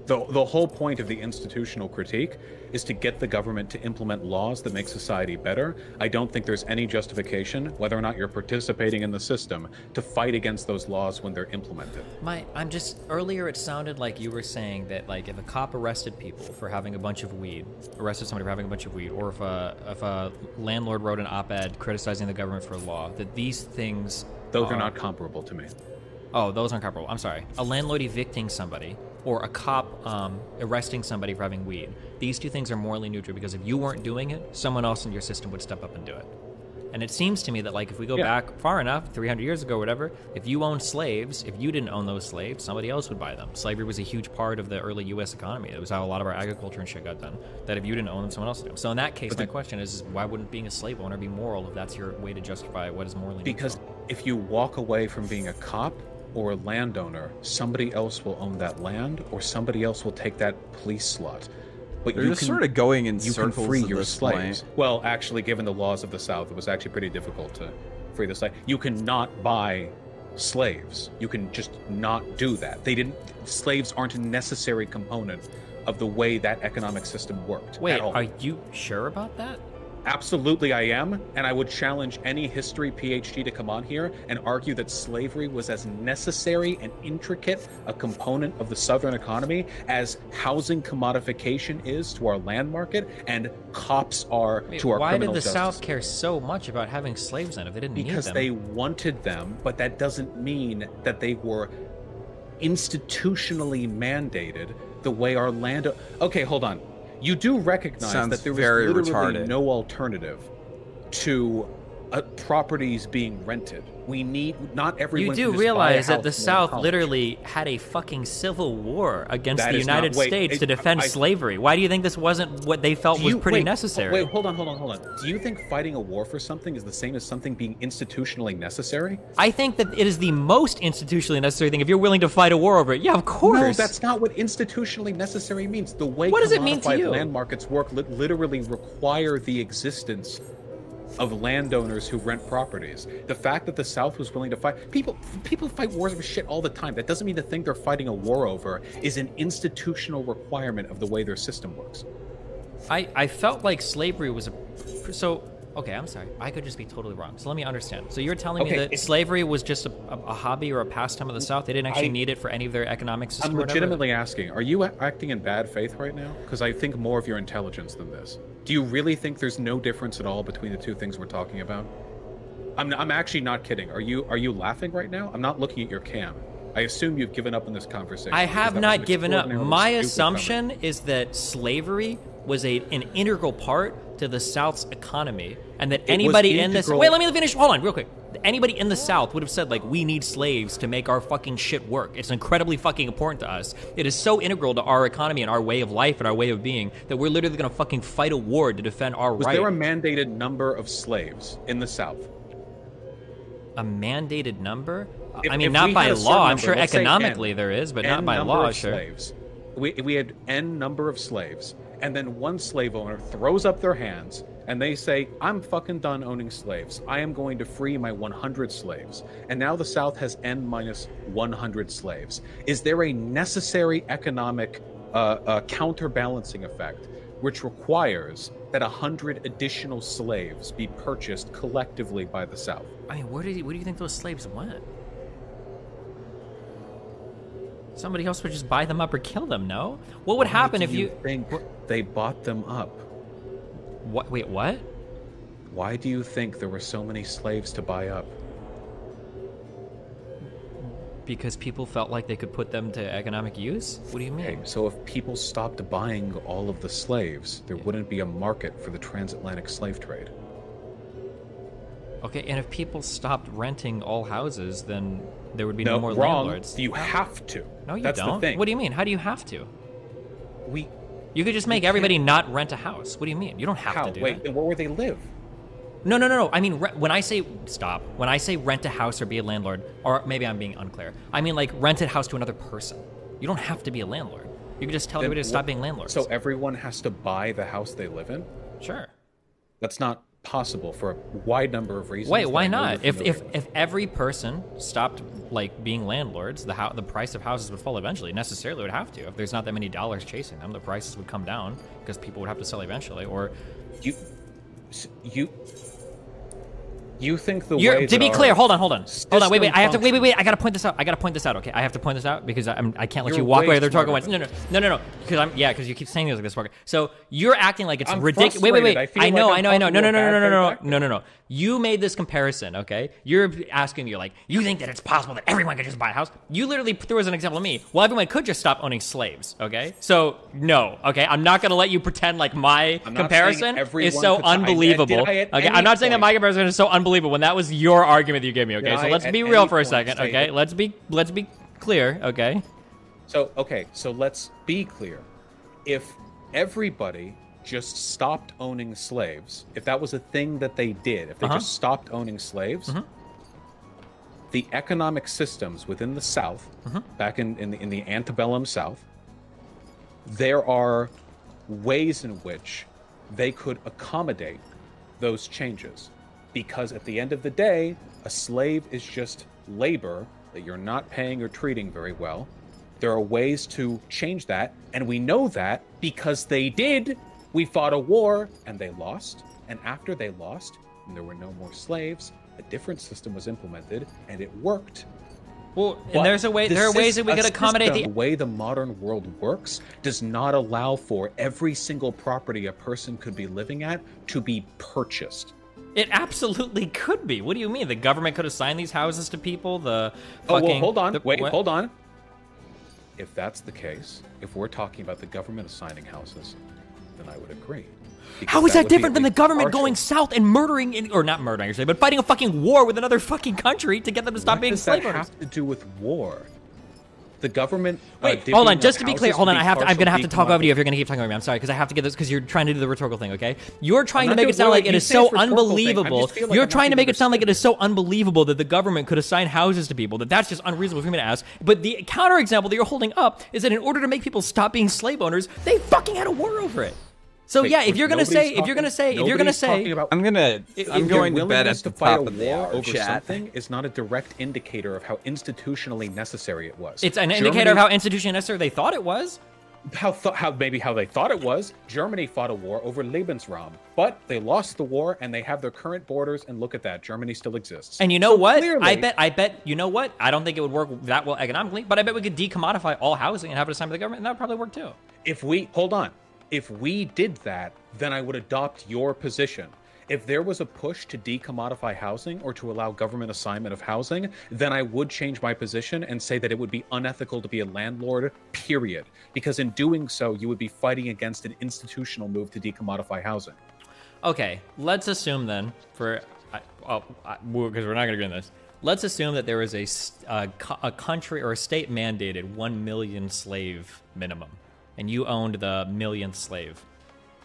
Speaker 3: The whole point of the institutional critique is to get the government to implement laws that make society better. I don't think there's any justification, whether or not you're participating in the system, to fight against those laws when they're implemented.
Speaker 2: Earlier it sounded like you were saying that like if a cop arrested people for having a bunch of weed, or if a landlord wrote an op-ed criticizing the government for a law, that these things...
Speaker 3: Those are not comparable to me.
Speaker 2: Oh, those aren't comparable. I'm sorry. A landlord evicting somebody or a cop arresting somebody for having weed. These two things are morally neutral because if you weren't doing it, someone else in your system would step up and do it. And it seems to me that like if we go back far enough, 300 years ago or whatever, if you owned slaves, if you didn't own those slaves, somebody else would buy them. Slavery was a huge part of the early U.S. economy. It was how a lot of our agriculture and shit got done. That if you didn't own them, someone else would do them. So in that case, my question is why wouldn't being a slave owner be moral if that's your way to justify what is morally neutral?
Speaker 3: Because if you walk away from being a cop or a landowner, somebody else will own that land or somebody else will take that police slot. But
Speaker 1: They're just sort of going in
Speaker 3: you
Speaker 1: circles
Speaker 3: can free
Speaker 1: at
Speaker 3: your
Speaker 1: this
Speaker 3: slaves.
Speaker 1: point.
Speaker 3: Well, actually, given the laws of the South, it was actually pretty difficult to free the slave. You cannot buy slaves. You can just not do that. Slaves aren't a necessary component of the way that economic system worked.
Speaker 2: Wait,
Speaker 3: at all.
Speaker 2: are you sure about that?
Speaker 3: Absolutely, I am, and I would challenge any history PhD to come on here and argue that slavery was as necessary and intricate a component of the Southern economy as housing commodification is to our land market and cops are to our
Speaker 2: why did
Speaker 3: criminal
Speaker 2: the
Speaker 3: justice.
Speaker 2: South care so much about having slaves then if they didn't need
Speaker 3: Because
Speaker 2: them?
Speaker 3: they wanted them, but that doesn't mean that they were institutionally mandated the way our land. Okay, hold on. You do recognize
Speaker 1: Sounds
Speaker 3: that there was
Speaker 1: very
Speaker 3: literally
Speaker 1: retarded.
Speaker 3: no alternative to properties being rented. We need not everyone.
Speaker 2: You do
Speaker 3: can just buy a
Speaker 2: realize that
Speaker 3: house
Speaker 2: the
Speaker 3: and live in
Speaker 2: South
Speaker 3: college.
Speaker 2: literally had a fucking civil war against
Speaker 3: That
Speaker 2: the
Speaker 3: is not-
Speaker 2: United
Speaker 3: wait,
Speaker 2: States to defend slavery. Why do you think this wasn't what they felt was pretty necessary?
Speaker 3: Wait, hold on. Do you think fighting a war for something is the same as something being institutionally necessary?
Speaker 2: I think that it is the most institutionally necessary thing if you're willing to fight a war over it. Yeah, of course.
Speaker 3: No, that's not what institutionally necessary means. The way
Speaker 2: What does it mean to
Speaker 3: commodified
Speaker 2: you?
Speaker 3: land markets work literally require the existence of landowners who rent properties. The fact that the South was willing to fight people fight wars over shit all the time. That doesn't mean the thing they're fighting a war over is an institutional requirement of the way their system works.
Speaker 2: I felt like slavery was okay, I'm sorry. I could just be totally wrong. So let me understand. So you're telling me that slavery was just a hobby or a pastime of the South? They didn't actually need it for any of their economic system?
Speaker 3: I'm legitimately asking, are you acting in bad faith right now? Because I think more of your intelligence than this. Do you really think there's no difference at all between the two things we're talking about? I'm actually not kidding. Are you laughing right now? I'm not looking at your cam. I assume you've given up on this conversation.
Speaker 2: I have not given up. My
Speaker 3: stupid
Speaker 2: assumption is that slavery was an integral part to the South's economy, and that anybody in this... Wait, let me finish. Hold on, real quick. Anybody in the South would have said, like, we need slaves to make our fucking shit work. It's incredibly fucking important to us. It is so integral to our economy and our way of life and our way of being that we're literally going to fucking fight a war to defend our right.
Speaker 3: Was there a mandated number of slaves in the South?
Speaker 2: A mandated number? I
Speaker 3: If
Speaker 2: mean, not
Speaker 3: we
Speaker 2: by
Speaker 3: had a certain
Speaker 2: law. I'm
Speaker 3: number,
Speaker 2: sure
Speaker 3: let's say
Speaker 2: economically
Speaker 3: N,
Speaker 2: there is, but
Speaker 3: N
Speaker 2: not by
Speaker 3: number
Speaker 2: law,
Speaker 3: of
Speaker 2: sure.
Speaker 3: slaves. We had N number of slaves, and then one slave owner throws up their hands and they say, I'm fucking done owning slaves. I am going to free my 100 slaves. And now the South has N minus 100 slaves. Is there a necessary economic counterbalancing effect which requires that 100 additional slaves be purchased collectively by the South?
Speaker 2: I mean, where do you think those slaves went? Somebody else would just buy them up or kill them, no? What would happen if you
Speaker 3: think they bought them up?
Speaker 2: What? Wait, what?
Speaker 3: Why do you think there were so many slaves to buy up?
Speaker 2: Because people felt like they could put them to economic use? What do you mean?
Speaker 3: Okay, so if people stopped buying all of the slaves, there wouldn't be a market for the transatlantic slave trade.
Speaker 2: Okay, and if people stopped renting all houses, then there would be no more
Speaker 3: wrong.
Speaker 2: landlords.
Speaker 3: You have to.
Speaker 2: No, you
Speaker 3: That's
Speaker 2: don't.
Speaker 3: The thing.
Speaker 2: What do you mean? How do you have to?
Speaker 3: You
Speaker 2: could just make everybody not rent a house. What do you mean? You don't have
Speaker 3: How?
Speaker 2: to do
Speaker 3: Wait,
Speaker 2: that.
Speaker 3: then where would they live?
Speaker 2: No. I mean, when I say when I say rent a house or be a landlord, or maybe I'm being unclear. I mean like rent a house to another person. You don't have to be a landlord. You can just tell everybody to stop being landlords.
Speaker 3: So everyone has to buy the house they live in?
Speaker 2: Sure.
Speaker 3: That's not possible for a wide number of reasons.
Speaker 2: Wait, why
Speaker 3: that I know
Speaker 2: not?
Speaker 3: you're
Speaker 2: If
Speaker 3: familiar with.
Speaker 2: if every person stopped like being landlords, the price of houses would fall eventually. Necessarily would have to. If there's not that many dollars chasing them, the prices would come down because people would have to sell eventually. Or
Speaker 3: you think the way
Speaker 2: to be clear, hold on. Wait. I have to
Speaker 3: system
Speaker 2: wait. I gotta point this out. Okay, I have to point this out because I can't let you walk away. They're talking about no. Because you keep saying things like this. So you're acting like it's ridiculous. Wait. I know. No. You made this comparison. Okay, you're asking me like you think that it's possible that everyone could just buy a house. You literally threw as an example of me. Well, everyone could just stop owning slaves. Okay, so no. Okay, I'm not gonna let you pretend like my comparison is so unbelievable. Okay, I'm not saying that my comparison is so unbelievable when that was your argument that you gave me. Okay, so let's be real for a second. Okay, let's be clear. Okay.
Speaker 3: So let's be clear. If everybody just stopped owning slaves, if that was a thing that they did, if they just stopped owning slaves, the economic systems within the South, back in the antebellum South, there are ways in which they could accommodate those changes. Because at the end of the day, a slave is just labor that you're not paying or treating very well. There are ways to change that, and we know that because they did. We fought a war, and they lost. And after they lost, and there were no more slaves, a different system was implemented, and it worked.
Speaker 2: Well, and there are ways that we could accommodate
Speaker 3: the way the modern world works does not allow for every single property a person could be living at to be purchased.
Speaker 2: It absolutely could be. What do you mean? The government could assign these houses to people? Hold on.
Speaker 3: Hold on. If that's the case, if we're talking about the government assigning houses, then I would agree.
Speaker 2: How is that different than the government going south and murdering, or not murdering, actually, but fighting a fucking war with another fucking country to get them to stop being slave owners?
Speaker 3: What does that have to do with war? The government.
Speaker 2: Wait, hold on. Just to be clear, hold on. I'm gonna have to talk over you if you're gonna keep talking over me. I'm sorry, because I have to get this because you're trying to do the rhetorical thing. Okay, you're trying to make it sound like it is so unbelievable. You're trying to make it sound like it is so unbelievable that the government could assign houses to people that's just unreasonable for me to ask. But the counterexample that you're holding up is that in order to make people stop being slave owners, they fucking had a war over it. So
Speaker 3: Wait,
Speaker 2: yeah, if you're gonna say,
Speaker 1: I'm going to bet at the top of the hour
Speaker 3: over
Speaker 1: chat.
Speaker 3: something is not a direct indicator of how institutionally necessary it was.
Speaker 2: it's an indicator of how institutionally necessary they thought it was.
Speaker 3: Maybe how they thought it was. Germany fought a war over Lebensraum, but they lost the war and they have their current borders. And look at that, Germany still exists.
Speaker 2: And you know
Speaker 3: So
Speaker 2: what?
Speaker 3: clearly-
Speaker 2: I bet. You know what? I don't think it would work that well economically, but I bet we could decommodify all housing and have it assigned by the government, and that would probably work too.
Speaker 3: If we did that, then I would adopt your position. If there was a push to decommodify housing or to allow government assignment of housing, then I would change my position and say that it would be unethical to be a landlord, period. Because in doing so, you would be fighting against an institutional move to decommodify housing.
Speaker 2: Okay, let's assume then, because we're not going to agree on this. Let's assume that there is a country or a state mandated 1 million slave minimum, and you owned the millionth slave.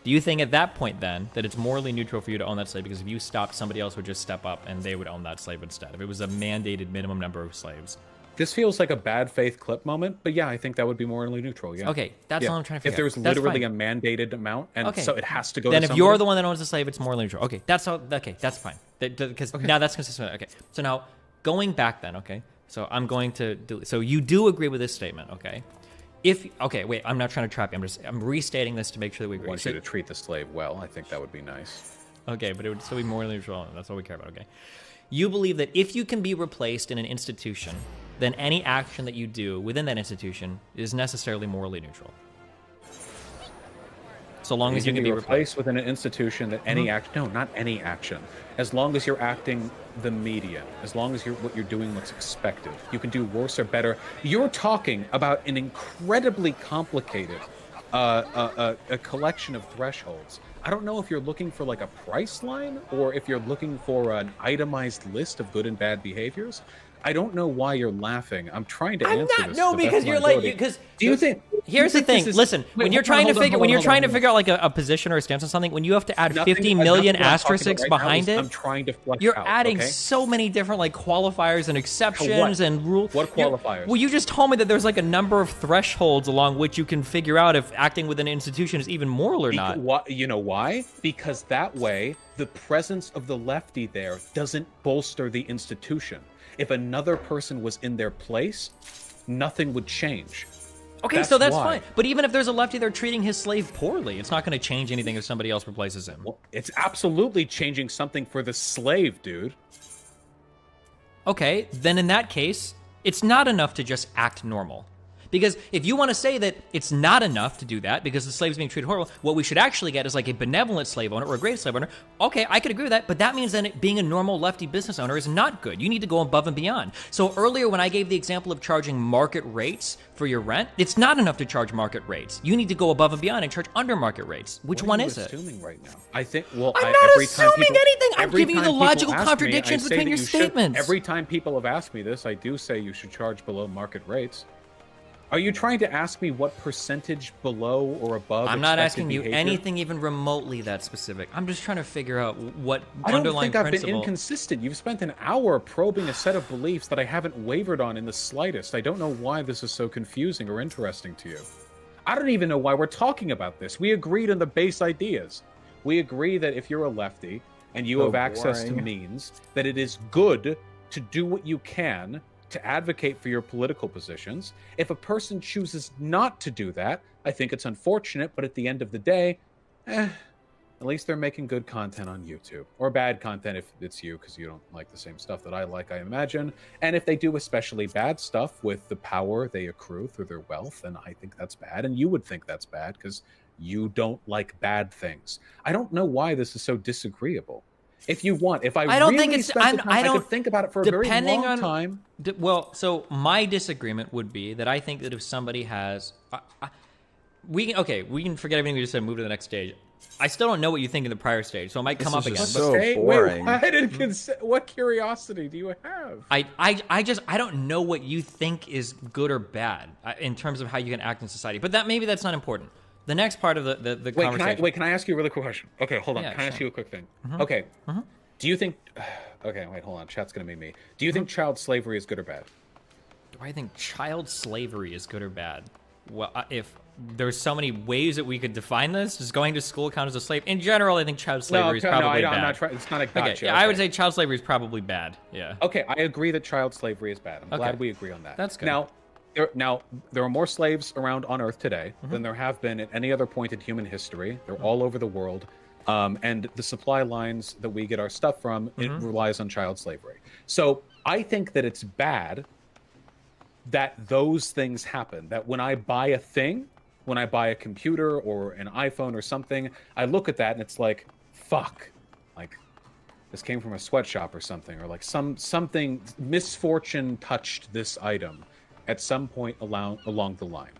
Speaker 2: Do you think at that point then that it's morally neutral for you to own that slave because if you stopped, somebody else would just step up and they would own that slave instead? If it was a mandated minimum number of slaves.
Speaker 3: This feels like a bad faith clip moment, but yeah, I think that would be morally neutral. Yeah.
Speaker 2: Okay, that's all I'm trying to figure out.
Speaker 3: If there's literally a mandated amount, and so it has to go.
Speaker 2: Then
Speaker 3: to
Speaker 2: if
Speaker 3: somebody,
Speaker 2: you're the one that owns the slave, it's morally neutral. Okay, that's all. Okay, that's fine. Because now that's consistent. Okay, so now going back then. Okay, so I'm going to do. So you do agree with this statement? Okay. Wait, I'm not trying to trap you. I'm restating this to make sure that we agree.
Speaker 3: I want you to treat the slave well. I think that would be nice.
Speaker 2: Okay, but it would still be morally neutral. That's all we care about. Okay. You believe that if you can be replaced in an institution, then any action that you do within that institution is necessarily morally neutral. So long as you can be replaced
Speaker 3: within an institution, that any action, no, not any action. As long as you're acting the median, as long as what you're doing looks expected, you can do worse or better. You're talking about an incredibly complicated a collection of thresholds. I don't know if you're looking for like a price line or if you're looking for an itemized list of good and bad behaviors. I don't know why you're laughing. I'm trying to answer this.
Speaker 2: No, because you're like, because
Speaker 3: do you think?
Speaker 2: Here's the thing. Listen, when you're trying to figure out like a position or a stance on something, when you have to add 50 million asterisks behind it,
Speaker 3: I'm trying to flesh
Speaker 2: you're
Speaker 3: out,
Speaker 2: adding so many different like qualifiers and exceptions and rules.
Speaker 3: What qualifiers?
Speaker 2: Well, you just told me that there's like a number of thresholds along which you can figure out if acting within an institution is even moral or not.
Speaker 3: You know why? Because that way, the presence of the lefty there doesn't bolster the institution. If another person was in their place, nothing would change.
Speaker 2: Okay, so that's fine. But even if there's a lefty there treating his slave poorly, it's not going to change anything if somebody else replaces him.
Speaker 3: Well, it's absolutely changing something for the slave, dude.
Speaker 2: Okay, then in that case, it's not enough to just act normal. Because if you want to say that it's not enough to do that because the slave's being treated horrible, what we should actually get is like a benevolent slave owner or a great slave owner. Okay, I could agree with that, but that means then being a normal lefty business owner is not good. You need to go above and beyond. So earlier when I gave the example of charging market rates for your rent, it's not enough to charge market rates. You need to go above and beyond and charge under market rates. Which one is it?
Speaker 3: Assuming right now? I think. Well,
Speaker 2: I'm not assuming anything. I'm giving you the logical contradictions between your statements.
Speaker 3: Every time people have asked me this, I do say you should charge below market rates. Are you trying to ask me what percentage below or above?
Speaker 2: I'm not asking you anything even remotely that specific. I'm just trying to figure out what underlying principle.
Speaker 3: I don't think I've been inconsistent. You've spent an hour probing a set of beliefs that I haven't wavered on in the slightest. I don't know why this is so confusing or interesting to you. I don't even know why we're talking about this. We agreed on the base ideas. We agree that if you're a lefty and you have access to means, that it is good to do what you can to advocate for your political positions. If a person chooses not to do that, I think it's unfortunate, but at the end of the day, at least they're making good content on YouTube. Or bad content if it's you, because you don't like the same stuff that I like, I imagine. And if they do especially bad stuff with the power they accrue through their wealth, then I think that's bad. And you would think that's bad, because you don't like bad things. I don't know why this is so disagreeable. If you want, if
Speaker 2: I don't
Speaker 3: really
Speaker 2: think it's.
Speaker 3: spent the time,
Speaker 2: I don't.
Speaker 3: I could think about it for a very
Speaker 2: depending
Speaker 3: long
Speaker 2: on
Speaker 3: time.
Speaker 2: Well, so my disagreement would be that I think that if somebody has, we can forget everything we just said and move to the next stage. I still don't know what you think in the prior stage, so it might come up
Speaker 1: is
Speaker 2: again.
Speaker 1: just
Speaker 2: But
Speaker 1: so boring.
Speaker 3: Wait, why did what curiosity do you have?
Speaker 2: I don't know what you think is good or bad in terms of how you can act in society. But maybe that's not important. The next part of the conversation.
Speaker 3: Can I ask you a really quick question? Okay, hold on.
Speaker 2: Yeah,
Speaker 3: Can I ask
Speaker 2: sure.
Speaker 3: you a quick thing? Okay. Do you think? Okay, wait, hold on. Chat's gonna be me. Do you think child slavery is good or bad?
Speaker 2: Do I think child slavery is good or bad? Well, if there's so many ways that we could define this, does going to school count as a slave? In general, I think child slavery is probably bad.
Speaker 3: I'm not trying. It's not a gotcha.
Speaker 2: Okay, yeah, I would say child slavery is probably bad. Yeah.
Speaker 3: Okay, I agree that child slavery is bad. I'm glad we agree on that.
Speaker 2: That's good.
Speaker 3: Now, there are more slaves around on Earth today than there have been at any other point in human history. They're all over the world. And the supply lines that we get our stuff from, it relies on child slavery. So I think that it's bad that those things happen. That when I buy a thing, when I buy a computer or an iPhone or something, I look at that and it's like, fuck. Like, this came from a sweatshop or something. Or like something, misfortune touched this item at some point along the line.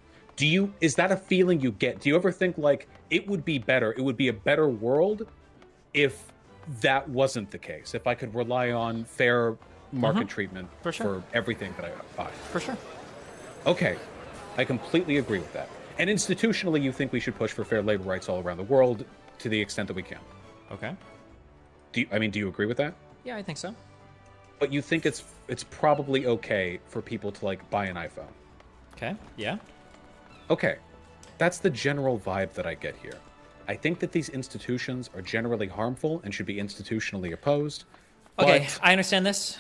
Speaker 3: Is that a feeling you get? Do you ever think like it would be a better world if that wasn't the case? If I could rely on fair market treatment for everything that I buy?
Speaker 2: For sure.
Speaker 3: Okay. I completely agree with that. And institutionally, you think we should push for fair labor rights all around the world to the extent that we can.
Speaker 2: Okay.
Speaker 3: Do you agree with that?
Speaker 2: Yeah, I think so.
Speaker 3: But you think it's probably okay for people to like buy an iPhone?
Speaker 2: Okay. Yeah.
Speaker 3: Okay, that's the general vibe that I get here. I think that these institutions are generally harmful and should be institutionally opposed.
Speaker 2: Okay, I understand this.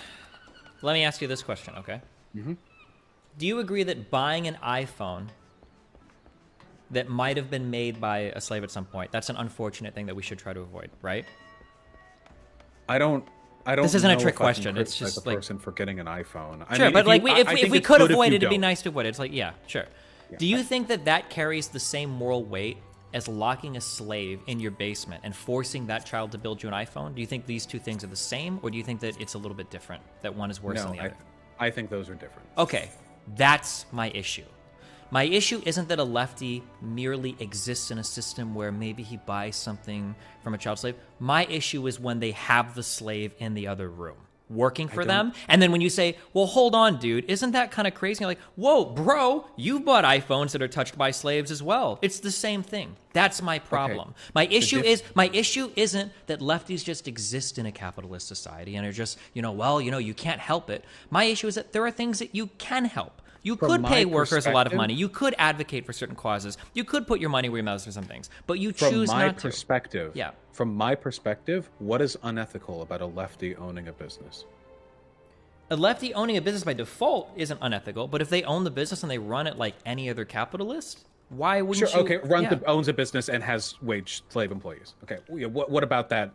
Speaker 2: Let me ask you this question, okay? Do you agree that buying an iPhone that might have been made by a slave at some point, that's an unfortunate thing that we should try to avoid, right?
Speaker 3: I don't.
Speaker 2: This isn't a
Speaker 3: know
Speaker 2: trick
Speaker 3: if I can
Speaker 2: question. It's
Speaker 3: criticize
Speaker 2: just
Speaker 3: a
Speaker 2: like
Speaker 3: person for getting an iPhone.
Speaker 2: Sure,
Speaker 3: I mean,
Speaker 2: but like if we
Speaker 3: it's
Speaker 2: could
Speaker 3: good if
Speaker 2: avoid
Speaker 3: you
Speaker 2: it, it'd be
Speaker 3: don't.
Speaker 2: nice to avoid it. It's like, yeah, sure. Do you think that carries the same moral weight as locking a slave in your basement and forcing that child to build you an iPhone? Do you think these two things are the same, or do you think that it's a little bit different, that one is worse than the other?
Speaker 3: I think those are different.
Speaker 2: Okay, that's my issue. My issue isn't that a lefty merely exists in a system where maybe he buys something from a child slave. My issue is when they have the slave in the other room, working for them. And then when you say, well, hold on, dude, isn't that kind of crazy? You're like, whoa, bro, you've bought iPhones that are touched by slaves as well. It's the same thing. That's my problem. My issue isn't that lefties just exist in a capitalist society and are just, you can't help it. My issue is that there are things that you can help. You could pay workers a lot of money. You could advocate for certain causes. You could put your money where your mouth is for some things, but you choose not to.
Speaker 3: From my perspective, what is unethical about a lefty owning a business?
Speaker 2: A lefty owning a business by default isn't unethical, but if they own the business and they run it like any other capitalist, why wouldn't you?
Speaker 3: Okay, owns a business and has wage slave employees. Okay, what about that?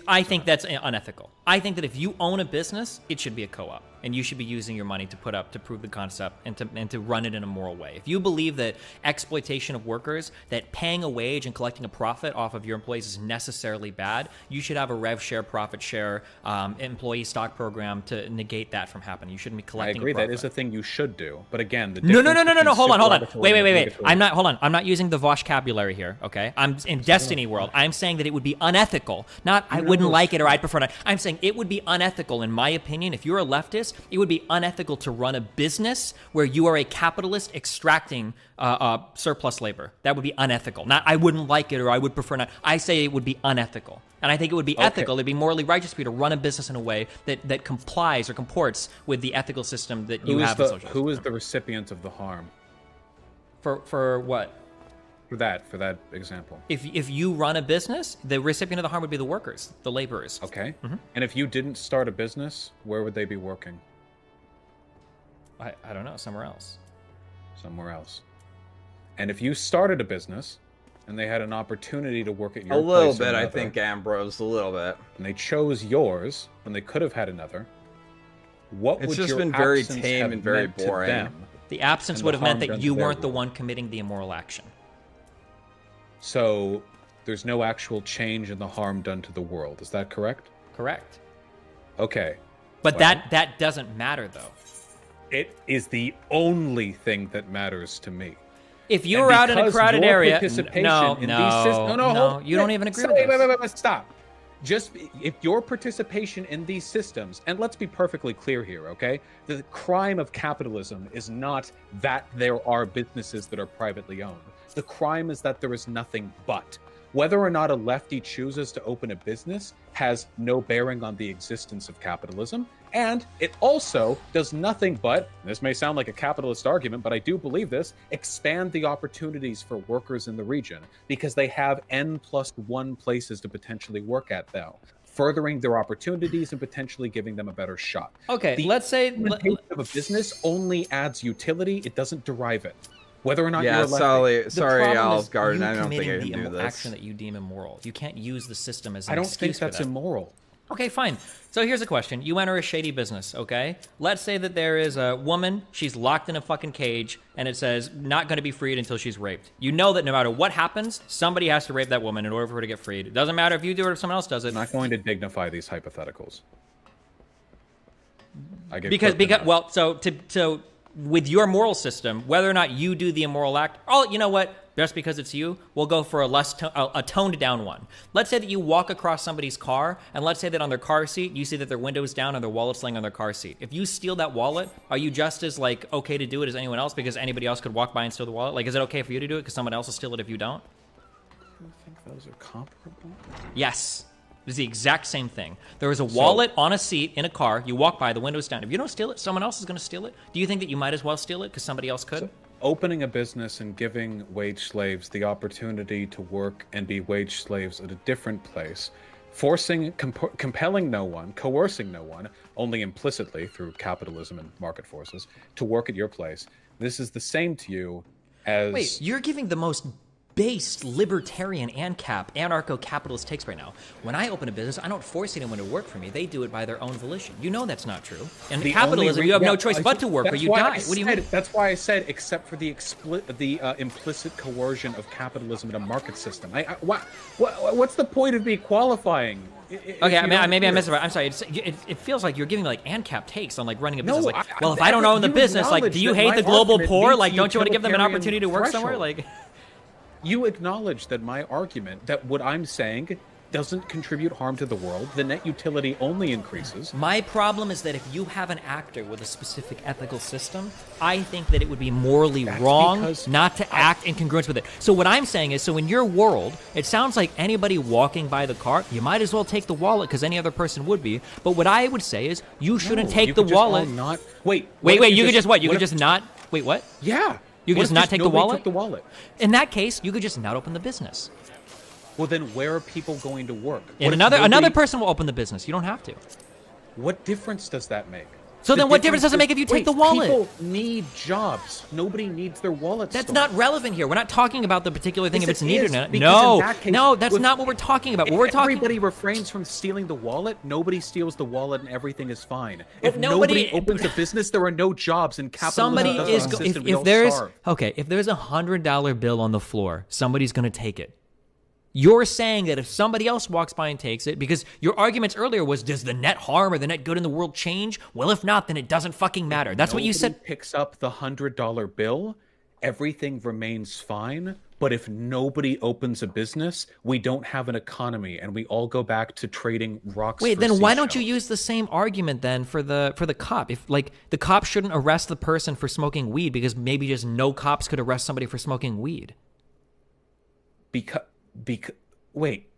Speaker 2: I think that's unethical. I think that if you own a business, it should be a co-op, and you should be using your money to prove the concept and to run it in a moral way. If you believe that exploitation of workers, that paying a wage and collecting a profit off of your employees is necessarily bad, you should have a rev share, profit share, employee stock program to negate that from happening. You shouldn't be collecting.
Speaker 3: I agree.
Speaker 2: A profit.
Speaker 3: That is a thing you should do. But again,
Speaker 2: No. Hold on. Wait. I'm not using the vocabulary here. Okay. I'm in Destiny world. I'm saying that it would be unethical. Not I wouldn't like it or I'd prefer not. I'm saying it would be unethical, in my opinion. If you're a leftist, it would be unethical to run a business where you are a capitalist extracting surplus labor. That would be unethical. Not I wouldn't like it or I would prefer not. I say it would be unethical. And I think it would be ethical. It'd be morally righteous for you to run a business in a way that complies or comports with the ethical system that you have in socialism.
Speaker 3: Who is the recipient of the harm?
Speaker 2: For what?
Speaker 3: For that example.
Speaker 2: If you run a business, the recipient of the harm would be the workers, the laborers.
Speaker 3: Okay. And if you didn't start a business, where would they be working?
Speaker 2: I don't know, somewhere else.
Speaker 3: Somewhere else. And if you started a business and they had an opportunity to work at your
Speaker 1: place, a little
Speaker 3: place
Speaker 1: bit, I think, Ambrose, a little bit.
Speaker 3: And they chose yours when they could have had another, what would your
Speaker 1: just been very
Speaker 3: absence
Speaker 1: tame
Speaker 3: have
Speaker 1: and very
Speaker 3: meant to
Speaker 1: boring.
Speaker 3: them?
Speaker 2: The absence
Speaker 3: And
Speaker 2: would
Speaker 3: the
Speaker 2: have meant
Speaker 3: harm
Speaker 2: that
Speaker 3: done
Speaker 2: you
Speaker 3: to their
Speaker 2: weren't the
Speaker 3: work.
Speaker 2: one committing the immoral action.
Speaker 3: So there's no actual change in the harm done to the world. Is that correct?
Speaker 2: Correct.
Speaker 3: Okay.
Speaker 2: But
Speaker 3: Well,
Speaker 2: that doesn't matter, though.
Speaker 3: it is the only thing that matters to me.
Speaker 2: If you
Speaker 3: And
Speaker 2: were out in a
Speaker 3: because
Speaker 2: crowded
Speaker 3: your
Speaker 2: area,
Speaker 3: participation
Speaker 2: no,
Speaker 3: in these systems,
Speaker 2: no, you don't even agree with this.
Speaker 3: Wait, stop. Just if your participation in these systems, and let's be perfectly clear here, okay? The crime of capitalism is not that there are businesses that are privately owned. The crime is that there is nothing but. Whether or not a lefty chooses to open a business has no bearing on the existence of capitalism. And it also does nothing but, this may sound like a capitalist argument, but I do believe this, expand the opportunities for workers in the region because they have N+1 places to potentially work at now, furthering their opportunities and potentially giving them a better shot.
Speaker 2: Okay,
Speaker 3: The
Speaker 2: let's say
Speaker 3: implementation of a business only adds utility, it doesn't derive it. Whether or not you're
Speaker 1: Yeah,
Speaker 3: a lefty.
Speaker 1: sorry,
Speaker 2: problem
Speaker 1: Olive
Speaker 2: is
Speaker 1: Garden.
Speaker 2: you
Speaker 1: I don't think I
Speaker 2: committing
Speaker 1: can
Speaker 2: the
Speaker 1: do this.
Speaker 2: action that you deem immoral. You can't use the system as an
Speaker 3: I don't
Speaker 2: excuse
Speaker 3: think that's
Speaker 2: for that.
Speaker 3: immoral.
Speaker 2: Okay, fine. So here's a question. You enter a shady business, okay? Let's say that there is a woman, she's locked in a fucking cage, and it says not going to be freed until she's raped. You know that no matter what happens, somebody has to rape that woman in order for her to get freed. It doesn't matter if you do it or if someone else does it.
Speaker 3: I'm not going to dignify these hypotheticals. I get
Speaker 2: Because
Speaker 3: clipped enough.
Speaker 2: well, so with your moral system, whether or not you do the immoral act, oh, you know what? Just because it's you, we'll go for a toned down one. Let's say that you walk across somebody's car, and let's say that on their car seat, you see that their window's down and their wallet's laying on their car seat. If you steal that wallet, are you just as like okay to do it as anyone else because anybody else could walk by and steal the wallet? Like, is it okay for you to do it because someone else will steal it if you don't?
Speaker 3: I think those are comparable.
Speaker 2: Yes. It's the exact same thing. There is a wallet on a seat in a car. You walk by, the window's down. If you don't steal it, someone else is going to steal it. Do you think that you might as well steal it because somebody else could?
Speaker 3: So opening a business and giving wage slaves the opportunity to work and be wage slaves at a different place, compelling no one, coercing no one, only implicitly through capitalism and market forces, to work at your place. This is the same to you as...
Speaker 2: Wait, you're giving the most based libertarian anarcho-capitalist takes right now. When I open a business, I don't force anyone to work for me. They do it by their own volition. You know that's not true. And in capitalism, you have no choice but to work or you die. What do you mean?
Speaker 3: That's why I said, except for the implicit coercion of capitalism in a market system. What's the point of me qualifying?
Speaker 2: Okay, maybe I missed it. I'm sorry. It feels like you're giving like ANCAP takes on like running a business. Well, if I don't own the business, like, do you hate the global poor? Like, don't you want to give them an opportunity to work somewhere? Like,
Speaker 3: you acknowledge that my argument, that what I'm saying doesn't contribute harm to the world, the net utility only increases.
Speaker 2: My problem is that if you have an actor with a specific ethical system, I think that it would be morally wrong not to act in congruence with it. So what I'm saying is, so in your world, it sounds like anybody walking by the car, you might as well take the wallet because any other person would be. But what I would say is, you shouldn't take the wallet.
Speaker 3: Wait,
Speaker 2: you could just what? You could just not. Wait, what?
Speaker 3: Yeah.
Speaker 2: You could just not take the wallet?
Speaker 3: Took the wallet?
Speaker 2: In that case, you could just not open the business.
Speaker 3: Well, then where are people going to work?
Speaker 2: And another person will open the business. You don't have to.
Speaker 3: What difference does that make?
Speaker 2: So then what difference does it make if you take the wallet?
Speaker 3: People need jobs. Nobody needs their wallets.
Speaker 2: That's not relevant here. We're not talking about the particular thing if it's needed or not.
Speaker 3: No,
Speaker 2: that's not what we're talking about.
Speaker 3: Everybody refrains from stealing the wallet. Nobody steals the wallet, and everything is fine. If nobody opens a business, there are no jobs, and capitalism doesn't exist, and we don't starve.
Speaker 2: If there's a $100 bill on the floor, somebody's going to take it. You're saying that if somebody else walks by and takes it, because your arguments earlier was, does the net harm or the net good in the world change? Well, if not, then it doesn't fucking matter. That's what you said.
Speaker 3: If picks up the $100 bill, everything remains fine. But if nobody opens a business, we don't have an economy, and we all go back to trading rocks.
Speaker 2: Wait, then why don't you use the same argument then for the cop? If like the cop shouldn't arrest the person for smoking weed because maybe just no cops could arrest somebody for smoking weed.
Speaker 3: Wait,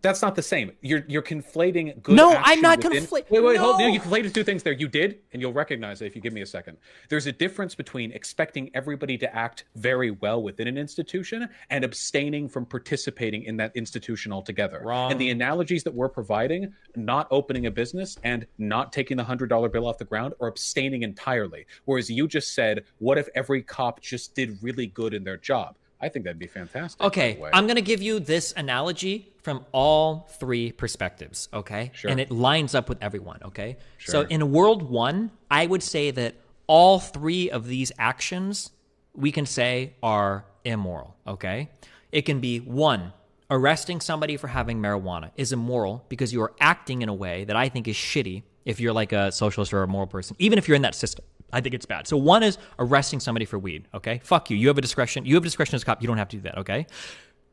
Speaker 3: that's not the same. You're conflating good.
Speaker 2: No,
Speaker 3: action
Speaker 2: I'm not
Speaker 3: conflating.
Speaker 2: Wait,
Speaker 3: hold on. You conflated two things there. You did, and you'll recognize it if you give me a second. There's a difference between expecting everybody to act very well within an institution and abstaining from participating in that institution altogether.
Speaker 2: Wrong.
Speaker 3: And the analogies that we're providing, not opening a business and not taking the $100 bill off the ground, or abstaining entirely. Whereas you just said, what if every cop just did really good in their job? I think that'd be fantastic.
Speaker 2: Okay, I'm going to give you this analogy from all three perspectives, okay?
Speaker 3: Sure.
Speaker 2: And it lines up with everyone, okay?
Speaker 3: Sure.
Speaker 2: So in World 1, I would say that all three of these actions we can say are immoral, okay? It can be 1, arresting somebody for having marijuana is immoral because you are acting in a way that I think is shitty if you're like a socialist or a moral person, even if you're in that system. I think it's bad. So one is arresting somebody for weed, okay? Fuck you. You have a discretion. You have discretion as a cop. You don't have to do that, okay?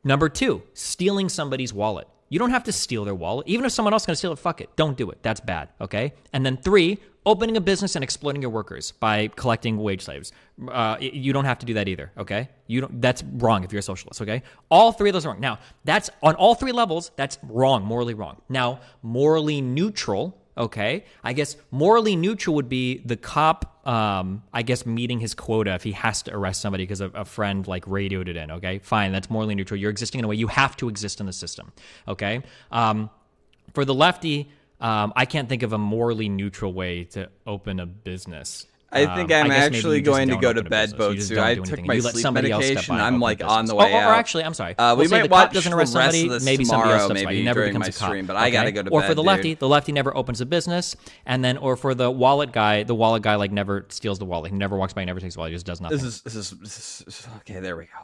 Speaker 2: Number two, stealing somebody's wallet. You don't have to steal their wallet. Even if someone else is going to steal it, fuck it. Don't do it. That's bad, okay? And then three, opening a business and exploiting your workers by collecting wage slaves. You don't have to do that either, okay? That's wrong if you're a socialist, okay? All three of those are wrong. Now, that's on all three levels, that's wrong, morally wrong. Now, morally neutral, okay? I guess morally neutral would be the cop, I guess, meeting his quota if he has to arrest somebody because a friend like radioed it in, okay? Fine, that's morally neutral. You're existing in a way you have to exist in the system, okay? For the lefty, I can't think of a morally neutral way to open a business.
Speaker 1: I think I'm actually going to go to bed, Botsu. I took my sleep medication. I'm like on the way out.
Speaker 2: Or actually, I'm sorry.
Speaker 1: We might
Speaker 2: the
Speaker 1: watch
Speaker 2: cop doesn't
Speaker 1: the
Speaker 2: arrest
Speaker 1: rest
Speaker 2: somebody,
Speaker 1: of this
Speaker 2: maybe somebody else
Speaker 1: tomorrow,
Speaker 2: steps by.
Speaker 1: maybe
Speaker 2: He never
Speaker 1: during
Speaker 2: becomes
Speaker 1: my
Speaker 2: a cop.
Speaker 1: stream, but I gotta go to
Speaker 2: or
Speaker 1: bed,
Speaker 2: for the
Speaker 1: dude.
Speaker 2: lefty never opens a business, and then or for the wallet guy like never steals the wallet. He never walks by, he never takes the wallet. He just does nothing.
Speaker 1: This is okay. There we go.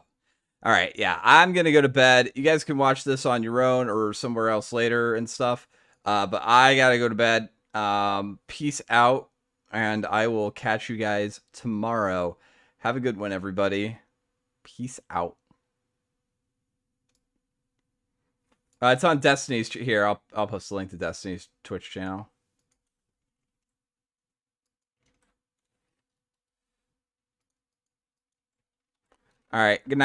Speaker 1: All right, yeah, I'm gonna go to bed. You guys can watch this on your own or somewhere else later and stuff. But I gotta go to bed. Peace out. And I will catch you guys tomorrow. Have a good one, everybody. Peace out. It's on Destiny's here. I'll post a link to Destiny's Twitch channel. All right. Good night.